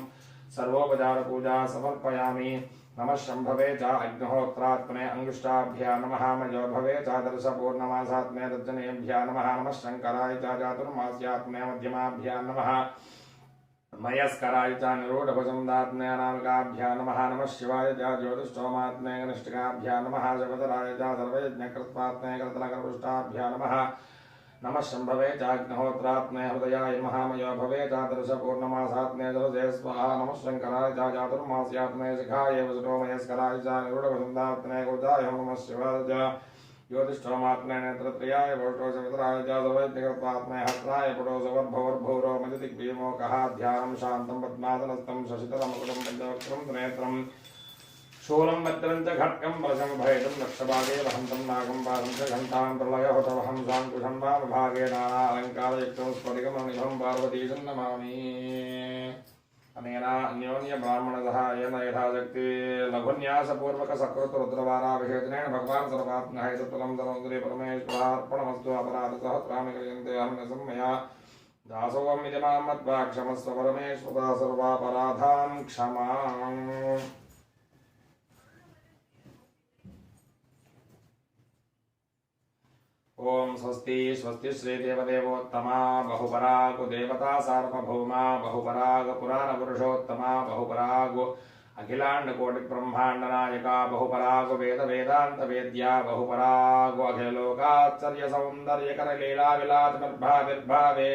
सर्वोपचारपूजा समर्पयामि। नमः शम्भवे च अग्निहोत्रात्मने अंगुष्ठाभ्यां नमः। मयो भवे चादर्शपूर्णमासात्मने तर्जनेभ्यः नमः। नमः शङ्कराय च चातुर्मास्यात्मने मध्यमाभ्यां नमः। मयस्कराय च निरूढभुजं नामकाभ्यां नमः। नमः शिवाय च ज्योतिष्ठोमात्मने कनिष्ठिकाभ्यां नमः। शिवतराय च सर्वयज्ञकृत्वात्मने कर्तनकर्पुष्टाभ्यां नमः। नमः शम्भवे चाग्निहोत्रात्मने हृदयाय महामयो भवे चादर्शपूर्णमासात्मने जलसे स्वाहा। नमः शङ्कराय च चातुर्मास्यात्मने शिखाय वसुटोमयस्कराय च निरूढभुजं गोदाय नमः शिवाय च ज्योतिष्ठोमात्मने नेत्रत्रयाय वोष्टोषवितराय च सर्वयज्ञकृत्वात्मने हस्ताय पुटोसवर्भवर्भौरो मदिदिग्भीमोकः ध्यानं शान्तं पद्मासनस्थं शशितरमुकुटं पञ्चवक्त्रं त्रिनेत्रं शूलं भद्रं च खड्गं वरसं भयदं लक्षभागे वहन्तं नागं पादं च घण्टां प्रलयहुतवहं साङ्कुशं वामभागे नानालङ्कारयुक्तं स्फटिकमणिभं पार्वतीशं नमामि। अनेना अन्योन्य ब्राह्मणसहायेन यथाशक्ति लघुन्यासपूर्वक सकृतरुद्रवाराभिषेचनेन भगवान् सर्वात्मनः तत्फलं सर्वोदरे परमेश्वरार्पणमस्तु। अपराधसहस्राणि क्रियन्ते अहं मया दासोऽहमिति मां मत्वा क्षमस्व परमेश्वरा सर्वापराधान् क्षमाम्। ओम स्वस्ति स्वस्ति श्रीदेवदेवोत्तमा बहुपरागु देवता सार्वभौमा बहुपराग पुराण पुरुषोत्तमा बहुपरागु अखिलांड कोटि ब्रह्मांड नायका बहुपराग वेद वेदांत वेद्या बहुपराग अखिल लोकाश्चर्य सौंदर्य कर लीला विलास विर्भावे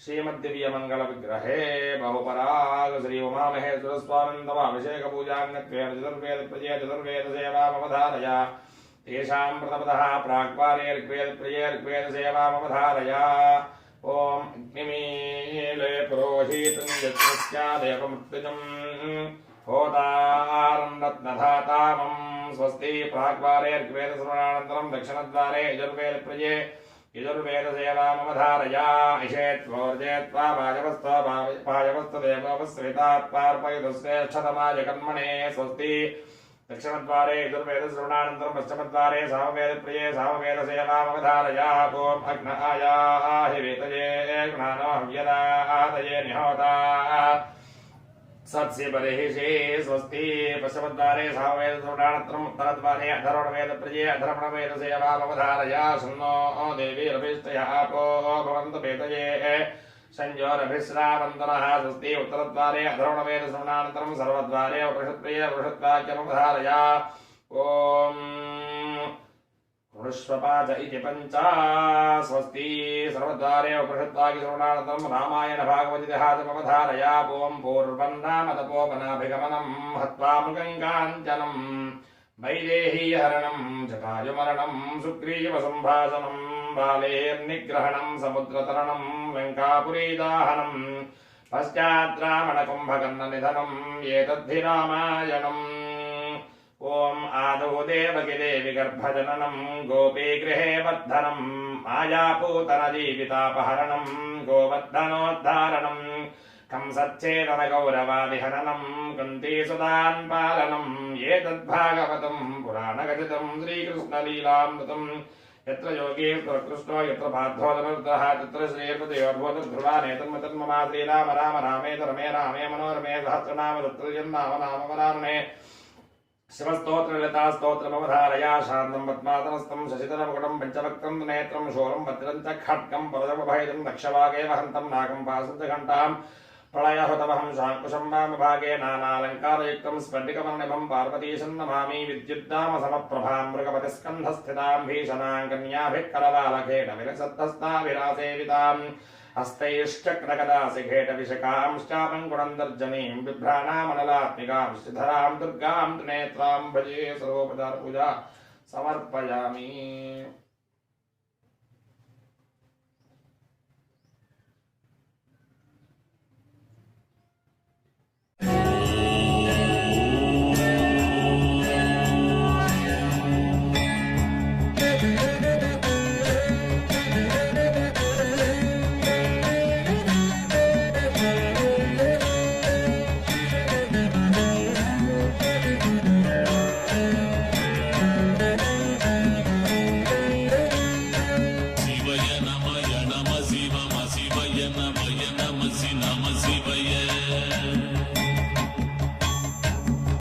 श्रीमद्दिव्य मंगल विग्रहे बहुपराग श्री उमा महेश्वर स्वामी अभिषेक पूजांगत्वेन चतुर्वेद प्रजय चतुर्वेद सेवामवधारया तेषां प्रथमतः प्राक्पारे ऋग्वेद प्रिये ऋग्वेद सेवामवधारया ओम अग्निमीले पुरोहितं यज्ञस्यादेवमृत्युजम् होतारं रत्नधातामं स्वस्ति प्राक्वारे ऋग्वेद श्रवणानन्तरं दक्षिणद्वारे यजुर्वेद प्रिये यजुर्वेद सेवामवधारया इषेत्वोर्जेत्वा पायवस्तदेवोपस्वितात्पार्पयितुश्रेष्ठतमाय कर्मणे स्वस्ति दक्षिणद्वारे यजुर्वेद श्रवणानन्तरं पश्चिमद्वारे सामवेद प्रिये सामवेद सेवामवधारया ओम अग्नयाहि वेतये ज्ञानो हव्यदातये निहोता सत्स्य बर्हिषे स्वस्ति पश्चिमद्वारे सामवेद श्रवणानन्तरं उत्तरद्वारे अधर्वणवेद प्रिये अधर्वणवेद सेवामवधारया शन्नो देवीरभिष्टया आपो भवन्तु वेतये संजोरभिश्रावन्तनः स्वस्ति उत्तरद्वारे अधर्वणवेद श्रवणानन्तरं सर्वद्वारे उपनिषत्प्रिये उपनिषद्वाक्यमवधारया ओम वृष्वपाच इति पञ्चा स्वस्ति सर्वद्वारे उपनिषद्वाक्य श्रवणानन्तरं रामायण भागवतिहासमवधारया ओम पूर्वन्नाम तपोवनाभिगमनं हत्वा मृगं काञ्चनं वैदेही हरणं जटायुमरणं सुग्रीवसम्भाषणं बालेर्निग्रहणं समुद्रतरणं लङ्कापुरीदाहनं पश्चाद्रावणकुम्भकर्णनिधनं एतद्धि रामायणम् ओम आदौ देवकी गर्भजननं गोपीगृहे वर्धनं मायापूतनजीवितापहरणं गोवर्धनोद्धारणं कंसच्छेदनगौरवादिहननं कुन्तीसुतान्पालनम् एतद्भागवतं पुराणकथितं श्रीकृष्णलीलामृतं यत्र योगेश्वर कृष्णो यत्र पार्थोदनुर्धः तत्र श्रीर्पदयोर्भूतध्रुवानेतन्मतन्ममा श्रीराम राम रामेत रमे रामे मनोरमे सहस्रनाम तत्तुल्यन्नाम नाम वरानने शिवस्तोत्रलता स्तोत्रमवधारया शान्तं पद्मासनस्थं शशिधरमुकुटं पञ्चवक्त्रं नेत्रं शूलं भद्रं च खड्गं परजमभयदं दक्षवागे वहन्तं नागं पाशं च घण्टां प्रलयहुतवहं शाङ्कुशं वामभागे नानालङ्कारयुक्तं स्फटिकवर्णिभं पार्वतीशं नमामि विद्युद्दामसमप्रभां मृगपतिस्कन्धस्थितां भीषणां कन्याभिः करवालखेटविलसद्धस्ताभिरासेविताम् हस्तैश्चक्रगदासिखेटविशकांश्चापङ्कुणन्तर्जनीं बिभ्राणामनलात्मिकां दुर्गां त्रिनेत्रां भजे सर्वोपचारपूजा समर्पयामि। Shivaya Namah Shiva Shivaya Namah